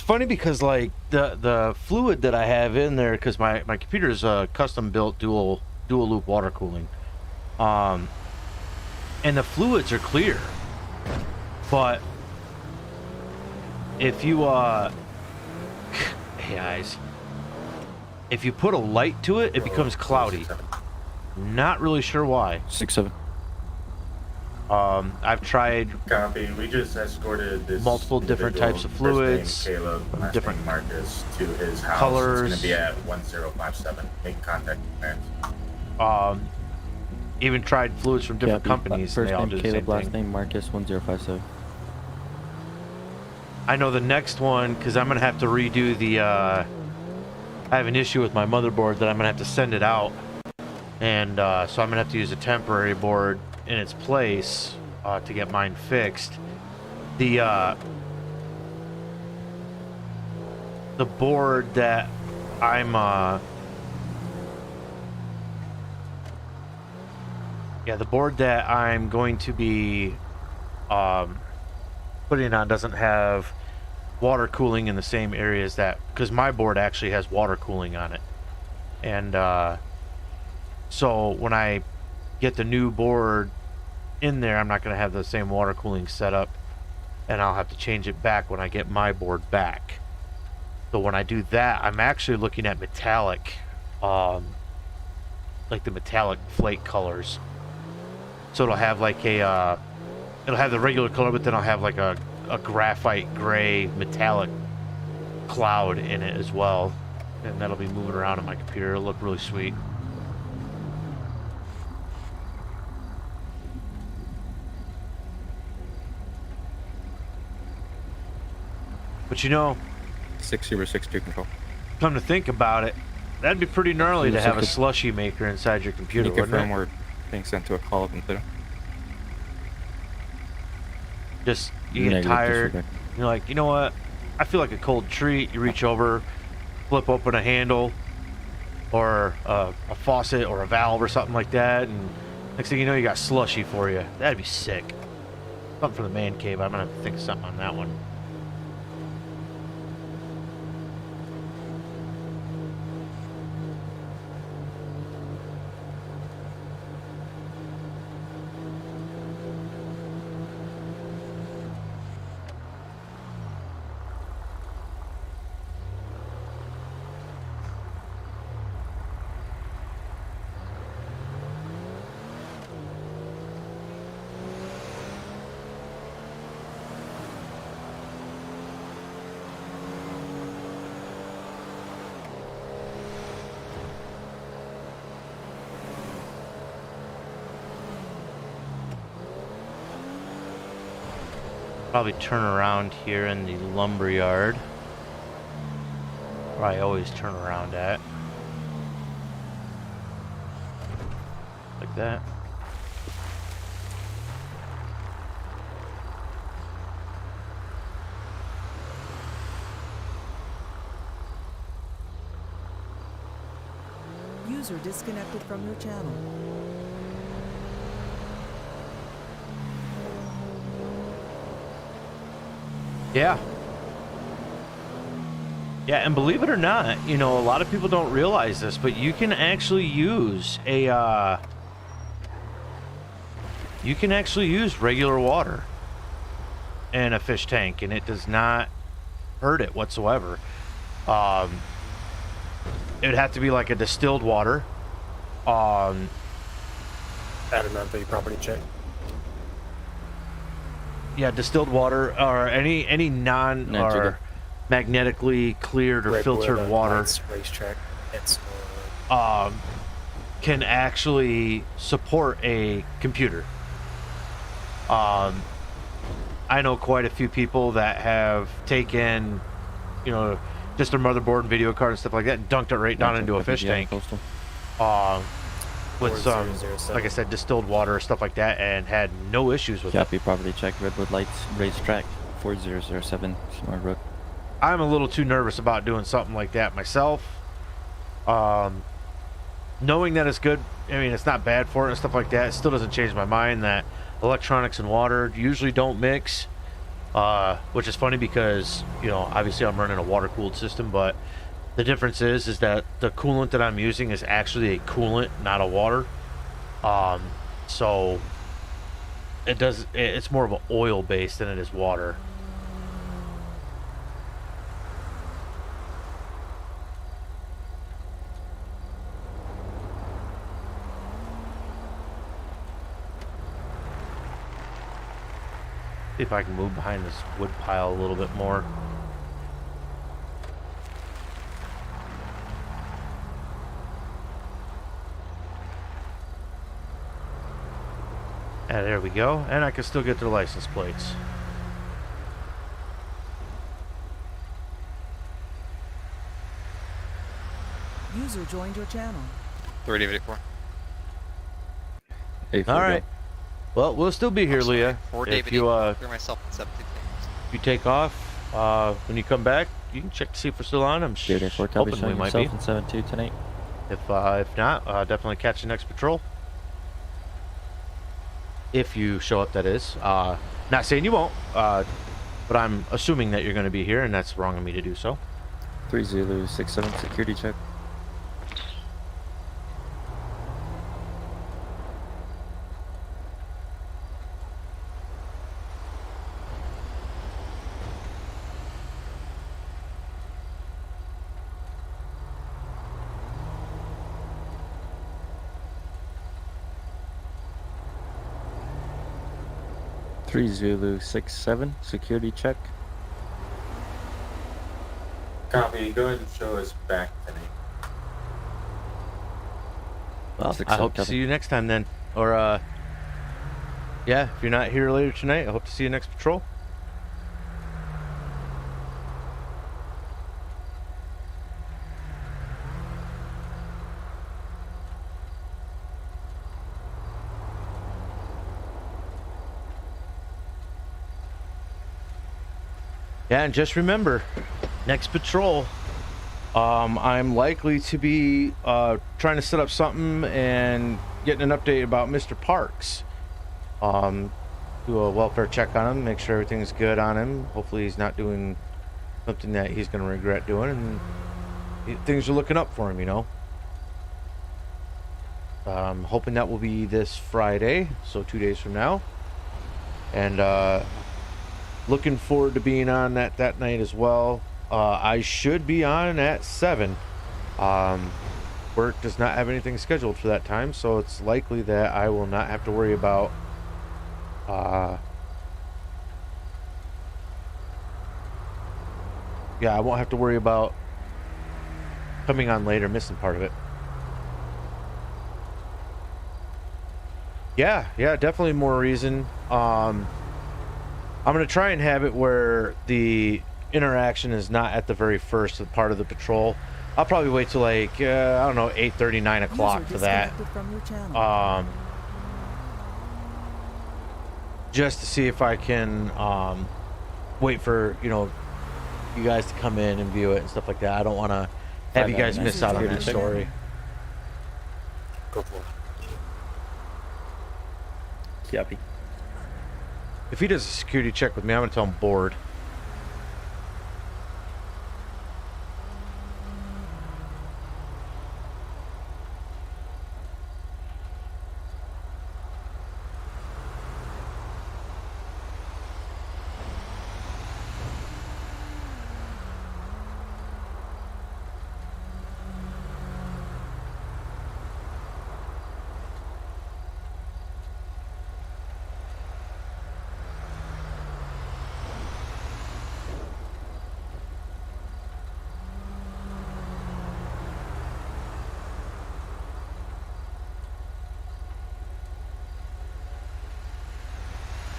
funny because like the fluid that I have in there, because my computer is custom built dual loop water cooling, and the fluids are clear, but if you hey guys, if you put a light to it, it becomes cloudy. Not really sure why. 6-7. I've tried Copy. We just escorted this multiple different types of fluids, Caleb, different Marcus, to his house. colors. It's going to be at 1057. Make contact with parents. Even tried fluids from different Copy. companies. First And they all name do the Caleb, same last thing. name Marcus 1057. I know the next one because I'm gonna have to redo the. I have an issue with my motherboard that I'm gonna have to send it out, and so I'm gonna have to use a temporary board in its place to get mine fixed. The board that I'm the board that I'm going to be putting on doesn't have water cooling in the same areas that, because my board actually has water cooling on it, and so when I get the new board in there, I'm not going to have the same water cooling setup, and I'll have to change it back when I get my board back. So when I do that, I'm actually looking at metallic, like the metallic flake colors. So it'll have like a, it'll have the regular color, but then I'll have like a graphite gray metallic cloud in it as well, and that'll be moving around on my computer. It'll look really sweet. But 6062 control. Come to think about it, that'd be pretty gnarly to have a slushy maker inside your computer, Can you confirm wouldn't it? we're being sent to a call up in Pluto? Just, you get tired, you're like, you know what, I feel like a cold treat. You reach over, flip open a handle, or a faucet, or a valve, or something like that, and next thing you know, you got slushy for you. That'd be sick. Something for the man cave. I'm gonna have to think of something on that one. Probably turn around here in the lumber yard, where I always turn around at. Like that. User disconnected from your channel. Yeah. Yeah, and believe it or not, a lot of people don't realize this, but you can actually use regular water in a fish tank, and it does not hurt it whatsoever. it would have to be like a distilled water. Add a non-pay property check. Yeah, distilled water or any non or magnetically cleared or filtered water racetrack. It's can actually support a computer. I know quite a few people that have taken, you know, just a motherboard and video card and stuff like that, and dunked it right down into a fish tank. With some, like I said, distilled water or stuff like that, and had no issues with it. Copy, property check, Redwood Lights, racetrack, 4007, Smart Road. I'm a little too nervous about doing something like that myself. Knowing that it's good, I mean, it's not bad for it and stuff like that, it still doesn't change my mind that electronics and water usually don't mix. Which is funny because, you know, obviously I'm running a water-cooled system, but the difference is that the coolant that I'm using is actually a coolant, not a water. So it's more of an oil base than it is water. See if I can move behind this wood pile a little bit more. And there we go. And I can still get their license plates. User joined your channel. 384. All right. Well, we'll still be here, Leah. If you myself in 17 if you take off, when you come back, you can check to see if we're still on. I'm hoping we might be. In 72 tonight. If not, definitely catch the next patrol. If you show up, that is. Not saying you won't, but I'm assuming that you're going to be here, and that's wrong of me to do so. 3067 security check. Zulu 67 security check. Copy. Go ahead and show us back today. Well, I hope to see you next time then. Or, yeah, if you're not here later tonight, I hope to see you next patrol. Yeah, and just remember, next patrol, I'm likely to be trying to set up something and getting an update about Mr. Parks. Do a welfare check on him, make sure everything's good on him. Hopefully he's not doing something that he's going to regret doing, and things are looking up for him, you know. I'm hoping that will be this Friday, so 2 days from now. And looking forward to being on that night as well. I should be on at 7. Work does not have anything scheduled for that time, so it's likely that I will not have to worry about yeah, I won't have to worry about coming on late or missing part of it. Yeah, definitely more reason. I'm going to try and have it where the interaction is not at the very first part of the patrol. I'll probably wait till like, I don't know, 8:30, 9 o'clock for that. Just to see if I can wait for, you know, you guys to come in and view it and stuff like that. I don't want to have you guys miss out on that story. Go for it. Copy. If he does a security check with me, I'm going to tell him bored.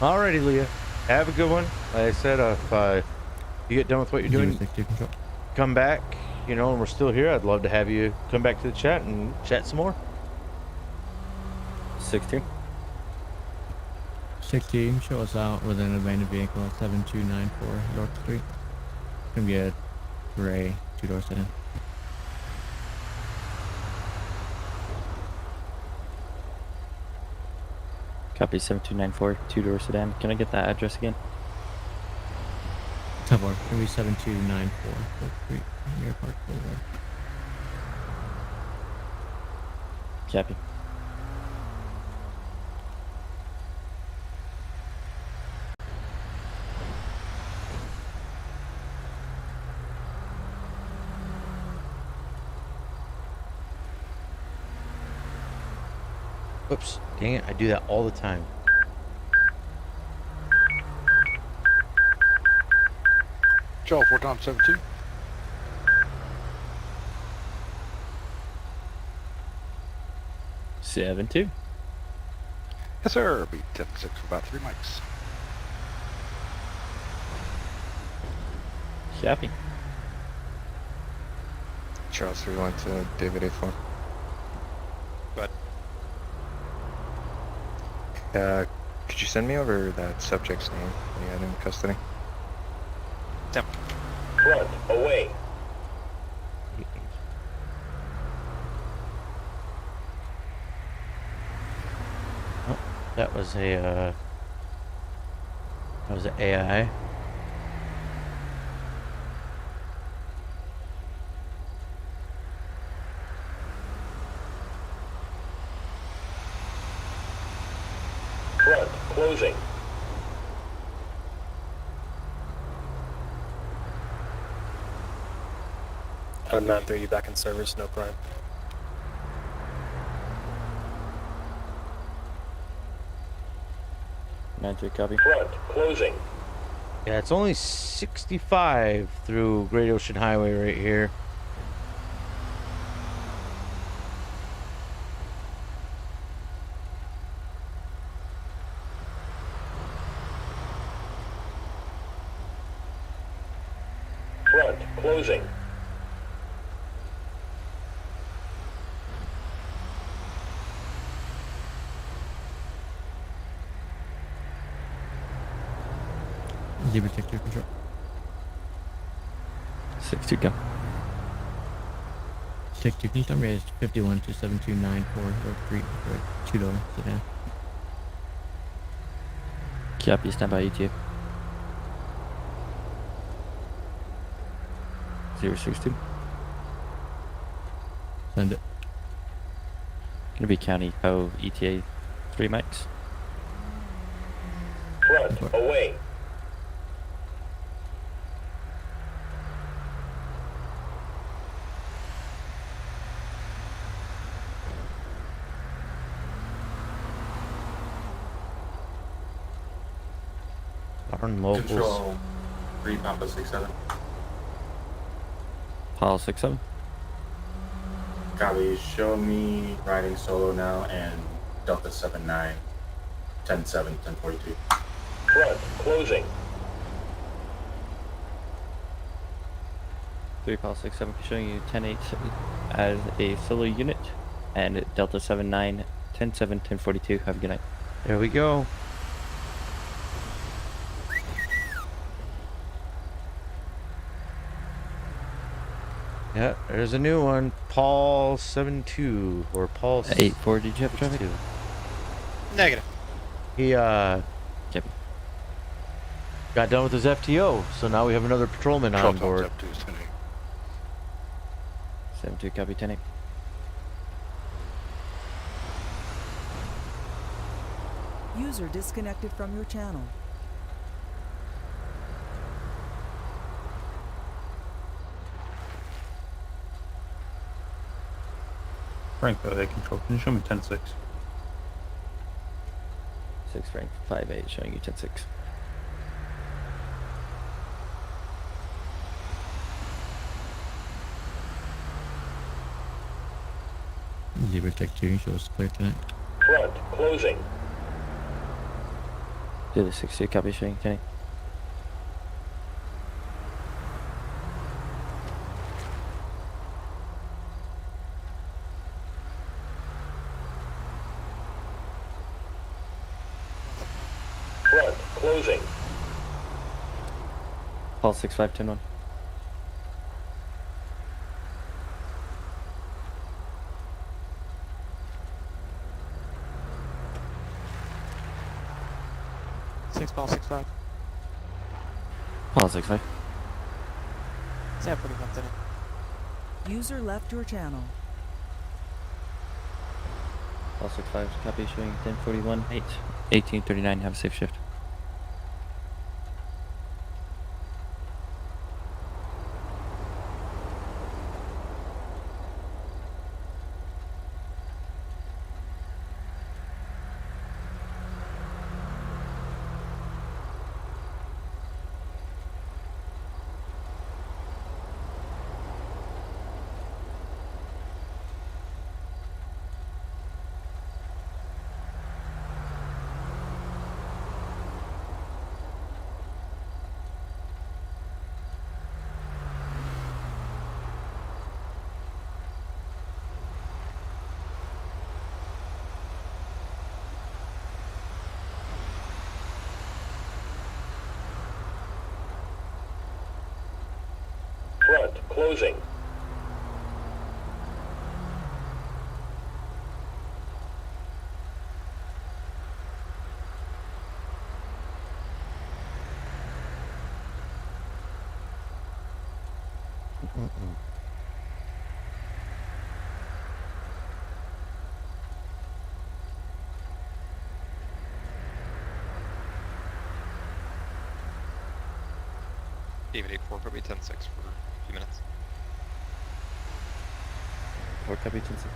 Alrighty, Leah. Have a good one. Like I said, if you get done with what you're doing, come back. You know, and we're still here. I'd love to have you come back to the chat and chat some more. 16. 16, show us out with an abandoned vehicle at 7294 York Street. It's gonna be a gray two-door sedan. Copy 7294, two-door sedan. Can I get that address again? Cover. It's gonna be 7294 York Street, near Park Boulevard. Copy. Whoops. Dang it. I do that all the time. Joel, 4 times 72. Seven two. Yes, sir. Be 10-6 for about 3 mics. Copy. Charles 3-1 to David 8-4. Could you send me over that subject's name that you had in custody? Yep. Front, away. Oh, that was an AI. Front, closing. I'm 9-3, back in service, no crime. Nine three, copy. Front, closing. Yeah, it's only 65 through Great Ocean Highway right here. Front, closing. Zebra take 2 control. 6-2, go. Take 2, can you tell me it's 51 to 7294 York Street for a two-door sedan? Copy, stand by ETA. 062. Send it. Gonna be County Co. ETA 3 mics. Front, away. Darn locals. Control 3 Papa 67. Pile 67. Copy. Show me riding solo now and Delta 79, 10-7, 1042. Front, closing. 3 Pile 67, showing you 10-8 as a solo unit, and Delta 79, 10-7, 1042. Have a good night. There we go. Yeah, there's a new one. Paul 72 or Paul 8-4. Did you have traffic? 2. Negative. He got done with his FTO, so now we have another patrolman on board. 7-2, copy 10-8. User disconnected from your channel. Frank, they control. Can you show me 10-6? 6 Frank, 5-8, showing you 10-6. Zebra take 2, show us clear tonight. Front, closing. Do the 62, copy, showing Kenny. Front, closing. Paul 6510-1. Paul 65. Paul 65. Deputy Lieutenant. User left your channel. Paul 65, copy, showing 1041, 8, 1839, have a safe shift. Front, closing. David 84, probably 10-6 for a few minutes. 4, copy, 10-6.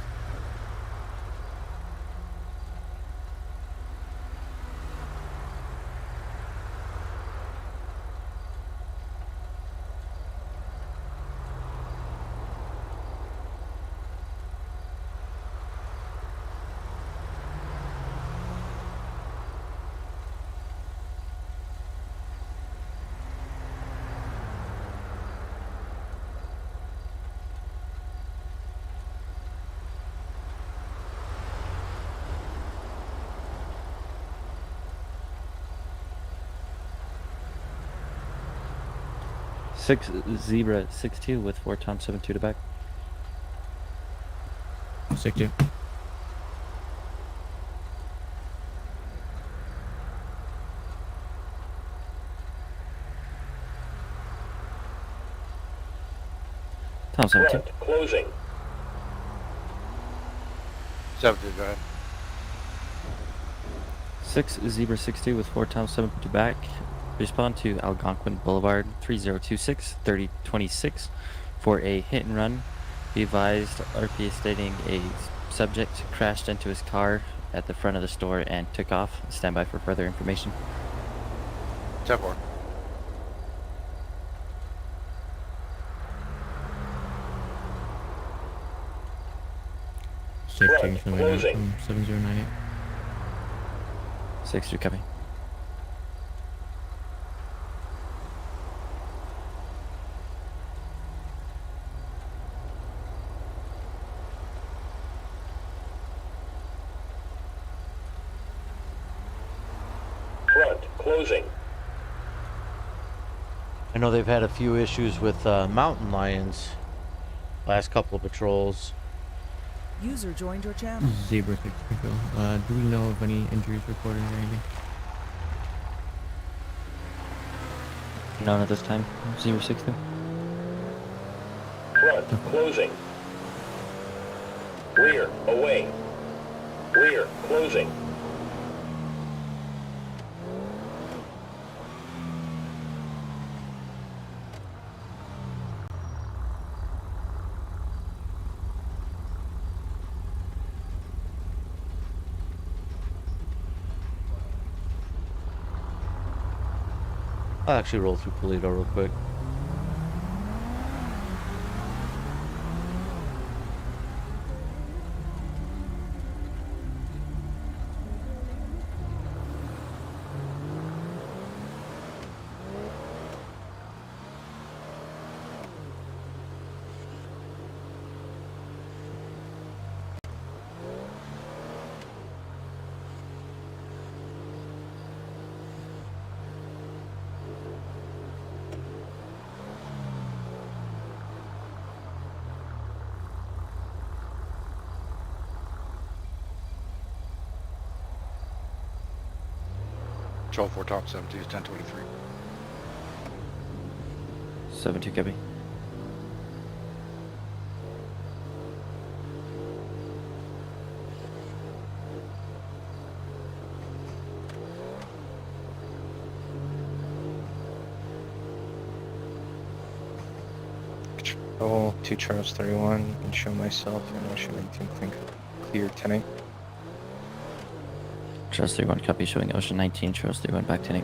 Six zebra 62 with 4 Tom 72 to back. 62. Tom 72. Front, closing. 70, go ahead. 6 zebra 62 with 4 Tom 72 back. Respond to Algonquin Boulevard 3026 3026 for a hit and run. Be advised, RP is stating a subject crashed into his car at the front of the store and took off. Stand by for further information. 10-4. Safety from closing. 7098. 6-2 copy. Front, closing. I know they've had a few issues with mountain lions last couple of patrols. User joined your channel. Zebra 62. Do we know of any injuries reported or anything? None at this time. 062. Front, closing. Rear, away. Rear, closing. I'll actually roll through Polito real quick. Control 4 Top 72 is 1023. 72 copy. Control 2 Charles 31, you can show myself and Ocean 19 clear 10-8. Charles 31 copy, showing Ocean 19, Charles 31 back 10-8.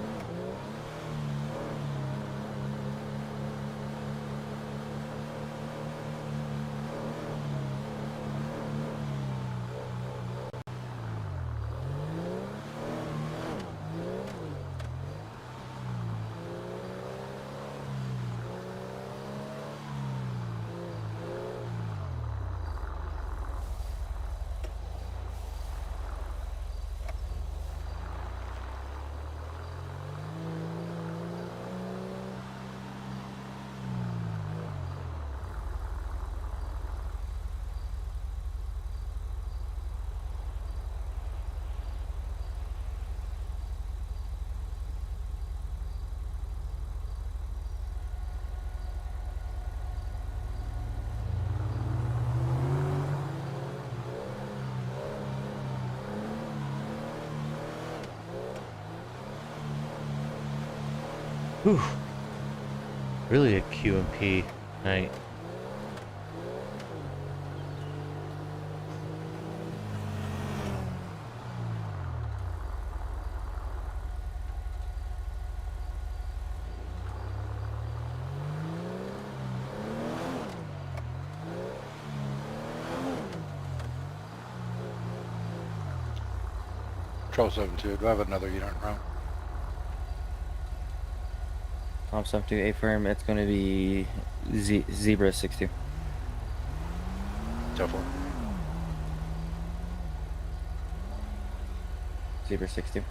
Whew. Really a Q&P night. Control 72, do I have another unit en route? Tom 72, A firm, it's going to be Zebra 62. So far. Zebra 62.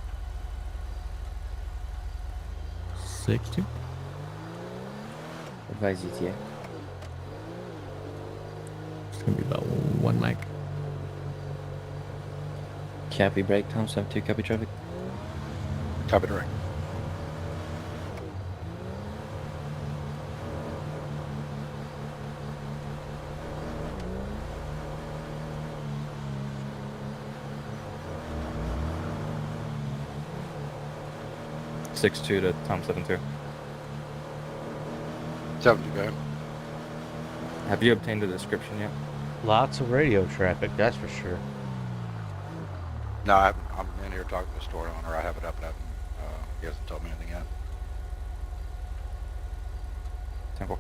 62. Advise ETA. It's going to be about 1 mic. Copy break, Tom 72, copy traffic. Copy direct. (6-2) to Tom 72. 70, go ahead. Have you obtained a description yet? Lots of radio traffic, that's for sure. No, I haven't. I'm in here talking to the store owner. I have it up and he hasn't told me anything yet. Temple.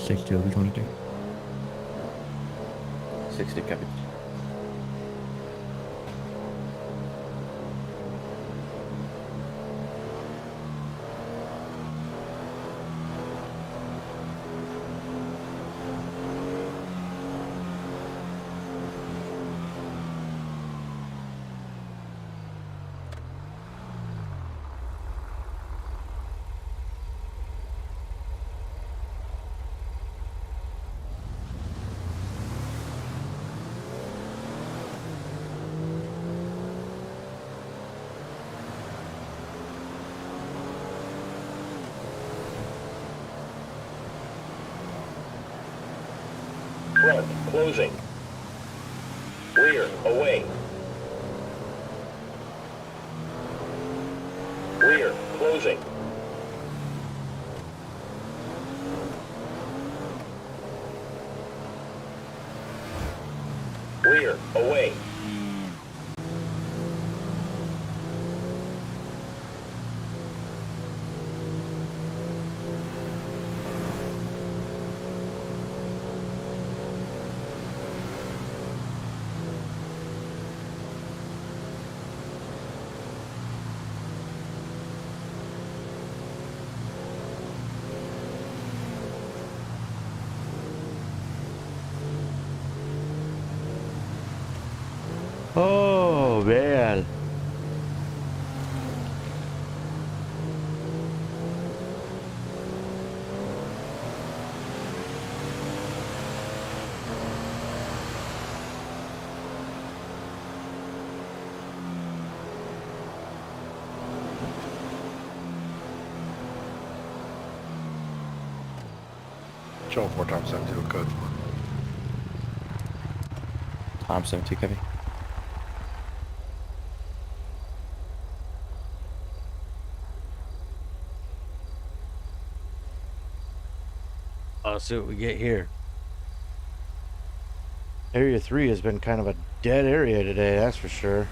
(62) over 22. 60 copy. Front, closing. Rear, away. Rear, closing. Rear, away. Oh man. Show 4 times 72 code 4. Tom 72 copy. Let's see what we get here. Area 3 has been kind of a dead area today, that's for sure.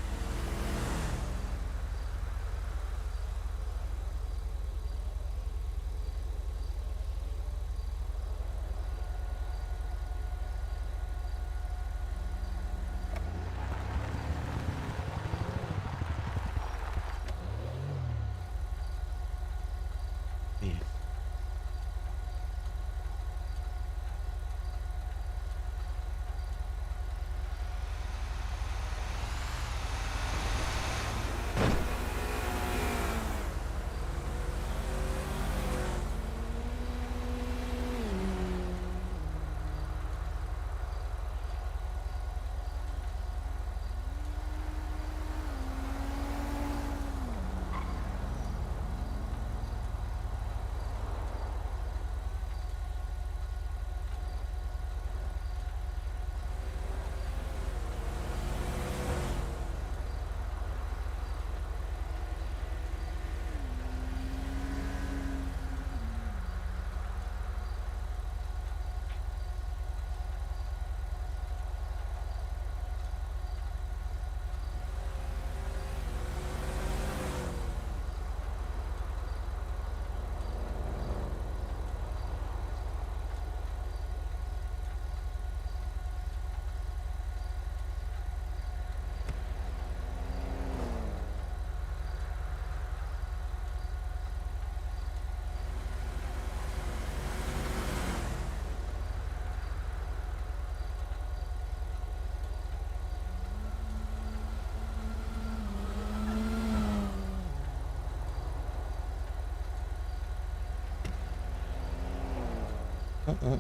How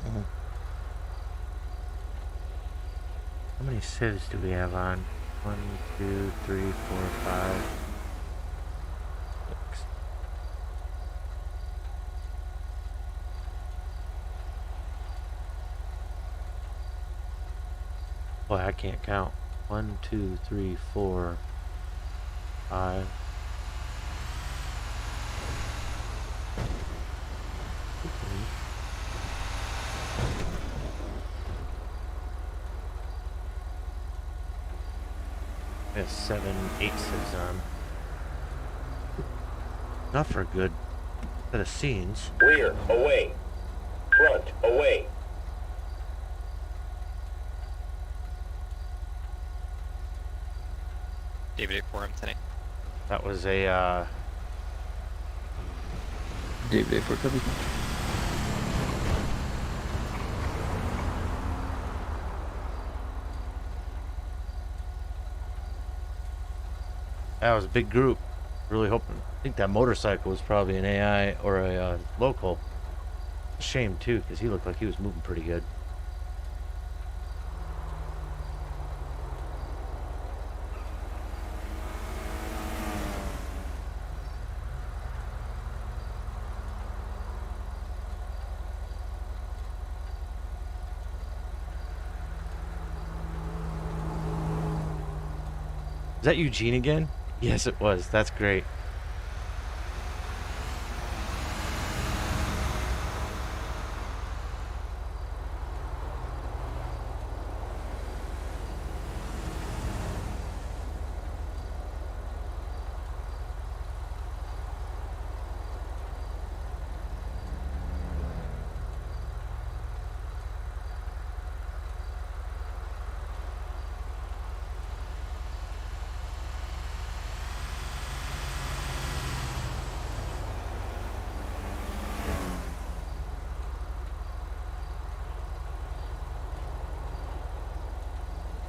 many civs do we have on? 1, 2, 3, 4, 5, 6. Boy, I can't count. 1, 2, 3, 4, 5. We have 7, 8 civs on. Not for a good set of scenes. Rear, away. Front, away. David 84 M10. That was a, David 84 copy. that was a big group. Really hoping. I think that motorcycle was probably an AI or a local. Shame too, because he looked like he was moving pretty good. Is that Eugene again? Yes, it was. That's great.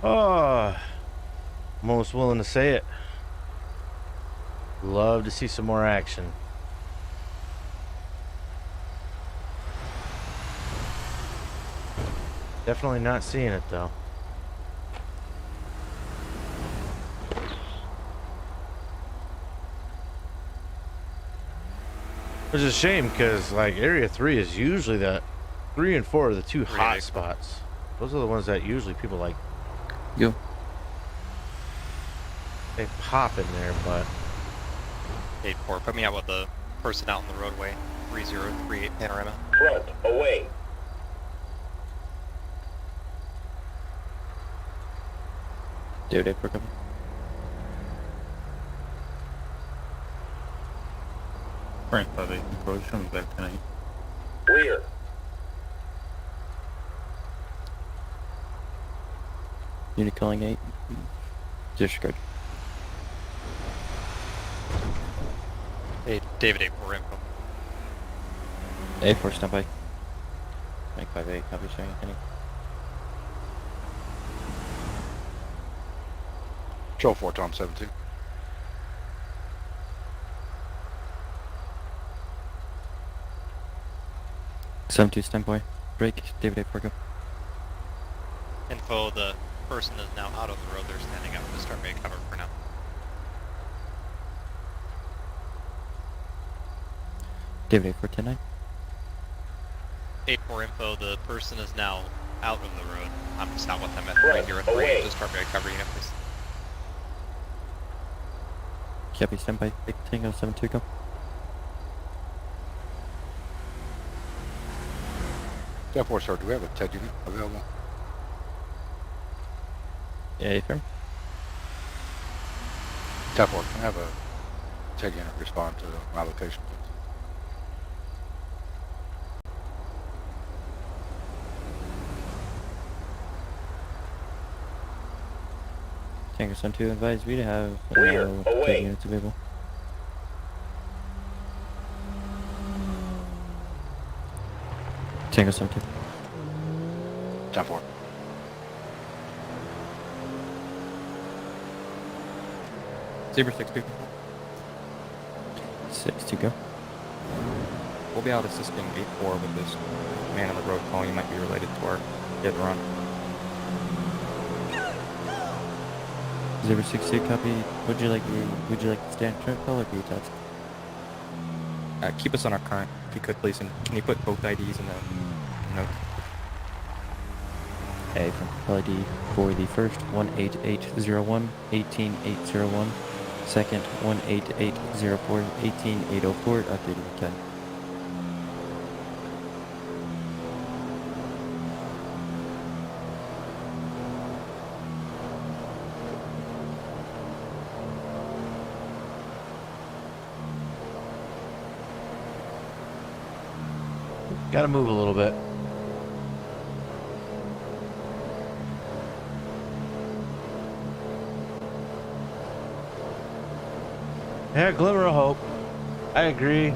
Oh, I'm almost willing to say it. Love to see some more action. Definitely not seeing it though. Which is a shame because like Area 3 is usually 3 and 4 are the two hot spots. Those are the ones that usually people like. Yo. They pop in there, but 8-4, put me out with the person out on the roadway. 3038 Panorama. Front, away. Dude, for cover. Frank 5-8 control, show me back tonight. Rear. Unit calling 8. Disregard. Hey, David 8-4 info. A4 standby. Frank 5-8, copy showing any. Control 4, Tom 7-2. 7-2 standby. Break. David 8-4 go. Info, the person is now out on the road. They're standing up. Just start making cover for now. David 8-4 10-9. 8-4 info, the person is now out of the road. I'm just out with them at Right, 3038. away. Just start making cover unit, please. Copy standby. Tango 7-2 go. Step 4, sir. Do we have a TED unit available? Yeah, firm. Step 4, can I have a TED unit respond to my location, please? Tango 7-2 advise we to have Rear, away. 10 units available. Tango 7-2. Step 4. Zebra 6 people. 6-2 go. We'll be out assisting 8-4 with this man on the road calling. He might be related to our hit and run. 062 copy. Would you like the stand trip call or be attached? Keep us on our current, if you could, please. And can you put both IDs in the note? A from LID for the first 18801 18801, second 18804 18804, updating 10. gotta move a little bit. Yeah, glimmer of hope. I agree.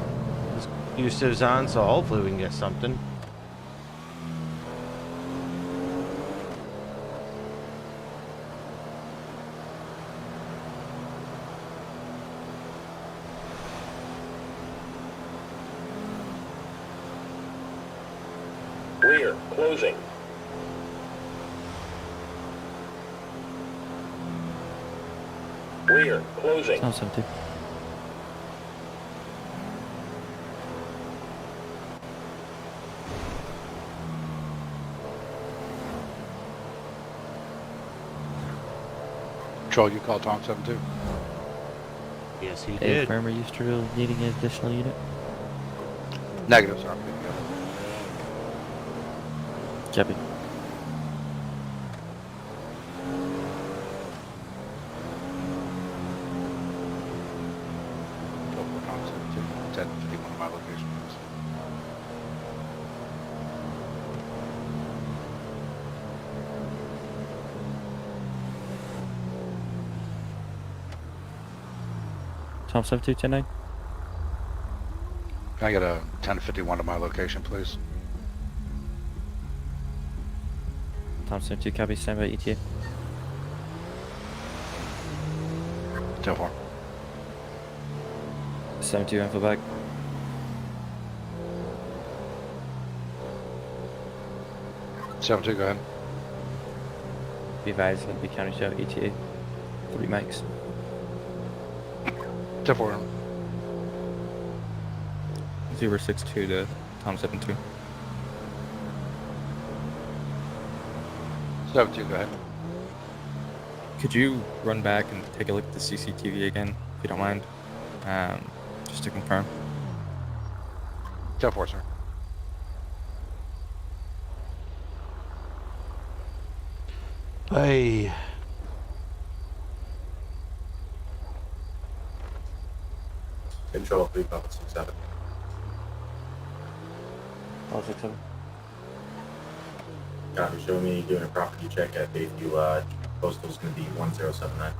Just use civs on, so hopefully we can get something. Rear, closing. Rear, closing. Sounds empty. Control, you call Tom 7-2. Yes, he A did. firm, are you still needing an additional unit? Negative, sir. I'm good to go. Copy. Control 4, Tom 7-2. 1051 of my location, please. Tom 7210-9. Can I get a 1051 to my location, please? Tom 72 copy, standby ETA. 10-4. 7-2 info back. Seven two, go ahead. Be advised, it'll be county show ETA. 3 mics. 10-4. 062 to Tom 72. 7-2, go ahead. Could you run back and take a look at the CCTV again, if you don't mind? Just to confirm. 10-4, sir. Hey. Control 3 Papa 67. All 6-7. Copy, show me doing a property check at Bayview, postal's gonna be 1079.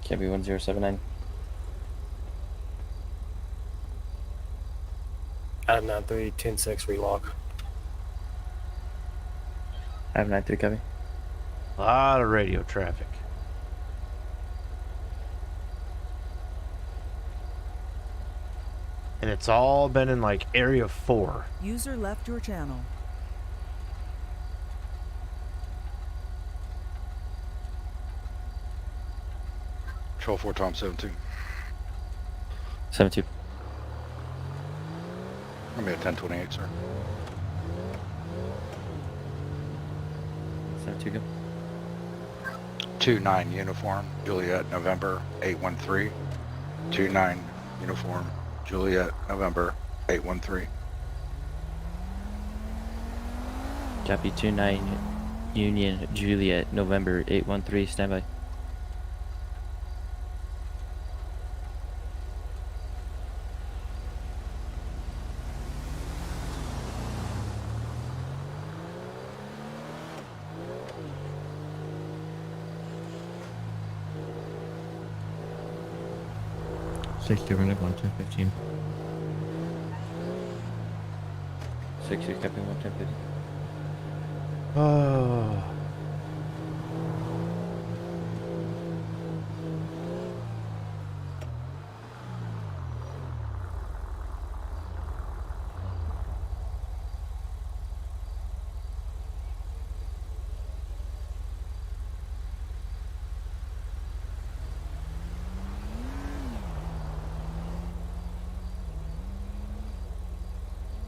Can't be 1079. Adam 93, 10-6 relock. I have 9-3 copy. A lot of radio traffic. And it's all been in like area 4. User left your channel. Control 4, Tom 7-2. 7-2. I'm at 1028, sir. 7-2 go. 2-9 uniform, Juliet, November 813. 2-9 uniform, Juliet, November 813. Copy 2-9 Union Juliet November 813 standby. Six two running 11015. 6-2 copy 11050. Oh.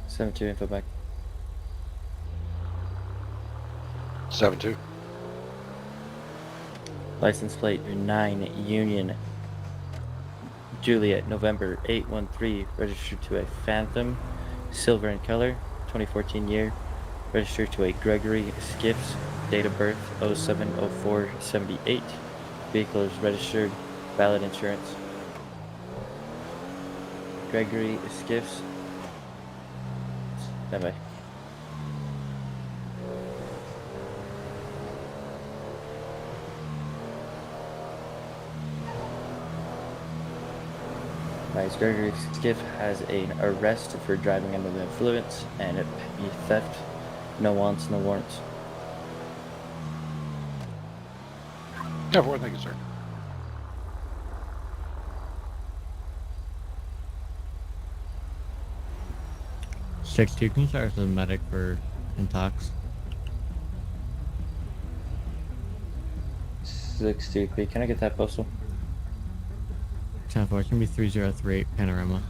Seven two info back. 7-2. License plate 9 Union Juliet November 813 registered to a Phantom, silver in color, 2014 year, registered to a Gregory Skiffs, date of birth 070478. Vehicle is registered, valid insurance. Gregory Skiffs. Standby. Nice. Gregory Skiff has an arrest for driving under the influence and a theft. No wants, no warrants. 10-4, thank you, sir. Six two, can you start with the medic for intox? 6-2, can I get that postal? 10-4, it's gonna be 3038 Panorama.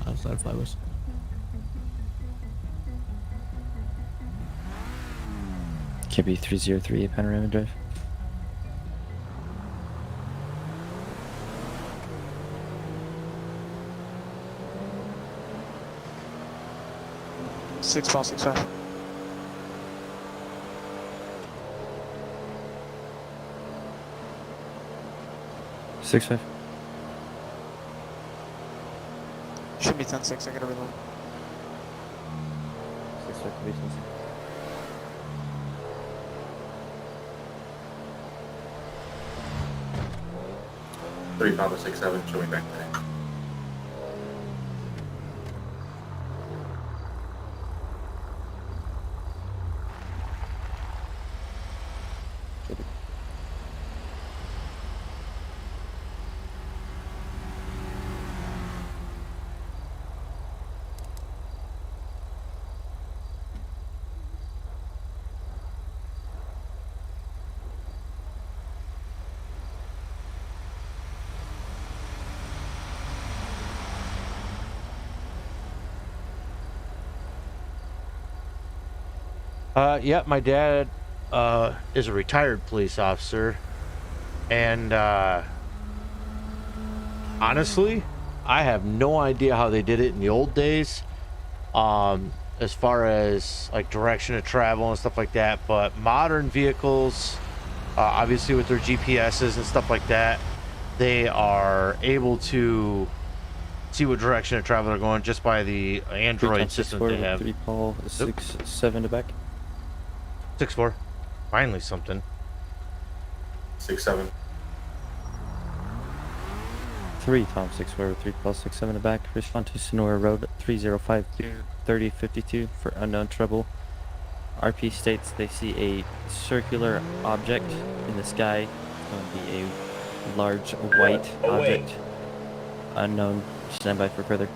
Outside Flywest. Can be 3038 Panorama Drive. Six ball 6-5. Six five. Should be 10-6. I gotta reload. 6-5 to be 10-6. Three Papa 67, show me back today. Yeah, my dad is a retired police officer, and honestly, I have no idea how they did it in the old days, as far as like direction of travel and stuff like that. But modern vehicles, obviously with their GPSs and stuff like that, they are able to see what direction of travel they're going just by the Android system they have. 3 Paul, 6-7 to back. 6-4. Finally something. 6-7. 3 Tom 6-4, 3 Paul, 6-7 to back. Respond to Sonora Road 3052 3052 for unknown trouble. RP states they see a circular object in the sky. It's going to be a large white object. Unknown. Stand by for further.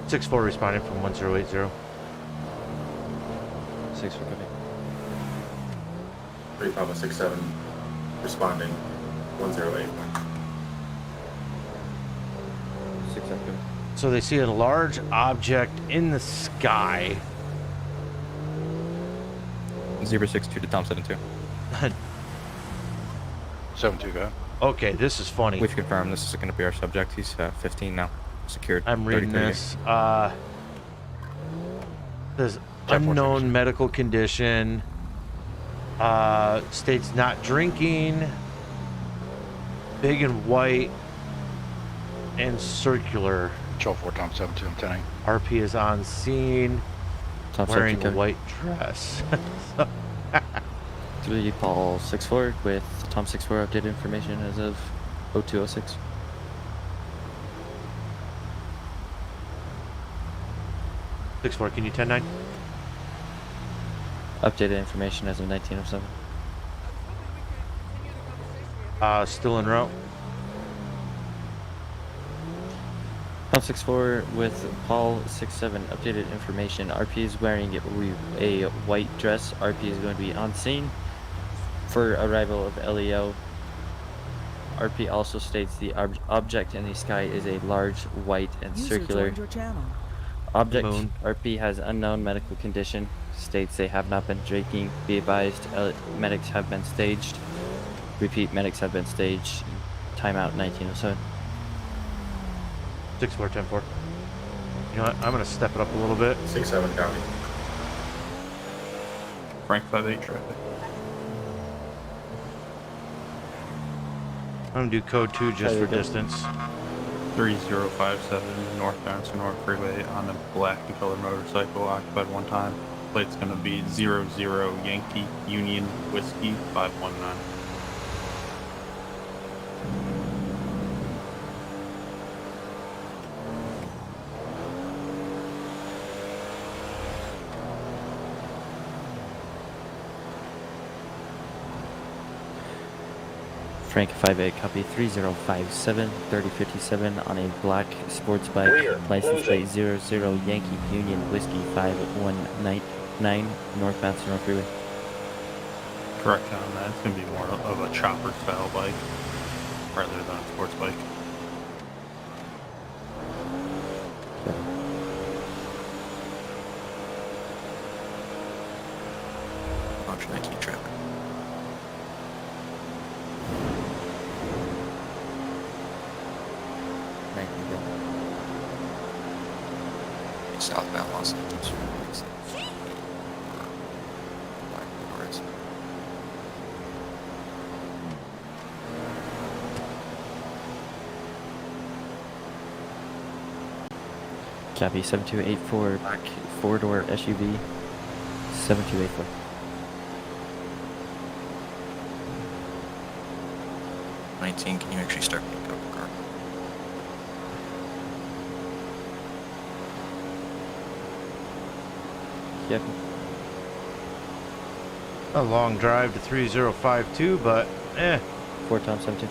6-4 responding from 1080. 6 for copy. 3 Papa 6-7 responding 1081. 6 copy. So they see a large object in the sky. 062 to Tom 72. 7-2, go ahead. Okay, this is funny. We've confirmed this is going to be our subject. He's 15 now. Secured. I'm reading 30. this. Says unknown medical condition. States not drinking. Big and white. And circular. Control 4 Tom 72, I'm 10. RP is on scene. Tom wearing 72. a white dress. 3 Paul 6-4 with Tom 6-4 updated information as of 0206. Six 4, can you 10-9? Updated information as of 1907. Still en route. Tom 6-4 with Paul 6-7 updated information. RP is wearing a white dress. RP is going to be on scene for arrival of LEO. RP also states the object in the sky is a large white and circular object. Moon. RP has unknown medical condition. States they have not been drinking. Be advised, medics have been staged. Repeat, medics have been staged. Timeout 1907. 6-4, 10-4. You know what? I'm going to step it up a little bit. 6-7, copy. Frank 5-8 traffic. I'm going to do code 2 just for distance. 3057 northbound Sonora Freeway on a black and colored motorcycle, occupied one time. Plate's gonna be 00 Yankee Union Whiskey 519. Frank 5-8, copy 3057 3057 on a black sports bike, license plate 00 Yankee Union Whiskey 5199 northbound Sonora Freeway. Correction on that, it's gonna be more of a chopper style bike rather than a sports bike. Option 19 traffic. Southbound Los Angeles. Copy 7284, back 4-door SUV 7284. Can you actually start picking up the car? Yep. A long drive to 3052, but 4 Tom 72.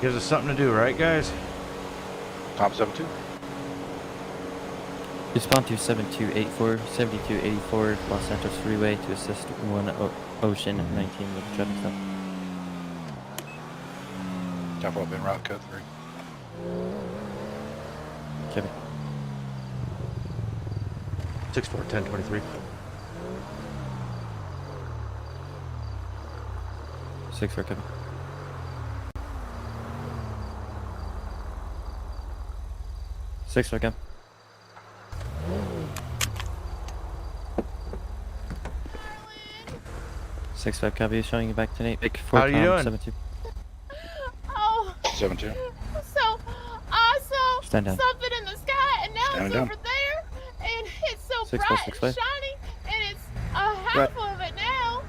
Gives us something to do, right, guys? Tom 72. Respond to 7284, 7284 Los Santos Freeway to assist 1 Ocean 19 with traffic stop. Top up in route code 3. Kevin. 641023. 64 Kevin. Six for Kevin. Six 5 copy is showing you back to Nate. Big 4 How are you doing? 72. Oh, 72. so I saw Stand down. something in the sky, and now Stand it's down. over there, and it's so 6 bright 6 and 5. shiny, and it's a half of it now.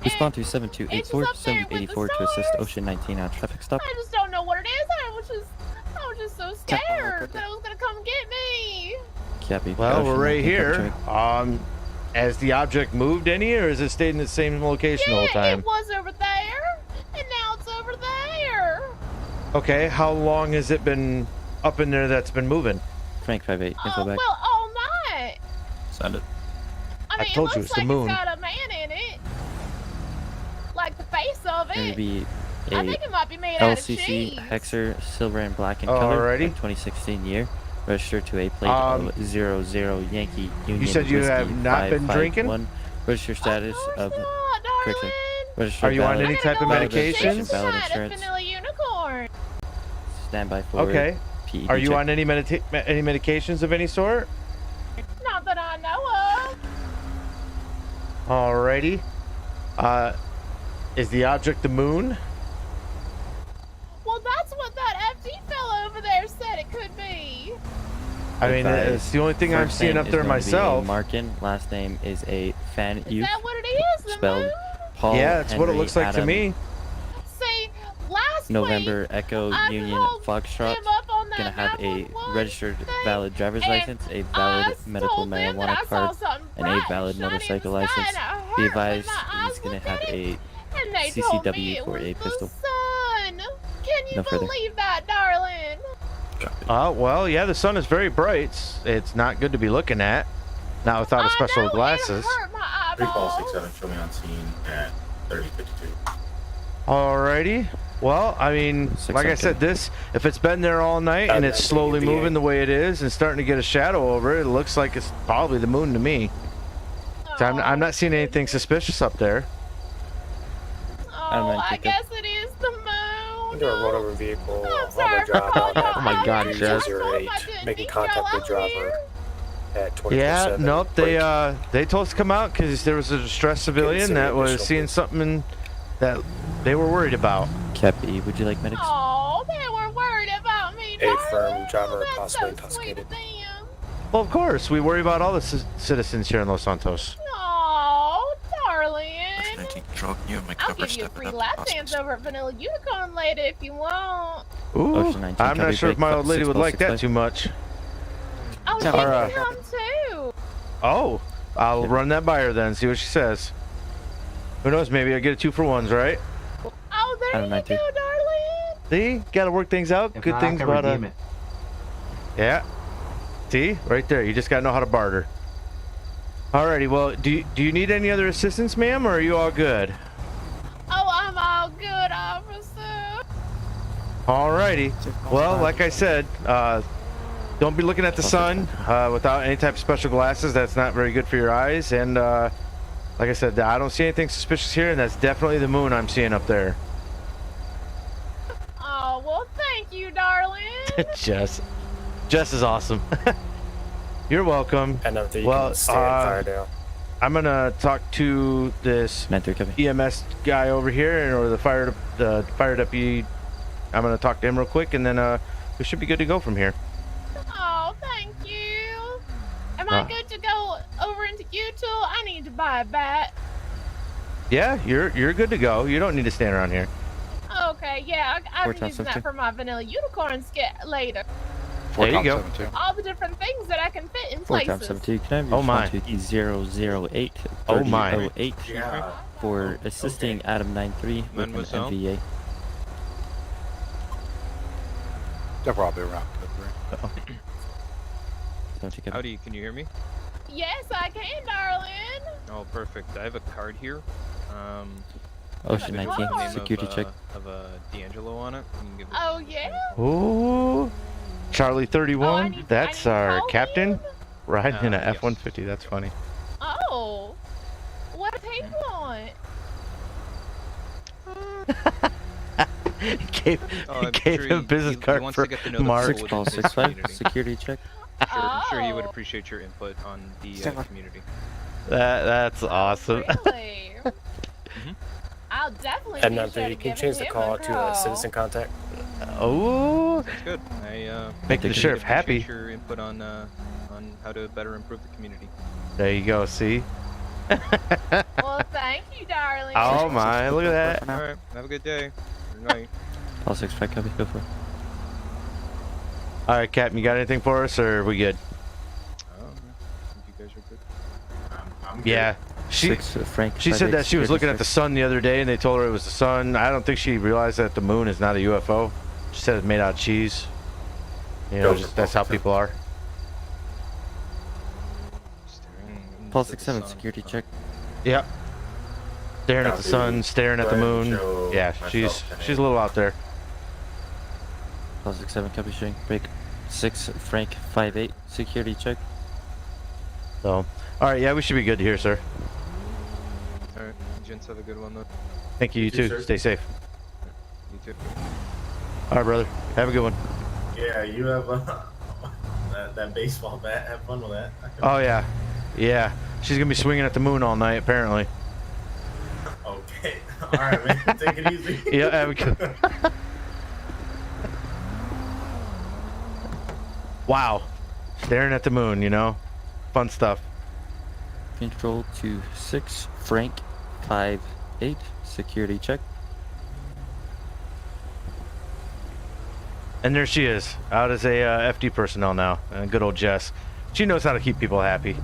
Respond to 7284, it's up there with the 784 to assist stars. Ocean 19 on traffic stop. I just don't know what it is. I was just so scared that it was gonna come get me. Copy. Well, Ocean we're right 19 here. copy. Has the object moved any, or has it stayed in the same location the whole Yeah, time? it was over there, and now it's over there. Okay, how long has it been up in there that's been moving? Frank 58, info back. Well, all night. Send it. I mean, told it you, looks it's the like moon. it's got a man in it. Like the face of it. Maybe a I think it might be made out of LCC cheese. Hexer silver and black in color. Alrighty. 2016 year. Registered to a plate of 00 Yankee Union. You said you Whiskey have not been 551. drinking? Register status of correction. Register Are you on valid- any type of valid medications? registration, Valid Shot a insurance. vanilla unicorn. Standby for Okay. PED Are you check. on any medications of any sort? Not that I know of. Alrighty. Is the object the moon? Well, that's what that FD fellow over there said it could be. I mean, it's the only thing I'm First seeing name up is there going to be myself. a Markin. Last name is a Fan Is Youth. that what it is? The Spelled moon? Paul Yeah, it's what it Henry looks like to Adam, me. See, last November week, Echo I Union called Foxtrot. him up on that Gonna have a 911 registered thing, valid driver's and license, a valid I medical told them that marijuana I saw card, something and a bright valid and shiny in the motorcycle sky, license. and I Be hurt when advised, my eyes he's gonna looked have at a it, and they told me CCW it for was a the pistol. sun. Can you No further. believe that, darling? Well, yeah, the sun is very bright. It's not good to be looking at. Not without a special glasses. Hurt my Recall eyeballs. 67, show me on scene at 3052. Alrighty. Well, I mean, like I said, if it's been there all night and it's slowly moving the way it is and starting to get a shadow over it, it looks like it's probably the moon to me. So I'm not seeing anything suspicious up there. Oh, I guess it is the moon. Under a run over vehicle, I'm sorry for calling Oh my God, Jess. 08, making contact with driver at 24/7. Yeah, nope. They told us to come out because there was a distressed civilian that was seeing something that they were worried about. Cappy, would you like medics? Oh, they were worried about me, A firm darling. driver That's possibly so sweet intoxicated. of them. Well, of course, we worry about all the citizens here in Los Santos. Oh, darling. 19 control, can you have my I'll cover give you a step free it up? lap dance over at Vanilla Unicorn later if you want. Ooh, Ocean 19, I'm not copy, sure if break, my old lady would like that 665. too much. Oh, she Alright. can come too. Oh, I'll run that by her then, see what she says. Who knows, maybe I'll get a 2-for-1s, right? Oh, there you go, darling. See? Gotta work things out. Good things about it. Yeah. See? Right there. You just gotta know how to barter. Alrighty, well, do you need any other assistance, ma'am, or are you all good? Oh, I'm all good, officer. Alrighty. Well, like I said, don't be looking at the sun without any type of special glasses. That's not very good for your eyes. And like I said, I don't see anything suspicious here, and that's definitely the moon I'm seeing up there. Oh, well, thank you, darling. Jess is awesome. You're welcome. And if you Well, can stand fire down. I'm gonna talk to this EMS guy over here, or the fire deputy. I'm gonna talk to him real quick, and then we should be good to go from here. Oh, thank you. Am I good to go over into Utah? I need to buy a bat. Yeah, you're good to go. You don't need to stand around here. Okay, yeah, I'm 4 using times that 15. for my vanilla unicorn skit later. There you go. All the different things that I can fit in 4 places. times 72. Can I have Oh your my. response to 008 Oh my. 3008? Yeah. for assisting Adam 93 with an Mademoiselle? MVA. They'll probably around Howdy, can you hear me? Yes, I can, darling. Oh, perfect. I have a card here. Ocean with 19, the name security check. Of D'Angelo on it. You can give it Oh, yeah? Ooh, Charlie 31. That's our captain riding in a yes. F-150. That's funny. Oh. What does he want? He gave sure him a business he card wants for to get to know the Mark. people within his 665, community. security check. Sure, I'm sure he would Oh. appreciate your input on the community. That's awesome. Really? I'll definitely be sure to you can give change the him call a to call. citizen contact. Oh, That's good. I make the sheriff happy. appreciate your input on how to better improve the community. There you go. See. Well, thank you, darling. Oh my! Look at that. All right. Have a good day. Good night. All 65, copy. Go for it. All right, Captain. You got anything for us, or are we good? I think you guys are good. I'm good. Yeah. She Frank. she said 5'8", that she was security looking check. at the sun the other day, and they told her it was the sun. I don't think she realized that the moon is not a UFO. She said it's made out of cheese. You know, just, that's how people are. Paul 67, security check. Yep. Staring at the sun, staring at the moon. Yeah, she's a little out there. Paul 67, copy showing. Break 6, Frank 5'8", security check. So, all right, yeah, we should be good here, sir. All right. Gents, have a good one though. Thank you. You too. sir. Stay safe. You too. All right, brother. Have a good one. Yeah, you have that baseball bat. Have fun with that. Oh yeah, yeah. She's gonna be swinging at the moon all night, apparently. Okay. All right, man. Take it easy. Yeah, have a good. Wow, staring at the moon. You know, fun stuff. Control to 6, Frank 5'8", security check. And there she is, out as a FD personnel now. Good old Jess. She knows how to keep people happy.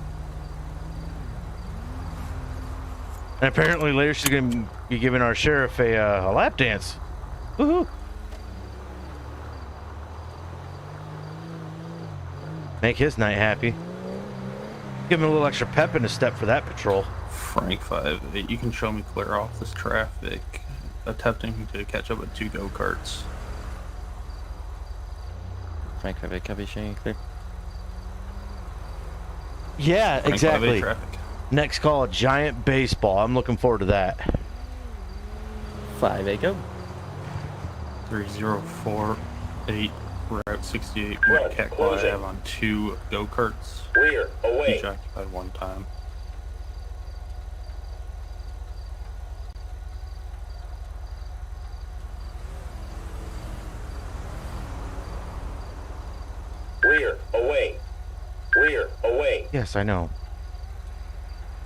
And apparently later she's going to be giving our sheriff a lap dance. Woohoo! Make his night happy. Give him a little extra pep in his step for that patrol. Frank 5'8", you can show me clear off this traffic. Attempting to catch up with 2 go-karts. Frank 5'8", copy showing clear. Yeah, Frank exactly. 5'8" traffic. Next call, a giant baseball. I'm looking forward to that. 5'8", go. 3048 Route 68 Right, Cat closing. I have on 2 go-karts. Rear, away. Each occupied 1 time. Rear, away. Rear, away. Yes, I know.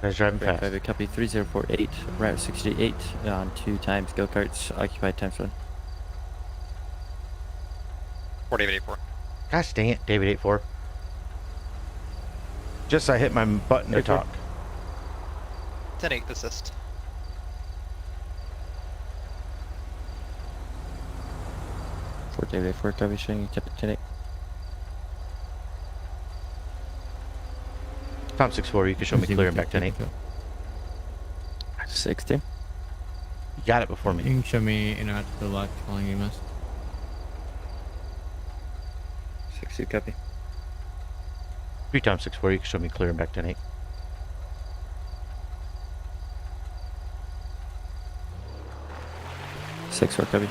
Guys driving Frank fast. 5'8", copy 3048, Route 68 on 2 times go-karts, occupied times 1. 4884. Gosh dang it, David 84. Just I hit my button to 84. talk. 10-8 assist. For David 84, copy showing 10-8. Tom 64, you can show me clear and back 10-8. 60. You got it before You me. can show me in out to the left calling EMS. 60, copy. 3 Tom 64, you can show me clear and back 10-8. Six, copy.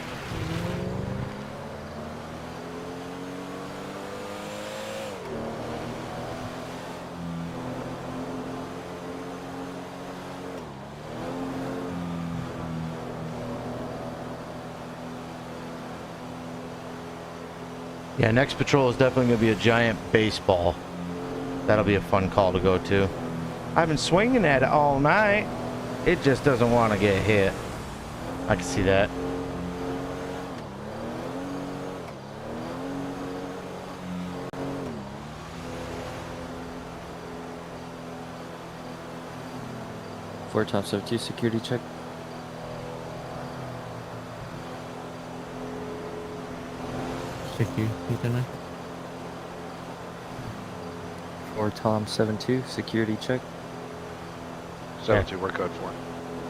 Yeah, next patrol is definitely going to be a giant baseball. That'll be a fun call to go to. I've been swinging at it all night. It just doesn't want to get hit. I can see that. 4 Tom 72, security check. Security, 4 Tom 72, security check. 72, we're code 4.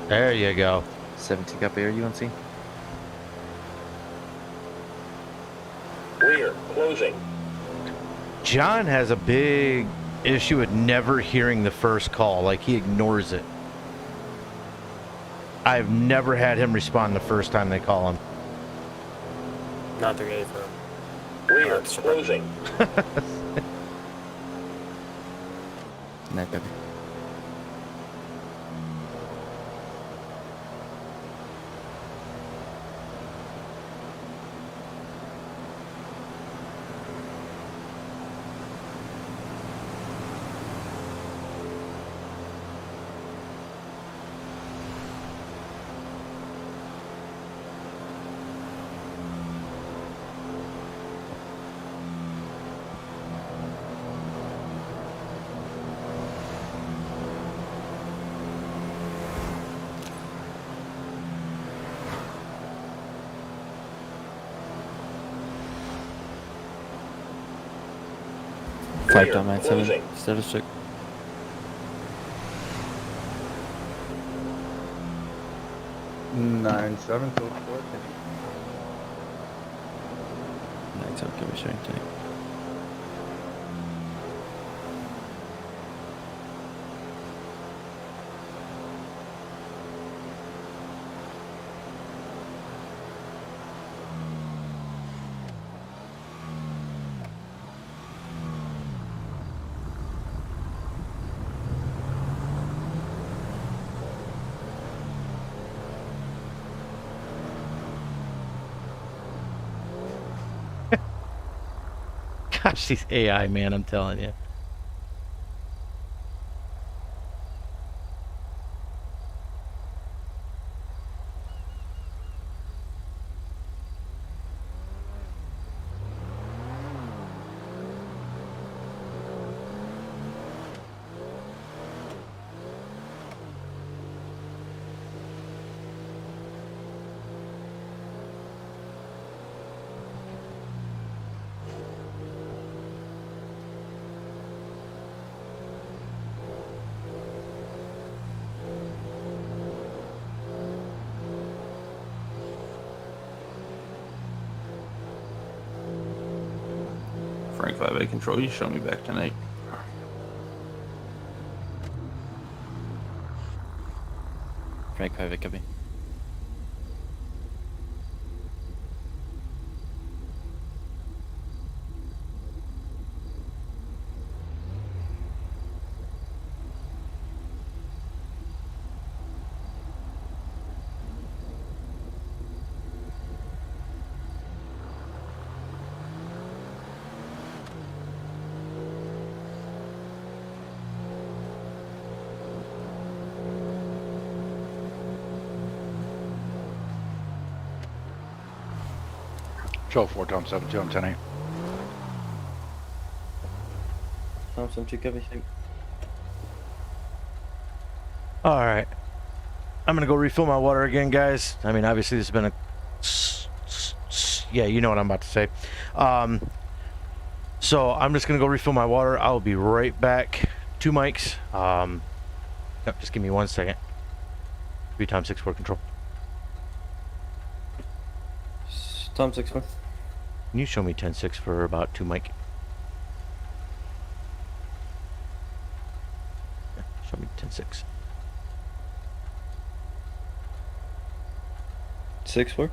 There you go. 72 copy, are you on scene? Rear, closing. John has a big issue with never hearing the first call. Like, he ignores it. I've never had him respond the first time they call him. Not through any firm. Rear, closing. Not copy. Rear, 5.97, closing. status check. Nine seven code 4. 97, can we showing tonight? Gosh, these AI, man, I'm telling you. Frank 5A control, you show me back tonight. Frank 5, copy. Show 4 Tom 72, I'm 10-8. Tom 72, copy. All right. I'm going to go refill my water again, guys. I mean, obviously, this has been a... Yeah, you know what I'm about to say. So I'm just going to go refill my water. I'll be right back. 2 mics. Yep, just give me 1 second. 3 Tom 6 for control. Tom 6-4. Can you show me 10-6 for about 2 mic? Yeah, show me 10-6. 6-4.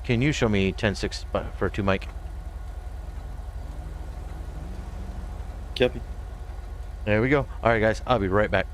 Can you show me 10-6 for 2 mic? Copy. There we go. All right, guys. I'll be right back.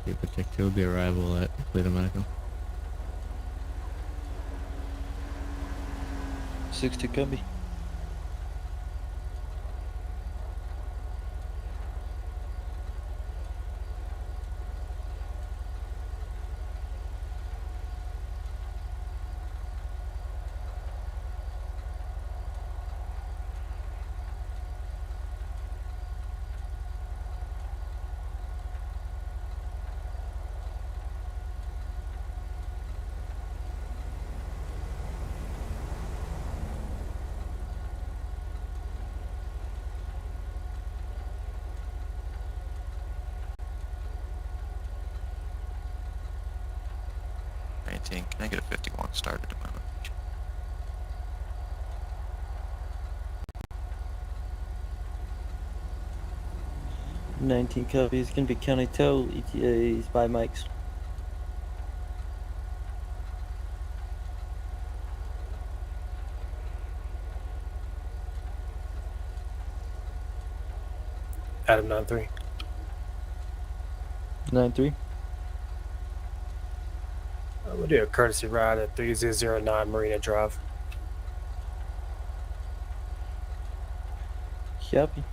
Zebra Tech 2 will be arrival at Toledo Medical. 6-2 copy. Can I get a 51 started at my location? 19 copy. It's gonna be County Tow. ETAs by Mike's. Adam 9-3. 9-3. We'll do a courtesy ride at 3009 Marina Drive. Copy.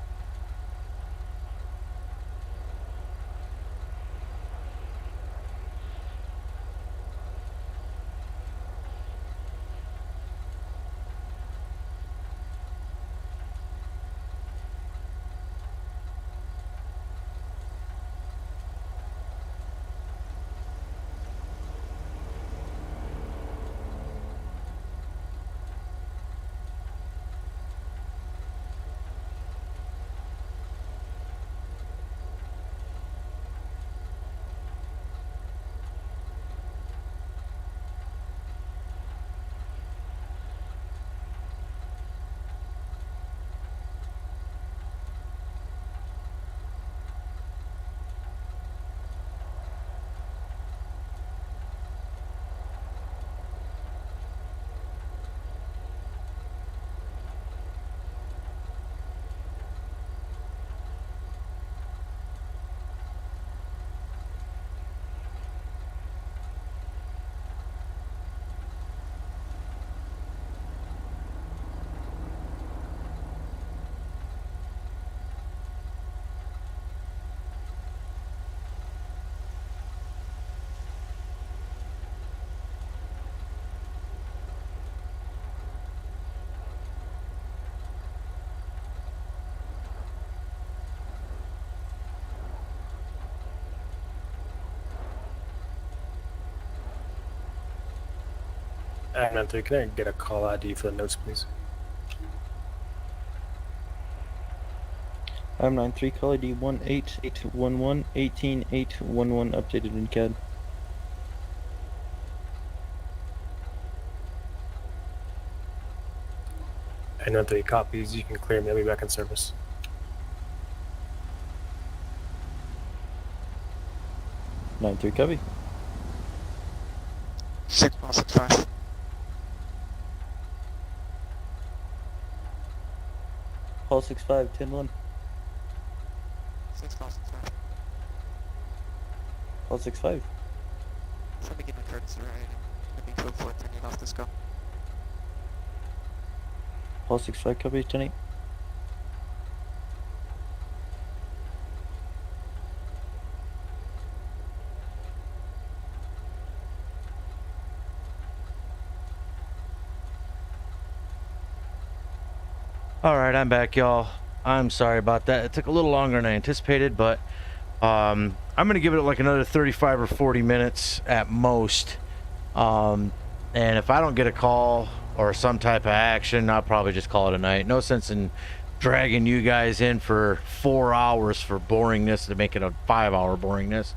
Adam 9-3, can I get a call ID for the notes, please? I'm 9-3, call ID 18811 18811 updated in CAD. Adam 9-3 copies, you can clear me, I'll be back in service. 9-3 copy. 6.65. Call 65 10-1. 6.65. Call 65. Somebody give me courtesy ride. Maybe 204 turning off this go. Call 65 copy 10-8. All right, I'm back, y'all. I'm sorry about that. It took a little longer than I anticipated, but I'm gonna give it like another 35 or 40 minutes at most. And if I don't get a call or some type of action, I'll probably just call it a night. No sense in dragging you guys in for 4 hours for boringness to make it a 5-hour boringness.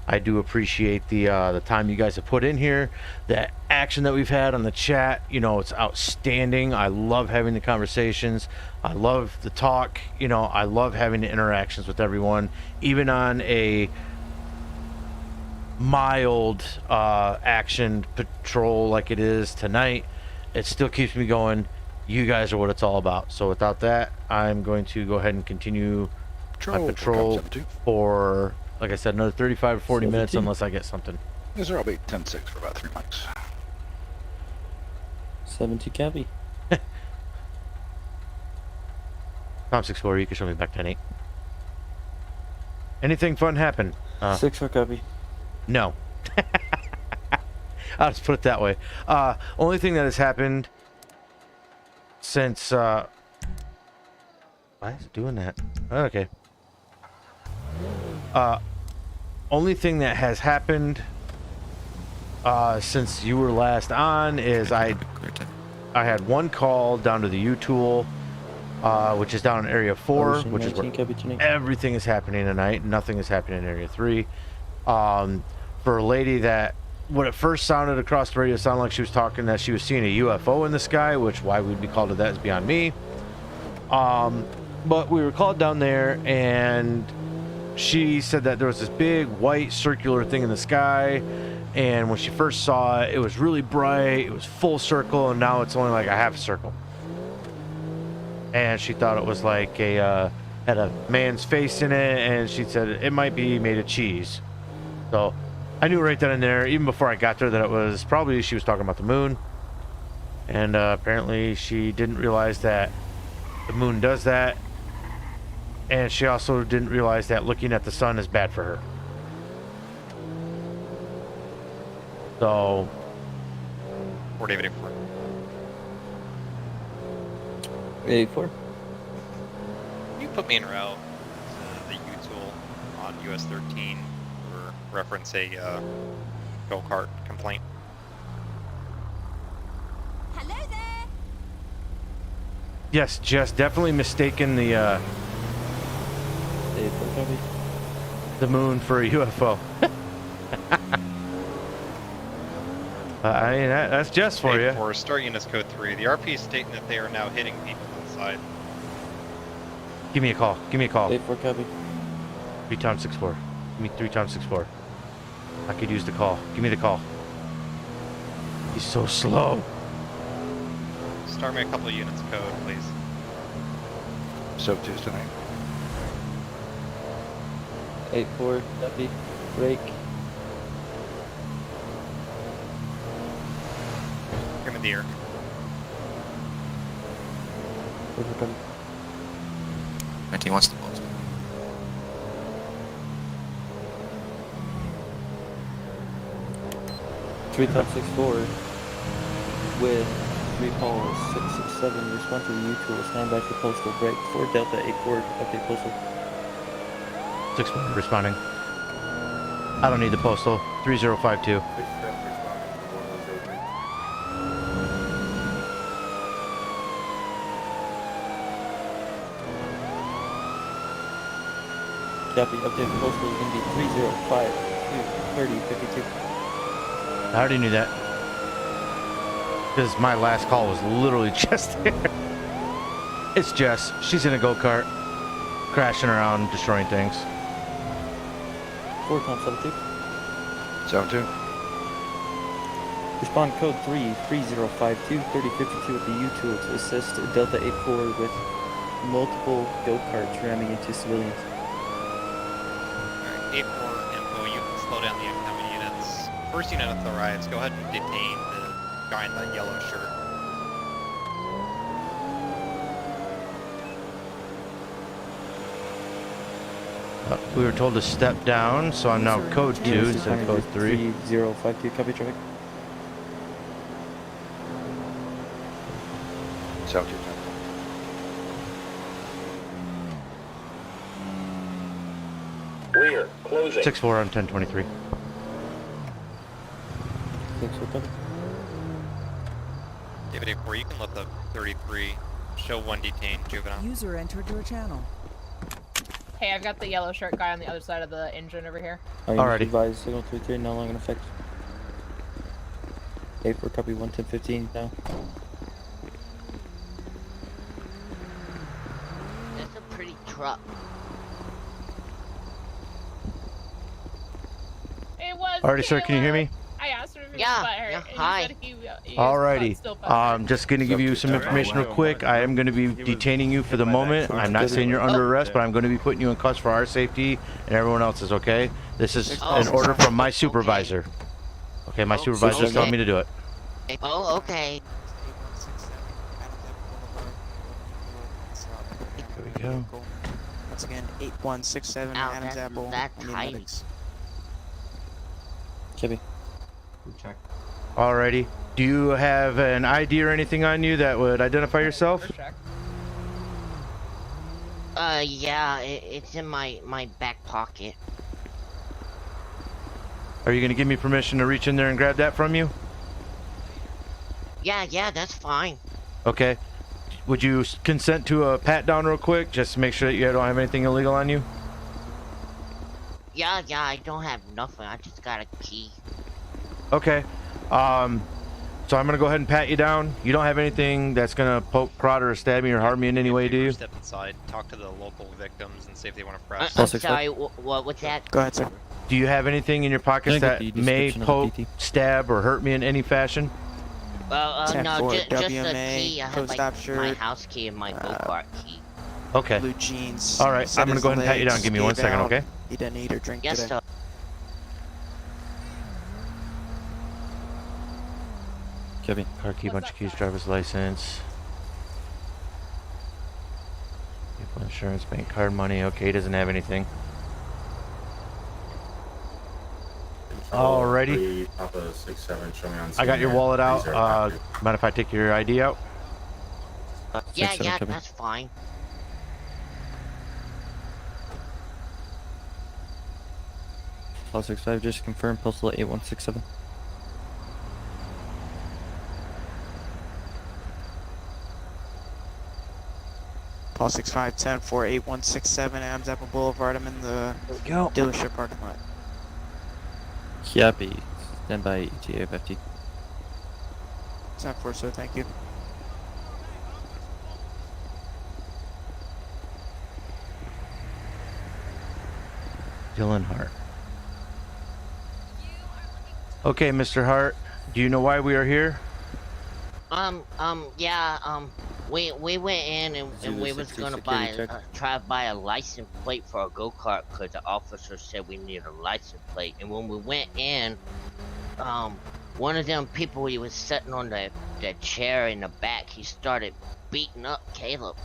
I do appreciate the time you guys have put in here, the action that we've had on the chat. You know, it's outstanding. I love having the conversations. I love the talk. You know, I love having the interactions with everyone, even on a mild action patrol like it is tonight. It still keeps me going. You guys are what it's all about. So without that, I'm going to go ahead and continue my patrol for like I said, another 35 or 40 minutes 17. unless I get something. Yes, sir. I'll be 10-6 for about 3 months. 70 copy. Tom 6-4, you can show me back 10-8. Anything fun happen? 6-4 copy. No. I'll just put it that way. Only thing that has happened since, why is it doing that? Okay. Only thing that has happened, since you were last on is I had one call down to the U-Tool, which is down in Area 4, which is where everything is happening tonight. Nothing is happening in Area 3. For a lady that, what it first sounded across the radio sounded like she was talking that she was seeing a UFO in the sky, which why we'd be called to that is beyond me. But we were called down there, and she said that there was this big white circular thing in the sky, and when she first saw it, it was really bright, it was full circle, and now it's only like a half circle. And she thought it was like a had a man's face in it, and she said it might be made of cheese. So I knew right then and there, even before I got there, that it was probably she was talking about the moon. And apparently she didn't realize that the moon does that, and she also didn't realize that looking at the sun is bad for her. So 4 David 84. 84. Can you put me en route to the U-Tool on US 13 for reference a go-kart complaint? Hello there. yes, Jess, definitely mistaken the moon for a UFO. I mean, that's Jess for you. For start units code 3, the RP is stating that they are now hitting people inside. Give me a call. Give me a call. 84 copy. 3 times 6-4. Give me 3 times 6-4. I could use the call. Give me the call. He's so slow. Start me a couple of units code, please. So Tuesday night. 84 copy. Break. Grenadier. 19 wants to pause. Three times 6-4 with 3 calls 667. Respond to the U-Tool. Stand by for postal break. 4 Delta 84. Update postal. 6-4 responding. I don't need the postal. 3052. Copy. Update postal is going to be 3052 3052. I already knew that. Because my last call was literally just there. It's Jess. She's in a go-kart. Crashing around, destroying things. 4 times 72. 72. Respond code 3 3052 3052 at the U-Tool to assist Delta 84 with multiple go-karts ramming into civilians. Alright, 84 info, you can slow down the incoming units. First unit of the riots, go ahead and detain the guy in the yellow shirt. We were told to step down, so I'm now code 2 instead of code 3. 3052, copy traffic. 72. Rear, closing. 6-4 on 1023. 6-4 copy. David 84, you can let the 33 show 1 detained juvenile. User entered your channel. Hey, I've got the yellow shirt guy on the other side of the engine over here. Alrighty. Advise signal 33 no longer in effect. 84 copy 11015 now. It's a pretty truck. It was. Alrighty, sir, can you hear me? I asked him if he was butthurt. And hi. You said he was Alrighty. still butthurt. Just going to give you some information real quick. I am going to be detaining you for the moment. I'm not saying you're under arrest, but I'm going to be putting you in cuffs for our safety and everyone else's, okay? This is an order from my supervisor. Okay, my supervisor's telling me to do it. Oh, okay. Here we go. Once again, 8167 Adams Apple. That's tight. Chibby. Check. Alrighty. Do you have an ID or anything on you that would identify yourself? Yeah, it's in my back pocket. Are you going to give me permission to reach in there and grab that from you? Yeah, that's fine. Okay. Would you consent to a pat down real quick, just to make sure that you don't have anything illegal on you? Yeah, I don't have nothing. I just got a key. Okay. So I'm gonna go ahead and pat you down. You don't have anything that's gonna poke, prod, or stab me or harm me in any way, do you? Step inside, talk to the local victims, and see if they want to press. I'm sorry. What's that? Go ahead, sir. Do you have anything in your pockets that may poke, stab, or hurt me in any fashion? No, just a WMA, key. I have post-op my shirt, house key and my go-kart key. Okay. blue jeans. All right. set I'm gonna his go ahead and pat you down. legs, Give me 1 gave second, out. okay? He didn't eat or drink Yes, today. sir. Chibby. Car key, bunch of keys, driver's license. Vehicle insurance, bank card, money. Okay, he doesn't have anything. Alrighty. Papa 67, show me on I got your scene wallet there. out. Mind if I take your ID out? Yeah, that's fine. Plus 65, just confirm postal 8167. Paul 6510 for 8167 Adams Apple Boulevard. I'm in the dealership parking lot. Chiappy. Stand by ETA 50. 10-4, sir. Thank you. Dylan Hart. Okay, Mr. Hart. Do you know why we are here? We went in and we was gonna try to buy a license plate for a go-kart because the officer said we need a license plate. And when we went in, one of them people, he was sitting on the chair in the back, he started beating up Caleb.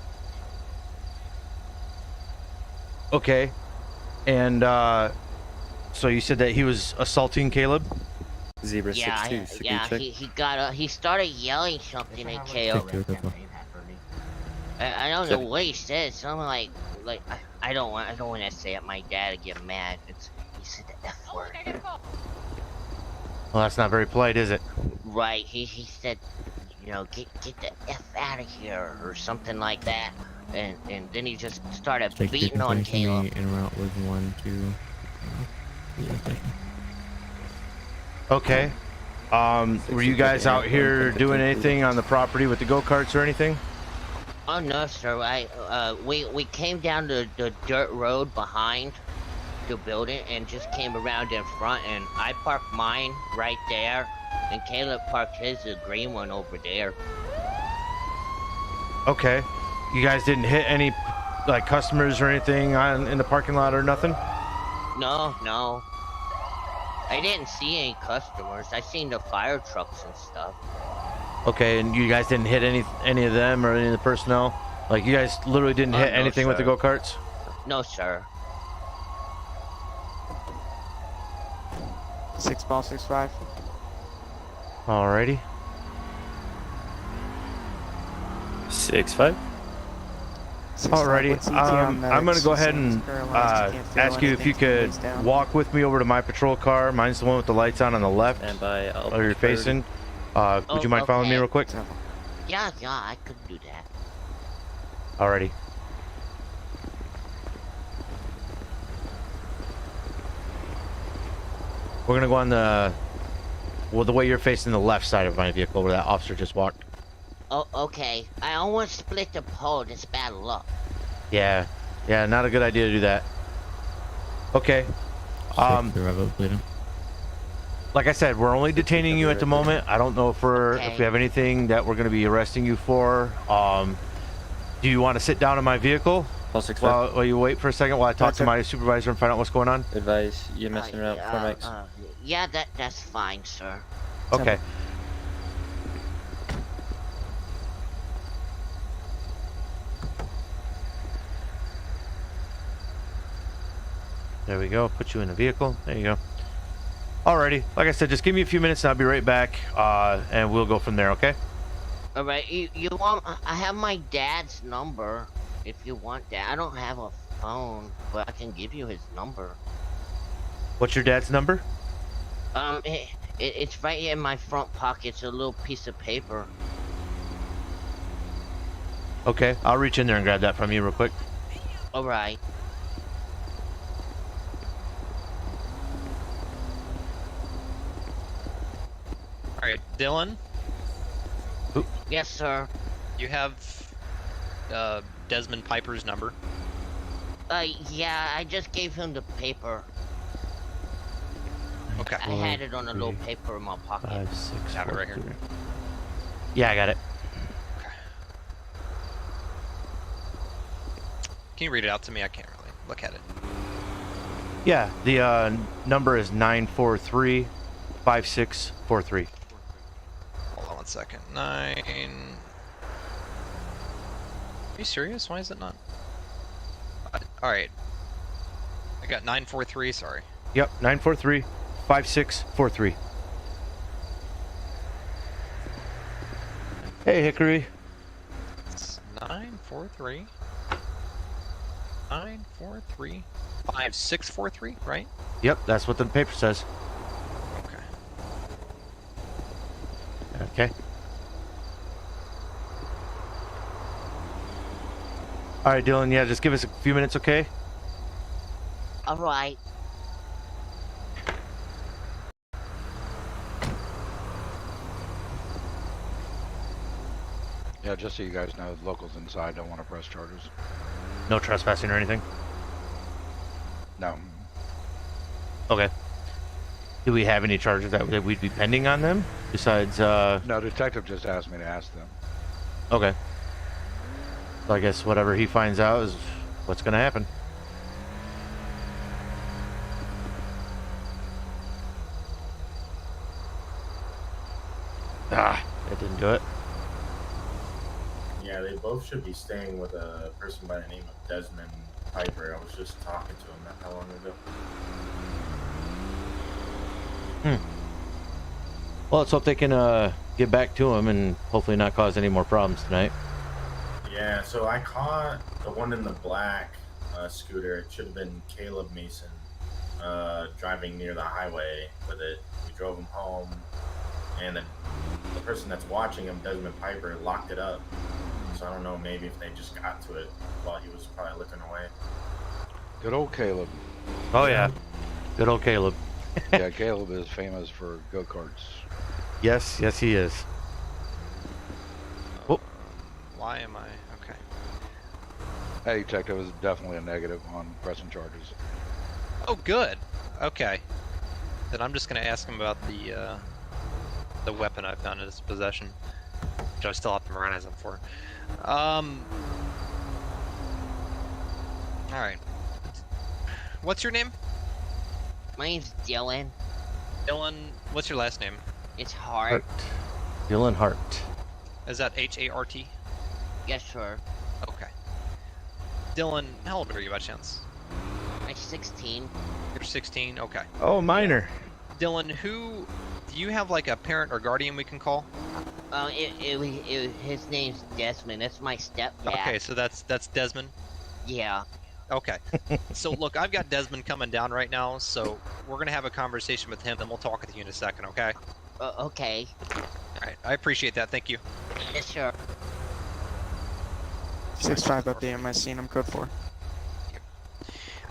Okay. And, so you said that he was assaulting Caleb? Zebra Yeah, 62. he started yelling something at Caleb. I don't know what he said. Something like I don't want to say it. My dad would get mad. He said the F word. Well, that's not very polite, is it? Right. He said, you know, get the F out of here or something like that. And then he just started beating on Caleb. En route with 1, 2. Okay. Were you guys out here doing anything on the property with the go-karts or anything? Oh no, sir. We came down the dirt road behind the building and just came around in front, and I parked mine right there, and Caleb parked his, the green one, over there. Okay. You guys didn't hit any like customers or anything in the parking lot or nothing? No. I didn't see any customers. I seen the fire trucks and stuff. Okay, and you guys didn't hit any of them or any of the personnel? Like you guys literally didn't hit no, anything with the sir. go-karts? No, sir. 6 ball 65. Alrighty. 65. Alrighty, I'm gonna go ahead and ask you if you could walk with me over to my patrol car. Mine's the one with the lights on the left. And by where you're facing. Would you mind following me real quick? Yeah, I could do that. Alrighty. We're gonna go on the way you're facing the left side of my vehicle where that officer just walked. Oh, okay. I almost split the pole. That's bad luck. Yeah, not a good idea to do that. Okay. Like I said, we're only detaining you at the moment. I don't know if we have anything that we're going to be arresting you for. Do you want to sit down in my vehicle while you wait for a second while I talk to my supervisor and find out what's going on? Advise you're messing around for Max. Yeah, that's fine, sir. Okay. There we go. Put you in the vehicle. There you go. Alrighty. Like I said, just give me a few minutes and I'll be right back. And we'll go from there, okay? Alright, you want... I have my dad's number, if you want that. I don't have a phone, but I can give you his number. What's your dad's number? It's right in my front pocket. It's a little piece of paper. Okay, I'll reach in there and grab that from you real quick. Alright. Alright, Dylan? Ooh. Yes, sir. You have Desmond Piper's number? Yeah, I just gave him the paper. Okay. I had it on a little paper in my pocket. 5, 6, Have it right here. Yeah, I got it. Okay. Can you read it out to me? I can't really look at it. Yeah, the number is 943-5643. Hold on 1 second. 9... Are you serious? Why is it not? Alright. I got 943, sorry. Yep, 943-5643. Hey, Hickory. It's 943. 943. 5643, right? Yep, that's what the paper says. Okay. Okay. All right, Dylan. Yeah, just give us a few minutes, okay? All right. Yeah, just so you guys know, the locals inside don't want to press charges. No trespassing or anything? No. Okay. Do we have any charges that we'd be pending on them besides? No, detective just asked me to ask them. Okay. So I guess whatever he finds out is what's going to happen. Ah, that didn't do it. Yeah, they both should be staying with a person by the name of Desmond Piper. I was just talking to him not that long ago. Well, let's hope they can get back to him and hopefully not cause any more problems tonight. Yeah, so I caught the one in the black scooter. It should have been Caleb Mason driving near the highway with it. We drove him home, and the person that's watching him, Desmond Piper, locked it up. So I don't know, maybe if they just got to it while he was probably looking away. Good old Caleb. Oh yeah, good old Caleb. Yeah, Caleb is famous for go-karts. Yes, yes he is. Oh. Why am I? Okay. Hey, detective is definitely a negative on pressing charges. Oh, good. Okay. Then I'm just gonna ask him about the weapon I found in his possession, which I still have to memorize him for. All right. What's your name? My name's Dylan. Dylan. What's your last name? It's Hart. Dylan Hart. Is that H-A-R-T? Yes, sir. Okay. Dylan, how old are you by chance? I'm 16. You're 16. Okay. Oh, minor. Dylan, do you have like a parent or guardian we can call? His name's Desmond. That's my stepdad. Okay, so that's Desmond. Yeah. Okay. So look, I've got Desmond coming down right now, so we're gonna have a conversation with him, then we'll talk with you in a second, okay? Okay. All right. I appreciate that. Thank you. Yes, sir. 6-5 update on my scene. I'm code 4.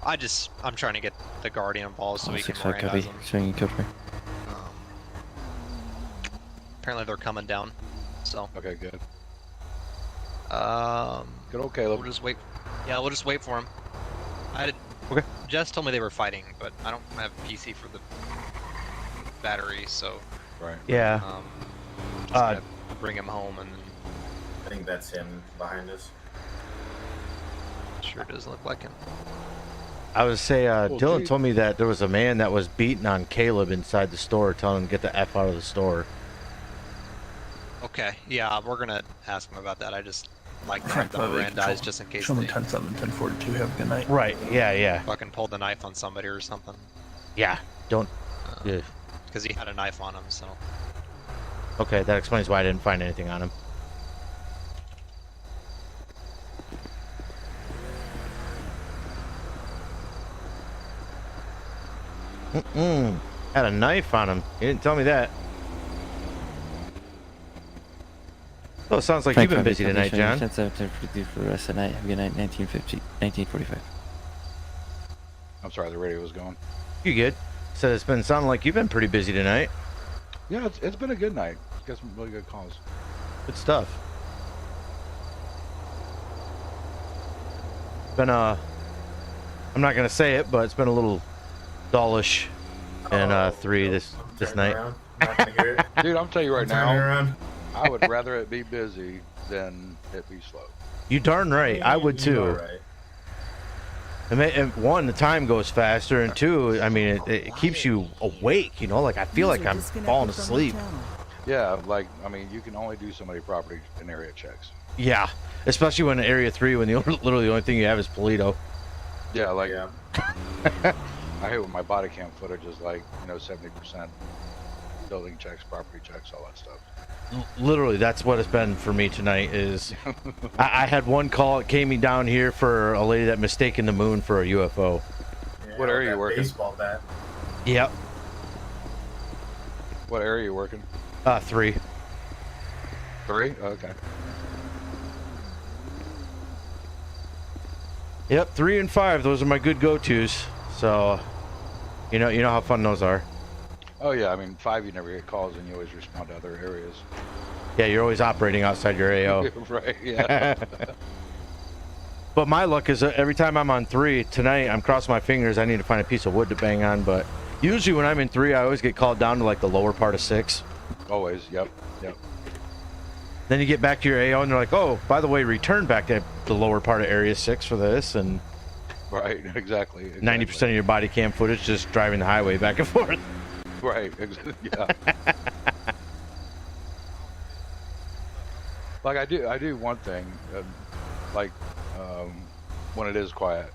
I'm trying to get the guardian involved so we can 6-5 copy. Mirandize them. Showing you code 4. Apparently they're coming down, so. Okay, good. Good old Caleb. We'll just wait. Yeah, we'll just wait for him. Okay. Jess told me they were fighting, but I don't have PC for the battery, so. Right. Yeah. Just gonna bring him home and. I think that's him behind us. Sure does look like him. I would say Dylan told me that there was a man that was beating on Caleb inside the store, telling him to get the F out of the store. Okay, yeah, we're gonna ask him about that. I just like to have the Mirandais just in case Show me they 10-7, 10-42, have a good night. Right, yeah. fucking pulled the knife on somebody or something. Yeah, don't... yeah. Because he had a knife on him, so... Okay, that explains why I didn't find anything on him. Had a knife on him. He didn't tell me that. Oh, it sounds like you've been busy tonight, John. 10-7, 10-42 for the rest of the night. Have a good night. 1945. I'm sorry, the radio was going. You good? Said it's been sounding like you've been pretty busy tonight. Yeah, it's been a good night. Got some really good calls. Good stuff. Been I'm not gonna say it, but it's been a little dullish in 3 this night. Dude, I'm telling you right now, I would rather it be busy than it be slow. You darn right. I would too. And one, the time goes faster, and two, I mean, it keeps you awake, you know? Like, I feel like I'm falling asleep. Yeah, like, I mean, you can only do so many property and area checks. Yeah, especially when in Area 3, when literally the only thing you have is Polito. Yeah, like, I hate when my body cam footage is like, 70% building checks, property checks, all that stuff. Literally, that's what it's been for me tonight. Is I had one call. It came me down here for a lady that mistaken the moon for a UFO. Yeah, what area are you working? Baseball bat. Yep. What area are you working? 3. 3? Okay. Yep, 3 and 5. Those are my good go-tos. So, you know how fun those are. Oh yeah, I mean 5 you never get calls and you always respond to other areas. Yeah, you're always operating outside your AO. Right, yeah. But my luck is every time I'm on 3, tonight I'm crossing my fingers, I need to find a piece of wood to bang on, but usually when I'm in 3, I always get called down to like the lower part of 6. Always, yep. Then you get back to your AO and they're like, oh, by the way, return back to the lower part of Area 6 for this, and... Right, exactly. 90% of your body cam footage just driving the highway back and forth. Right, yeah. Like I do one thing, when it is quiet,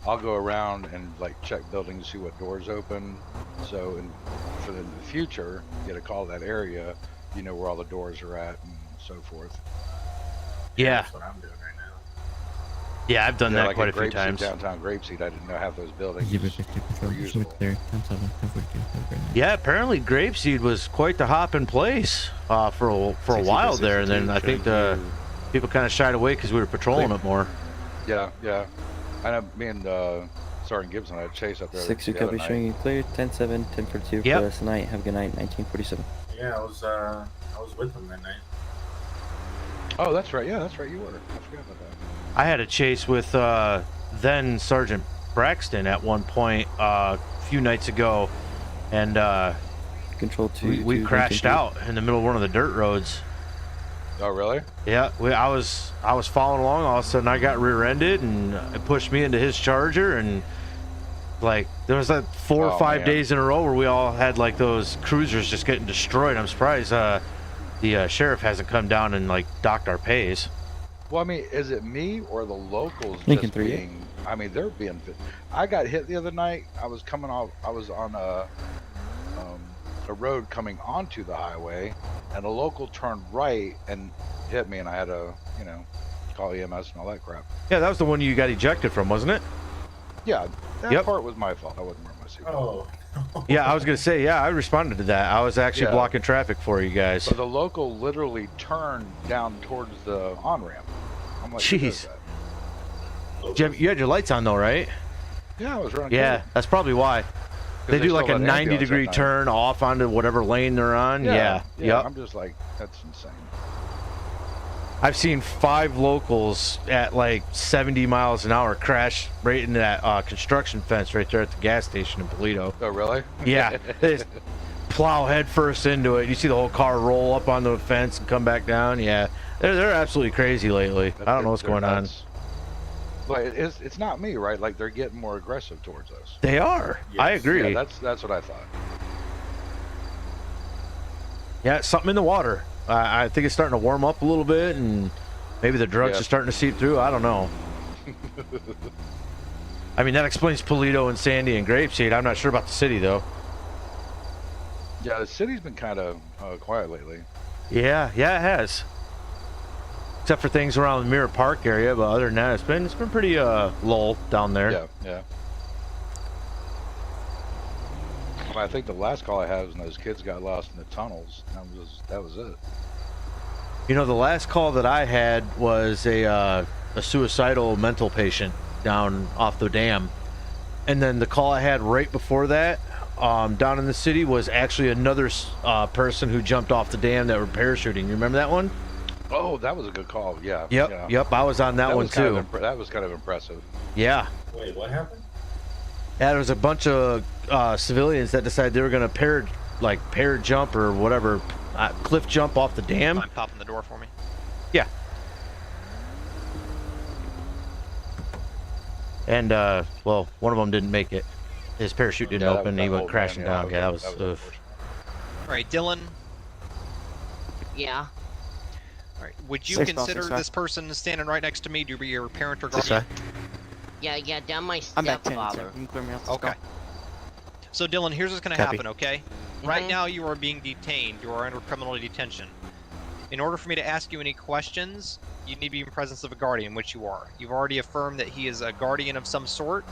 I'll go around and like check buildings, see what doors open. So for the future, get a call to that area, you know where all the doors are at and so forth. Yeah. That's what I'm doing right now. Yeah, I've done that like quite a few times. Downtown Grapeseed, I didn't know half those buildings were usable. Yeah, apparently Grapeseed was quite the hop in place for a while there, and then I think the people kind of shied away because we were patrolling it more. Yeah. I know me and Sergeant Gibson had a chase up there. 6 you copy, showing you clear. 10-7, 10-42 for the rest of the night. Have a good night. 1947. Yeah, I was with them that night. Oh, that's right. Yeah, that's right. You were. I forgot about that. I had a chase with then Sergeant Braxton at one point a few nights ago, and Control 2. we crashed out in the middle of one of the dirt roads. Oh, really? Yeah, I was following along. All of a sudden, I got rear-ended, and it pushed me into his Charger, and like there was like 4 or 5 days in a row where we all had like those cruisers just getting destroyed. I'm surprised the sheriff hasn't come down and like docked our pays. Well, I mean, is it me or the locals Lincoln just 3. being? I mean, they're being. I got hit the other night. I was coming off. I was on a road coming onto the highway, and a local turned right and hit me, and I had to, call EMS and all that crap. Yeah, that was the one you got ejected from, wasn't it? Yeah, that part was my fault. I wasn't wearing my seatbelt. Oh. Yeah, I was gonna say, yeah, I responded to that. I was actually blocking traffic for you guys. But the local literally turned down towards the on-ramp. I'm like, jeez. You had your lights on though, right? Yeah, I was running. Yeah, that's probably why. They do like a 90-degree turn off onto whatever lane they're on. Yeah. Yep. I'm just like, that's insane. I've seen 5 locals at like 70 miles an hour crash right into that construction fence right there at the gas station in Polito. Oh, really? Yeah. They plow head first into it. You see the whole car roll up onto the fence and come back down. Yeah, they're absolutely crazy lately. I don't know what's going on. But it's not me, right? Like they're getting more aggressive towards us. They are. Yes. I agree. Yeah, that's what I thought. Yeah, something in the water. I think it's starting to warm up a little bit, and maybe the drugs are starting to seep through. I don't know. I mean, that explains Polito and Sandy and Grapeseed. I'm not sure about the city, though. Yeah, the city's been kind of quiet lately. Yeah, it has. Except for things around the Mirror Park area, but other than that, it's been pretty lull down there. Yeah. Well, I think the last call I had was when those kids got lost in the tunnels. That was it. You know, the last call that I had was a suicidal mental patient down off the dam, and then the call I had right before that, down in the city, was actually another person who jumped off the dam that were parachuting. You remember that one? Oh, that was a good call. Yeah. Yep. I was on that one too. That was kind of impressive. Yeah. Wait, what happened? Yeah, there was a bunch of civilians that decided they were going to pair jump or whatever, cliff jump off the dam. Mind popping the door for me? Yeah. And well, one of them didn't make it. His parachute didn't open. And he went crashing down. Yeah, that was. All right, Dylan. Yeah. All right. Would you consider this person standing right next to me to be your parent or guardian? Yeah, down my I'm back 10, stepfather. sir. You can clear me off. Okay. So Dylan, here's what's going to Copy. happen, okay? Right now you are being detained. You are under criminal detention. In order for me to ask you any questions, you need to be in presence of a guardian, which you are. You've already affirmed that he is a guardian of some sort.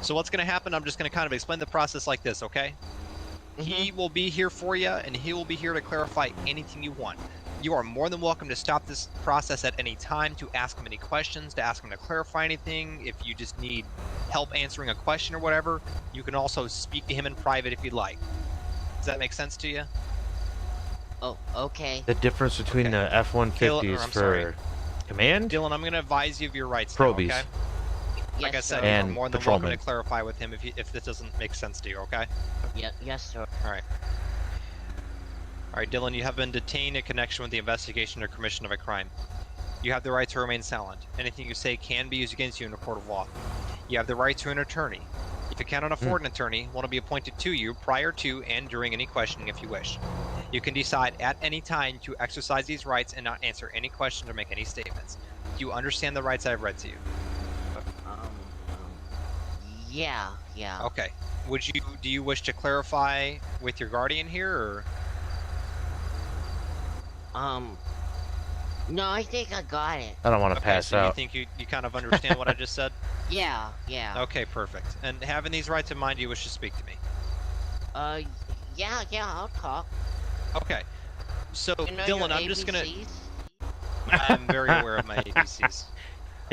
So what's going to happen, I'm just going to kind of explain the process like this, okay? He will be here for you, and he will be here to clarify anything you want. You are more than welcome to stop this process at any time, to ask him any questions, to ask him to clarify anything. If you just need help answering a question or whatever, you can also speak to him in private if you'd like. Does that make sense to you? Oh, okay. The difference between the F-150s for command? Dylan, I'm going to advise you of your rights Probies. now, okay? Like I said, And you're more than patrolmen. welcome to clarify with him if this doesn't make sense to you, okay? Yes, sir. Alright. Alright, Dylan, you have been detained in connection with the investigation or commission of a crime. You have the right to remain silent. Anything you say can be used against you in a court of law. You have the right to an attorney. If you cannot afford an attorney, one will be appointed to you prior to and during any questioning if you wish. You can decide at any time to exercise these rights and not answer any questions or make any statements. Do you understand the rights I have read to you? Yeah. Okay. Do you wish to clarify with your guardian here, or? No, I think I got it. I don't want to pass so out. You think you kind of understand what I just said? Yeah. Okay, perfect. And having these rights in mind, do you wish to speak to me? Yeah, I'll talk. Okay. So, You know Dylan, your I'm just gonna... ABCs? I'm very aware of my ABCs.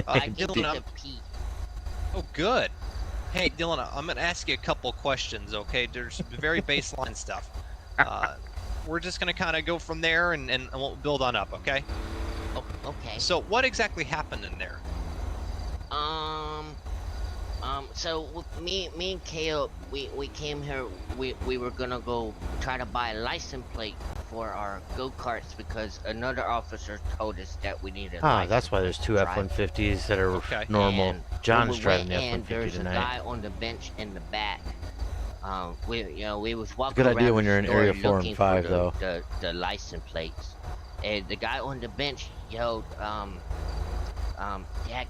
I can Dylan, do I'm... the P. Oh, good. Hey, Dylan, I'm gonna ask you a couple questions, okay? There's very baseline stuff. We're just gonna kind of go from there, and we'll build on up, okay? Oh, okay. So, what exactly happened in there? So me and Caleb, we came here. We were gonna go try to buy a license plate for our go-karts because another officer told us that we needed. That's why there's two F-150s that are normal. And John's when we driving went the in, F-150 there's tonight. a guy on the bench in the back. We was walking Good idea around when the you're in store Area 4 looking and 5, for though. the license plates, and the guy on the bench yelled, Dad,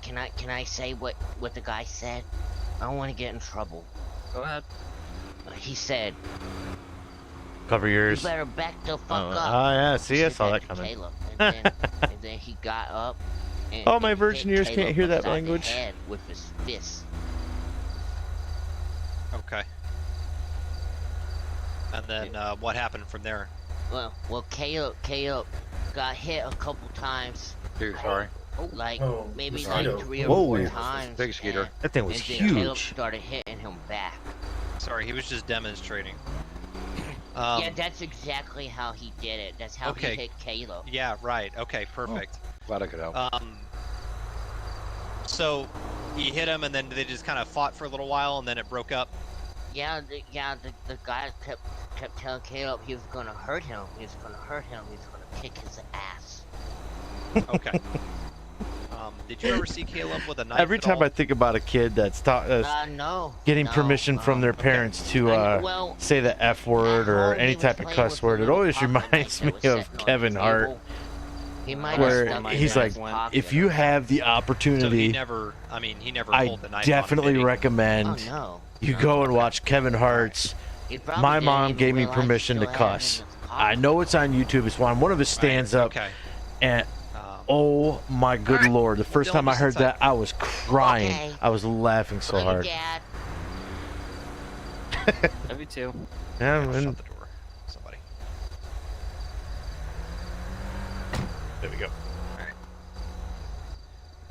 can I say what the guy said? I don't want to get in trouble. Go ahead. He said, Cover yours. "You better back the fuck up." Oh, yeah. See, I He saw said that to coming. Caleb, and then he got up. And Oh, my and virgin hit ears can't Caleb hear that upside the language. head with his fist. Okay. And then what happened from there? Well, Caleb got hit a couple times. Dude, sorry. Like maybe mosquito. like 3 or Whoa. 4 Big times. skeeter. and- That thing was and then Caleb huge. started hitting him back. Sorry, he was just demonstrating. Yeah, that's exactly how he did it. That's how okay. he hit Caleb. Yeah, right. Okay, perfect. Glad I could help. So he hit him, and then they just kind of fought for a little while, and then it broke up. The guy kept telling Caleb he was gonna hurt him. He was gonna kick his ass. Okay. Did you ever see Caleb with a knife? Every time I think about a kid that's getting permission from their parents to say the F word or any type of cuss word, it always reminds me of Kevin Hart. Where he's like, if you have the opportunity, he never pulled the knife I definitely recommend you go and watch Kevin Hart's My Mom Gave Me Permission to Cuss. I know it's on YouTube. It's on one of his stands-up. And oh my good lord, the first time I heard that, I was crying. I was laughing so hard. Love you too. Yeah, shut the door. Somebody. There we go. Alright.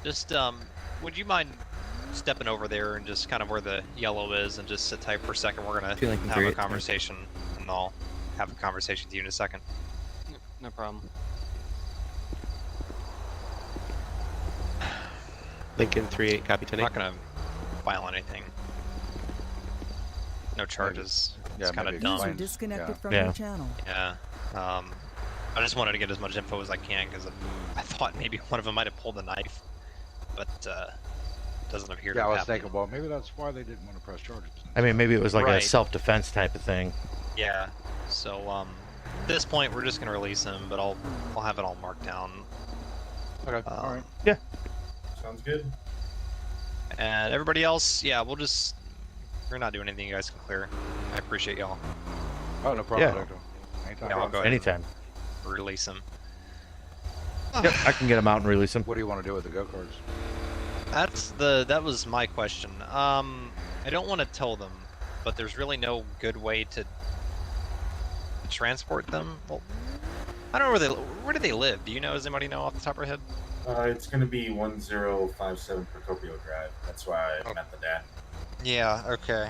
Just, would you mind stepping over there and just kind of where the yellow is and just sit tight for a second? We're gonna have a conversation, and I'll have a conversation with you in a second. No problem. Lincoln 3-8, copy 10-8. I'm not gonna file anything. No charges. It's kind of dumb. User disconnected from your channel. Yeah. I just wanted to get as much info as I can because I thought maybe one of them might have pulled a knife, but doesn't appear to Yeah, have I was happened. thinking, well, maybe that's why they didn't want to press charges. I mean, maybe it was like a Right. self-defense type of thing. Yeah. So at this point, we're just gonna release him, but I'll have it all marked down. Okay. All right. Yeah. Sounds good. And everybody else, yeah, we're not doing anything you guys can clear. I appreciate y'all. Oh, no problem. Yeah. Doctor. Anytime. Yeah, I'll go ahead Anytime. and release him. Yep, I can get him out and release him. What do you want to do with the go-karts? That was my question. I don't want to tell them, but there's really no good way to transport them. Well, I don't know where do they live? Do you know? Does anybody know off the top of their head? It's going to be 1057 Procopio Drive. That's why I met the dad. Yeah. Okay.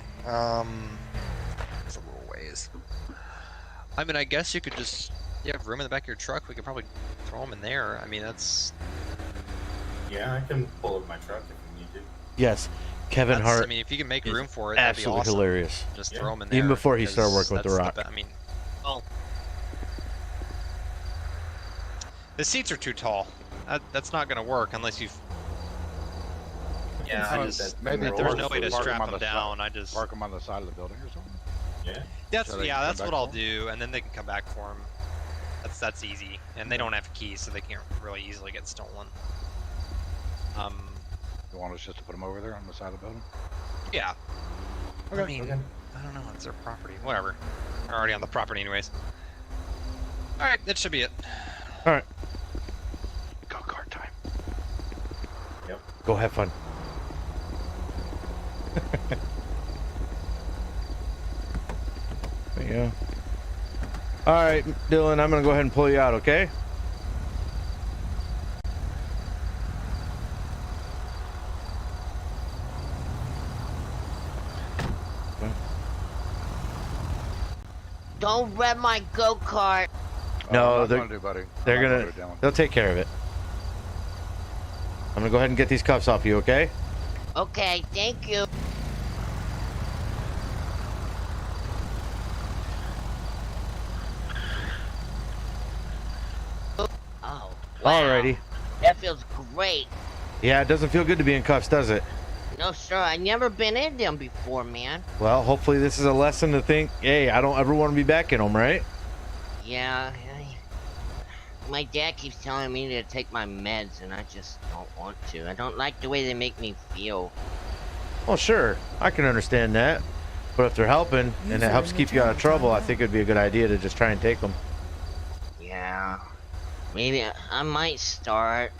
It's a little ways. I mean, I guess you could just. You have room in the back of your truck. We could probably throw them in there. I mean, that's. Yeah, I can pull up my truck if you need to. Yes, Kevin Hart. I mean, if you can make room for it, that'd be absolutely awesome. hilarious. Just throw them in there. Even before he started because working with The that's Rock. I mean, well, the seats are too tall. That's not going to work unless you've. Yeah, maybe there's no way to park strap on them the down. side, I just park them on the side of the building or something. Yeah. That's So they can that's come what back I'll for do, and then they can come back for them. That's easy, and they don't have keys, so they can't really easily get stolen. You want us just to put them over there on the side of the building? Yeah. Okay. I mean, I don't know. It's their property. Whatever. They're already on the property, anyways. All right, that should be it. All right. Go-kart time. Yep. Go have fun. There you go. All right, Dylan, I'm going to go ahead and pull you out, okay? Don't wreck my go-kart. No, I'm they're gonna do, buddy. they're I'm gonna do, Dylan. they'll take care of it. I'm gonna go ahead and get these cuffs off you, okay? Okay, thank you. Oh, wow. Alrighty. That feels great. Yeah, it doesn't feel good to be in cuffs, does it? No, sir, I never been in them before, man. Well, hopefully this is a lesson to think, hey, I don't ever want to be back in them, right? Yeah, my dad keeps telling me to take my meds, and I just don't want to. I don't like the way they make me feel. Well, sure, I can understand that. But if they're helping and it helps keep you out of trouble, I think it'd be a good idea to just try and take them. Yeah, maybe I might start.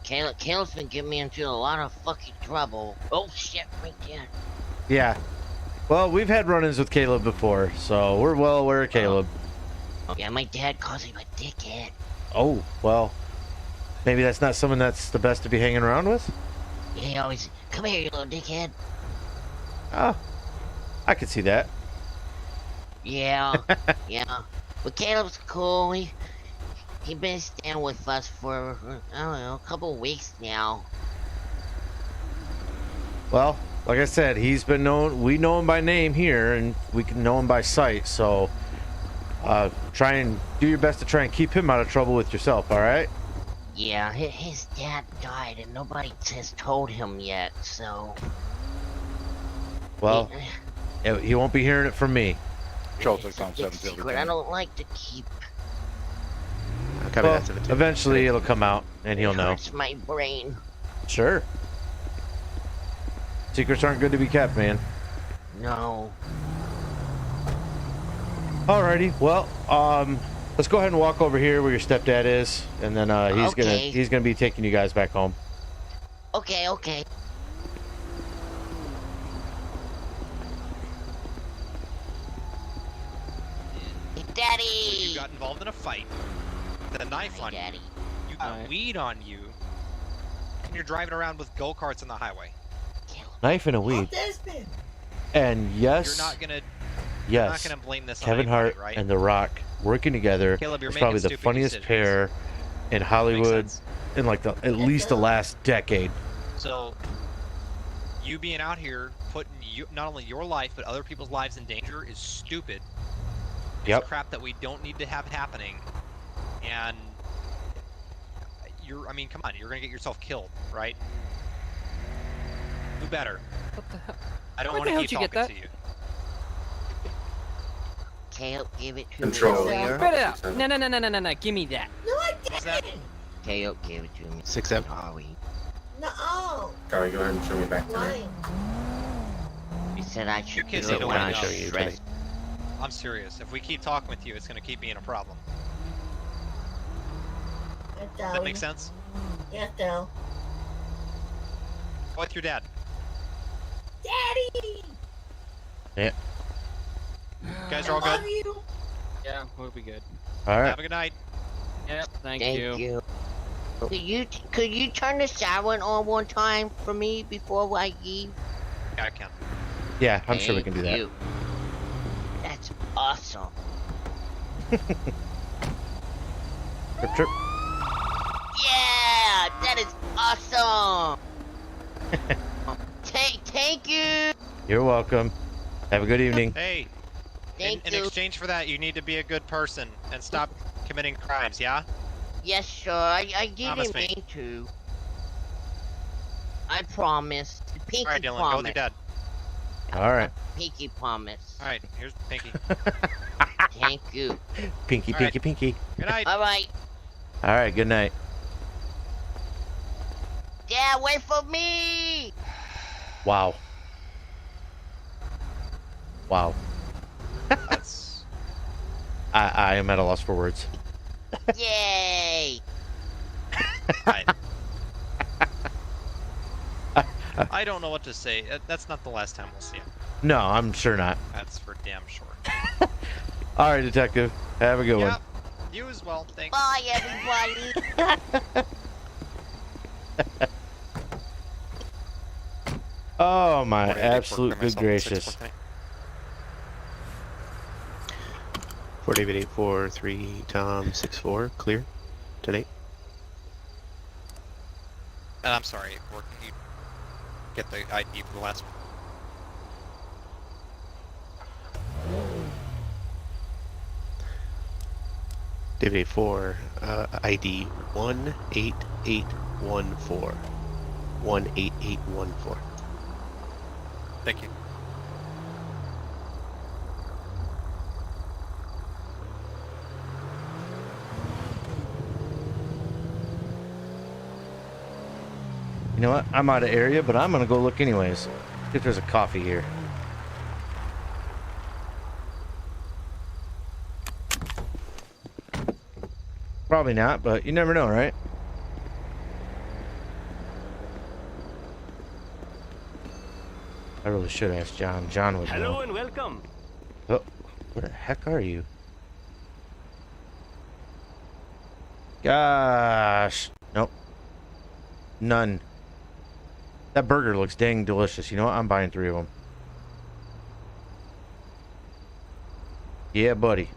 Caleb's been getting me into a lot of fucking trouble. Oh shit, right there. Yeah. Well, we've had run-ins with Caleb before, so we're well aware of Caleb. Yeah, my dad calls him a dickhead. Oh, well, maybe that's not someone that's the best to be hanging around with? Yeah, he always, come here, you little dickhead. Oh, I could see that. Yeah, yeah. But Caleb's cool. He been staying with us for, I don't know, a couple weeks now. Well, like I said, he's been known. We know him by name here, and we can know him by sight. So, try and do your best to try and keep him out of trouble with yourself. All right? Yeah, his dad died, and nobody has told him yet. So, Well, he won't be hearing it from me. Control it's a 6 on big 7 field. secret I don't like to keep. Copy Well, that, 7-2. eventually it'll come out, and he'll know. Hurts my brain. Sure. Secrets aren't good to be kept, man. No. Alrighty, well, let's go ahead and walk over here where your stepdad is, and then he's gonna be taking you guys back home. Okay, okay. Daddy! You got involved in a fight with a knife on Daddy. you. You got weed on you. And you're driving around with go-karts on the highway. Knife and a weed. And yes, You're not gonna blame this on Kevin anybody, Hart right? and The Rock working together Caleb, you're is probably making the stupid funniest decisions. pair in Hollywood in like at least the last decade. So, you being out here putting not only your life but other people's lives in danger is stupid. It's Yep. crap that we don't need to have happening. And I mean, come on, you're gonna get yourself killed, right? Do better. What the hell? I don't Where want the to hell keep did you get talking that? to you. Caleb, give it to Control. me. Spit it out. No. Give me that. No, I didn't. Caleb gave it to me. 6-7. Sorry. No. Kari, go ahead and show me back to me. You said I should kids do need it to when wake I'm up. stressed. I'm serious. If we keep talking with you, it's gonna keep me in a problem. Does that make sense? Yes, no. Go with your dad. Daddy! Yeah. You guys are all good? You. Yeah, we'll be good. All right. Have a good night. Yep. Thank you. you. Could you turn the shower on one time for me before I leave? Yeah, I can. Yeah, I'm sure we can do that. You. That's awesome. Trip. Yeah, that is awesome. Thank you. You're welcome. Have a good evening. Hey, in exchange for that, you need to be a good person and stop committing crimes, yeah? Yes, sir. I Promise didn't me. mean to. I promise. Pinky Alright, Dylan, promise. go with your dad. All right. Pinky promise. Alright, here's Pinky. Thank you. Pinky, All pinky, right. pinky. Good night. All right. All right. Good night. Yeah, wait for me. Wow. Wow. That's... I am at a loss for words. Yay. I don't know what to say. That's not the last time we'll see him. No, I'm sure not. That's for damn sure. All right, detective. Have a good one. Yep. You as well. Thanks. Bye, everybody. Oh my What did I do for absolute myself good at gracious. 6:14? 4 David 843 Tom 64 clear today. And I'm sorry, where can you get the ID for the last one? David 84 ID 18814 18814. Thank you. You know what? I'm out of area, but I'm gonna go look anyways. See if there's a coffee here. Probably not, but you never know, right? I really should ask John. John would Hello know. and welcome. Oh, where the heck are you? Gosh. Nope. None. That burger looks dang delicious. You know what? I'm buying 3 of them. Yeah, buddy.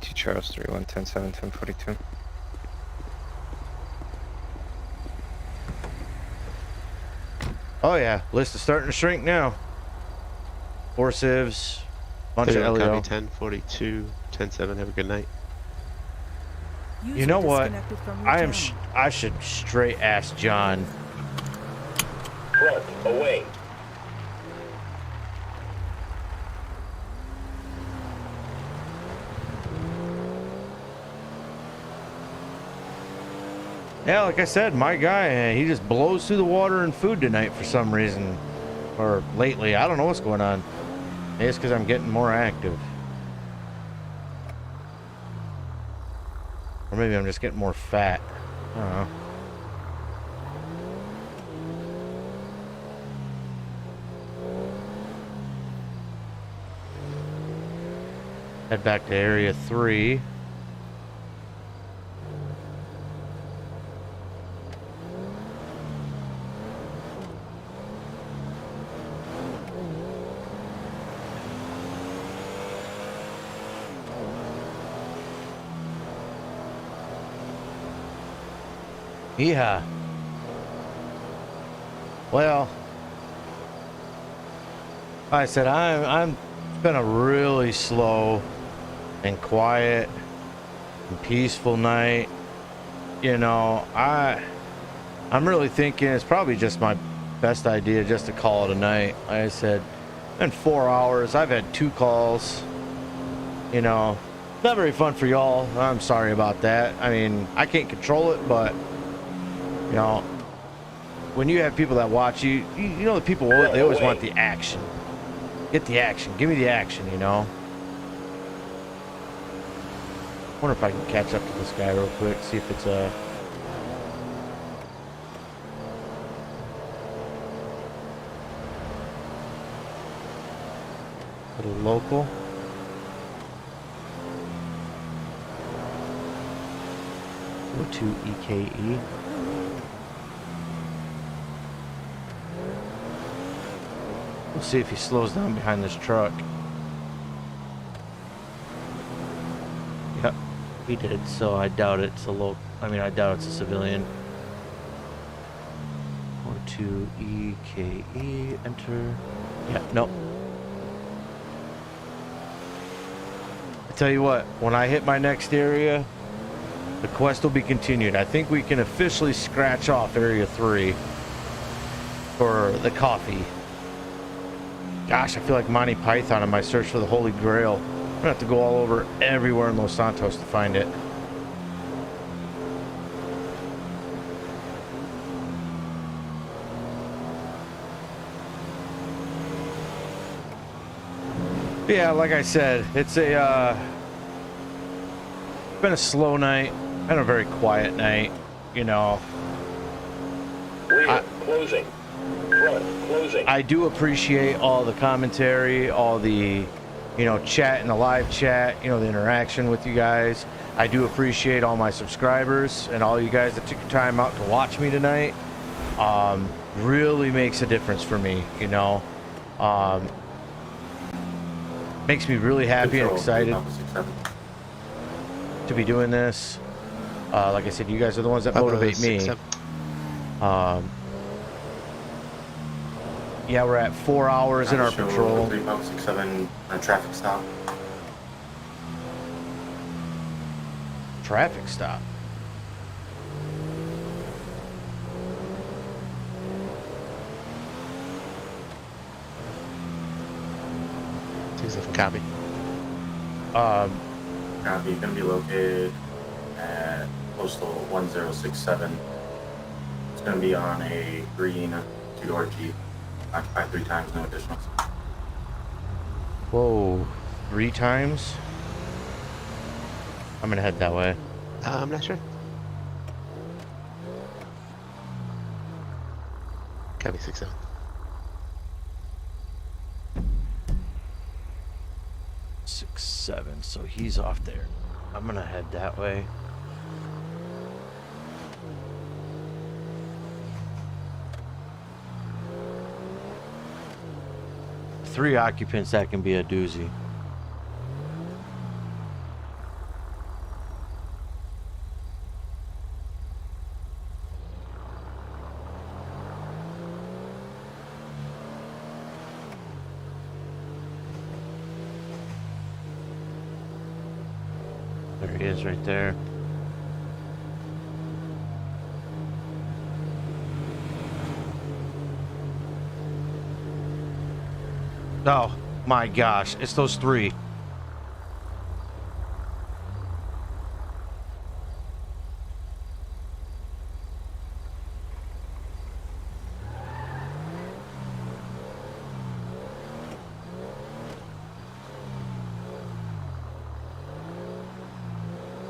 2 Charles 3110 7 1042. Oh yeah, list is starting to shrink now. 4 civs, bunch of LEO. 1042, 107. Have a good night. You know what? I should straight ask John. Front, away. Yeah, like I said, my guy, he just blows through the water and food tonight for some reason. Or lately, I don't know what's going on. Maybe it's because I'm getting more active. Or maybe I'm just getting more fat. I don't know. Head back to Area 3. Yeah. Well, like I said, I'm it's been a really slow and quiet and peaceful night. You know, I'm really thinking it's probably just my best idea just to call it a night. Like I said, in 4 hours, I've had 2 calls. You know, not very fun for y'all. I'm sorry about that. I mean, I can't control it, but you know, when you have people that watch you, you know, the people, they always want the action. Get the action. Give me the action, you know. Wonder if I can catch up to this guy real quick, see if it's a little local. Go to EKE. We'll see if he slows down behind this truck. Yep, he did, so I doubt it's a local. I mean, I doubt it's a civilian. Or to EKE, enter. Yeah, nope. I tell you what, when I hit my next area, the quest will be continued. I think we can officially scratch off Area 3 for the coffee. Gosh, I feel like Monty Python in my search for the Holy Grail. I'm gonna have to go all over everywhere in Los Santos to find it. But yeah, like I said, it's been a slow night and a very quiet night, you know. Rear, closing. Front, closing. I do appreciate all the commentary, all the, you know, chat in the live chat, you know, the interaction with you guys. I do appreciate all my subscribers and all you guys that took your time out to watch me tonight. Really makes a difference for me, you know. Makes me really happy and excited to be doing this. Like I said, you guys are the ones that motivate me. Yeah, we're at 4 hours in our patrol. 3567 traffic stop. Traffic stop. Copy. Copy. Going to be located at postal 1067. It's going to be on a green 2-door Jeep. Occupy 3 times, no additionals. Whoa, 3 times? I'm gonna head that way. I'm not sure. Copy 6-7. Six, 7, so he's off there. I'm gonna head that way. Three occupants, that can be a doozy. he is right there. Oh my gosh, it's those three.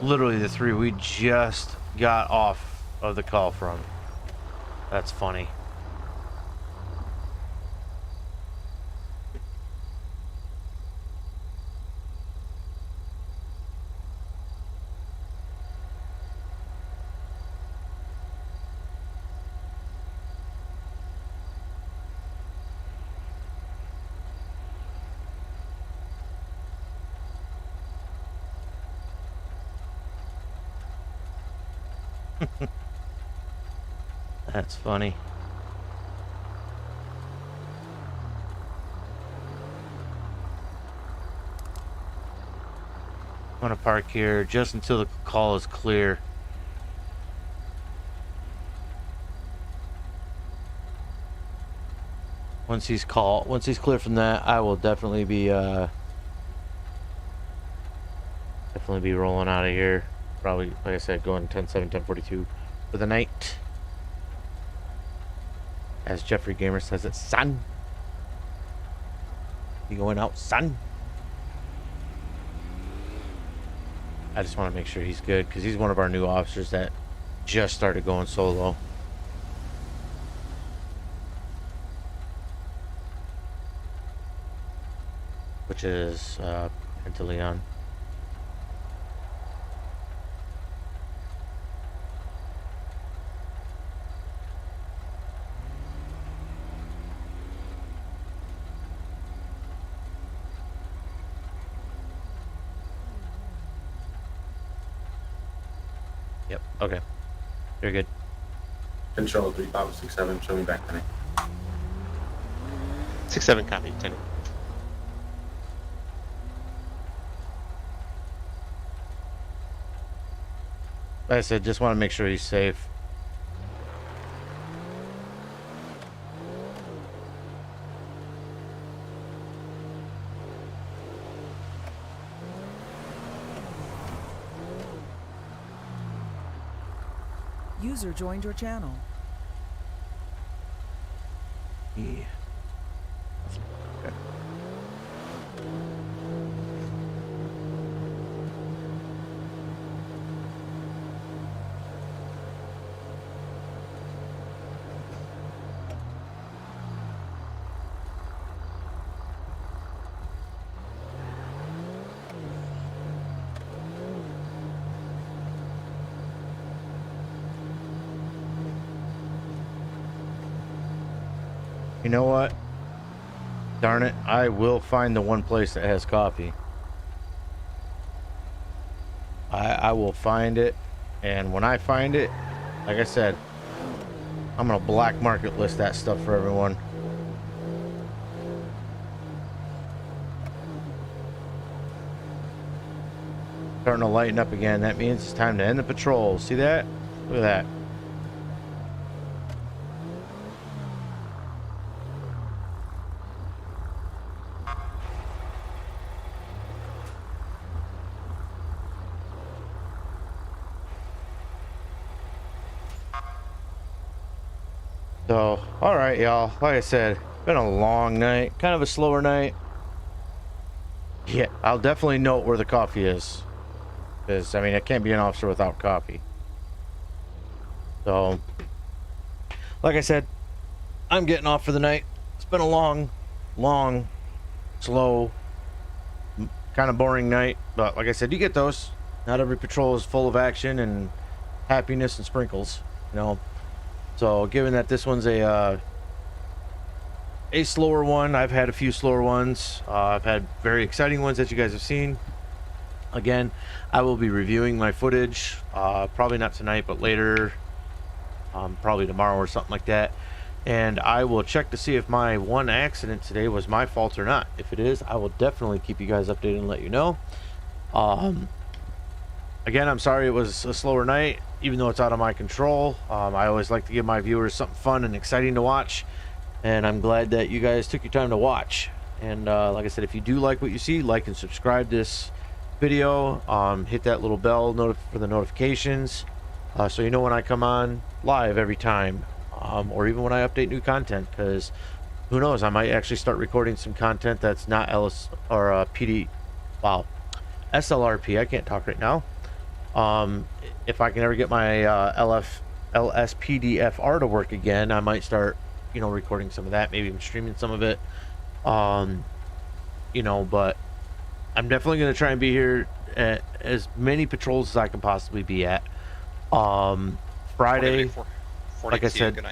Literally the three we just got off of the call from. That's funny. That's funny. I'm gonna park here just until the call is clear. Once he's clear from that, I will definitely be rolling out of here. Probably, like I said, going 10-7, 10-42 for the night. As Jeffrey Gamer says it, son. You going out, son? I just want to make sure he's good because he's one of our new officers that just started going solo. Which is Pantaleon. Yep, okay. Very good. Control 3567, show me back to me. 6-7 copy, 10. Like I said, just want to make sure he's safe. User joined your channel. Yeah. Okay. You know what? Darn it, I will find the one place that has coffee. I will find it, and when I find it, like I said, I'm gonna black market list that stuff for everyone. Starting to lighten up again. That means it's time to end the patrol. See that? Look at that. So, alright y'all, like I said, been a long night, kind of a slower night. Yeah, I'll definitely note where the coffee is. Because, I mean, I can't be an officer without coffee. So, like I said, I'm getting off for the night. It's been a long, slow, kind of boring night. But, like I said, you get those. Not every patrol is full of action and happiness and sprinkles, you know. So, given that this one's a slower one, I've had a few slower ones. I've had very exciting ones that you guys have seen. Again, I will be reviewing my footage, probably not tonight, but later, probably tomorrow or something like that. And I will check to see if my one accident today was my fault or not. If it is, I will definitely keep you guys updated and let you know. again, I'm sorry it was a slower night, even though it's out of my control. I always like to give my viewers something fun and exciting to watch, and I'm glad that you guys took your time to watch. And like I said, if you do like what you see, like and subscribe this video. Hit that little bell for the notifications, so you know when I come on live every time, or even when I update new content, because who knows, I might actually start recording some content that's not SLRP. I can't talk right now. If I can ever get my LSPDFR to work again, I might start, you know, recording some of that, maybe even streaming some of it. You know, but I'm definitely going to try and be here at as many patrols as I can possibly be at. Friday, like I said,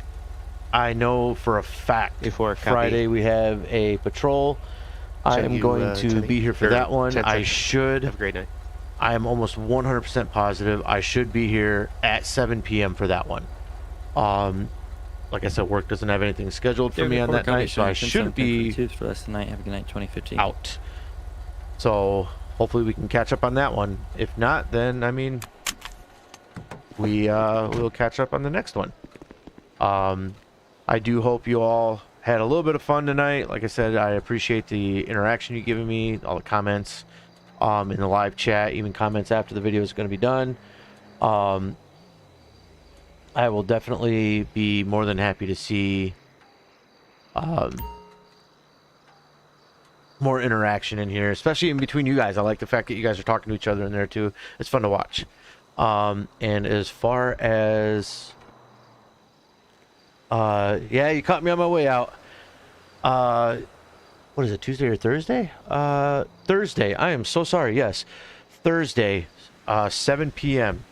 I know for a fact Friday we have a patrol. I am going to be here for that one. I should. Have a great night. I am almost 100% positive I should be here at 7 p.m. for that one. Like I said, work doesn't have anything scheduled for me on that night, so I should be for the rest of the night. Have a good night, 2015. Out. So hopefully we can catch up on that one. If not, then I mean, we'll catch up on the next one. I do hope you all had a little bit of fun tonight. Like I said, I appreciate the interaction you've given me, all the comments in the live chat, even comments after the video is going to be done. I will definitely be more than happy to see more interaction in here, especially in between you guys. I like the fact that you guys are talking to each other in there too. It's fun to watch. And as far as yeah, you caught me on my way out. What is it, Tuesday or Thursday? Thursday. I am so sorry. Yes, Thursday, 7 p.m.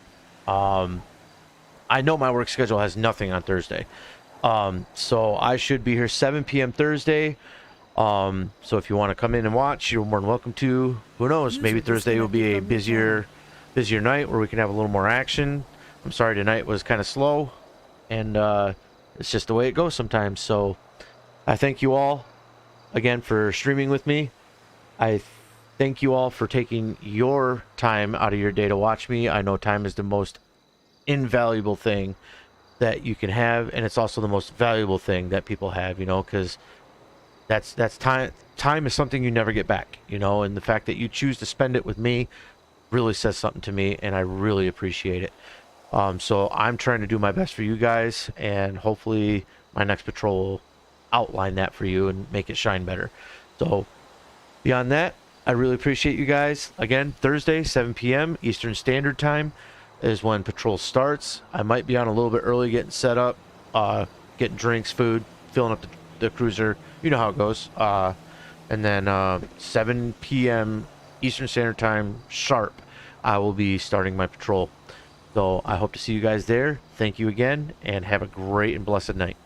I know my work schedule has nothing on Thursday, so I should be here 7 p.m. Thursday. So if you want to come in and watch, you're more than welcome to. Who knows? Maybe Thursday will be a busier night where we can have a little more action. I'm sorry tonight was kind of slow, and it's just the way it goes sometimes. So I thank you all again for streaming with me. I thank you all for taking your time out of your day to watch me. I know time is the most invaluable thing that you can have, and it's also the most valuable thing that people have, you know, because that's time is something you never get back, you know, and the fact that you choose to spend it with me really says something to me, and I really appreciate it. So I'm trying to do my best for you guys, and hopefully my next patrol will outline that for you and make it shine better. So beyond that, I really appreciate you guys. Again, Thursday, 7 p.m. Eastern Standard Time is when patrol starts. I might be on a little bit early, getting set up, getting drinks, food, filling up the cruiser. You know how it goes. And then 7 p.m. Eastern Standard Time sharp, I will be starting my patrol. So I hope to see you guys there. Thank you again, and have a great and blessed night.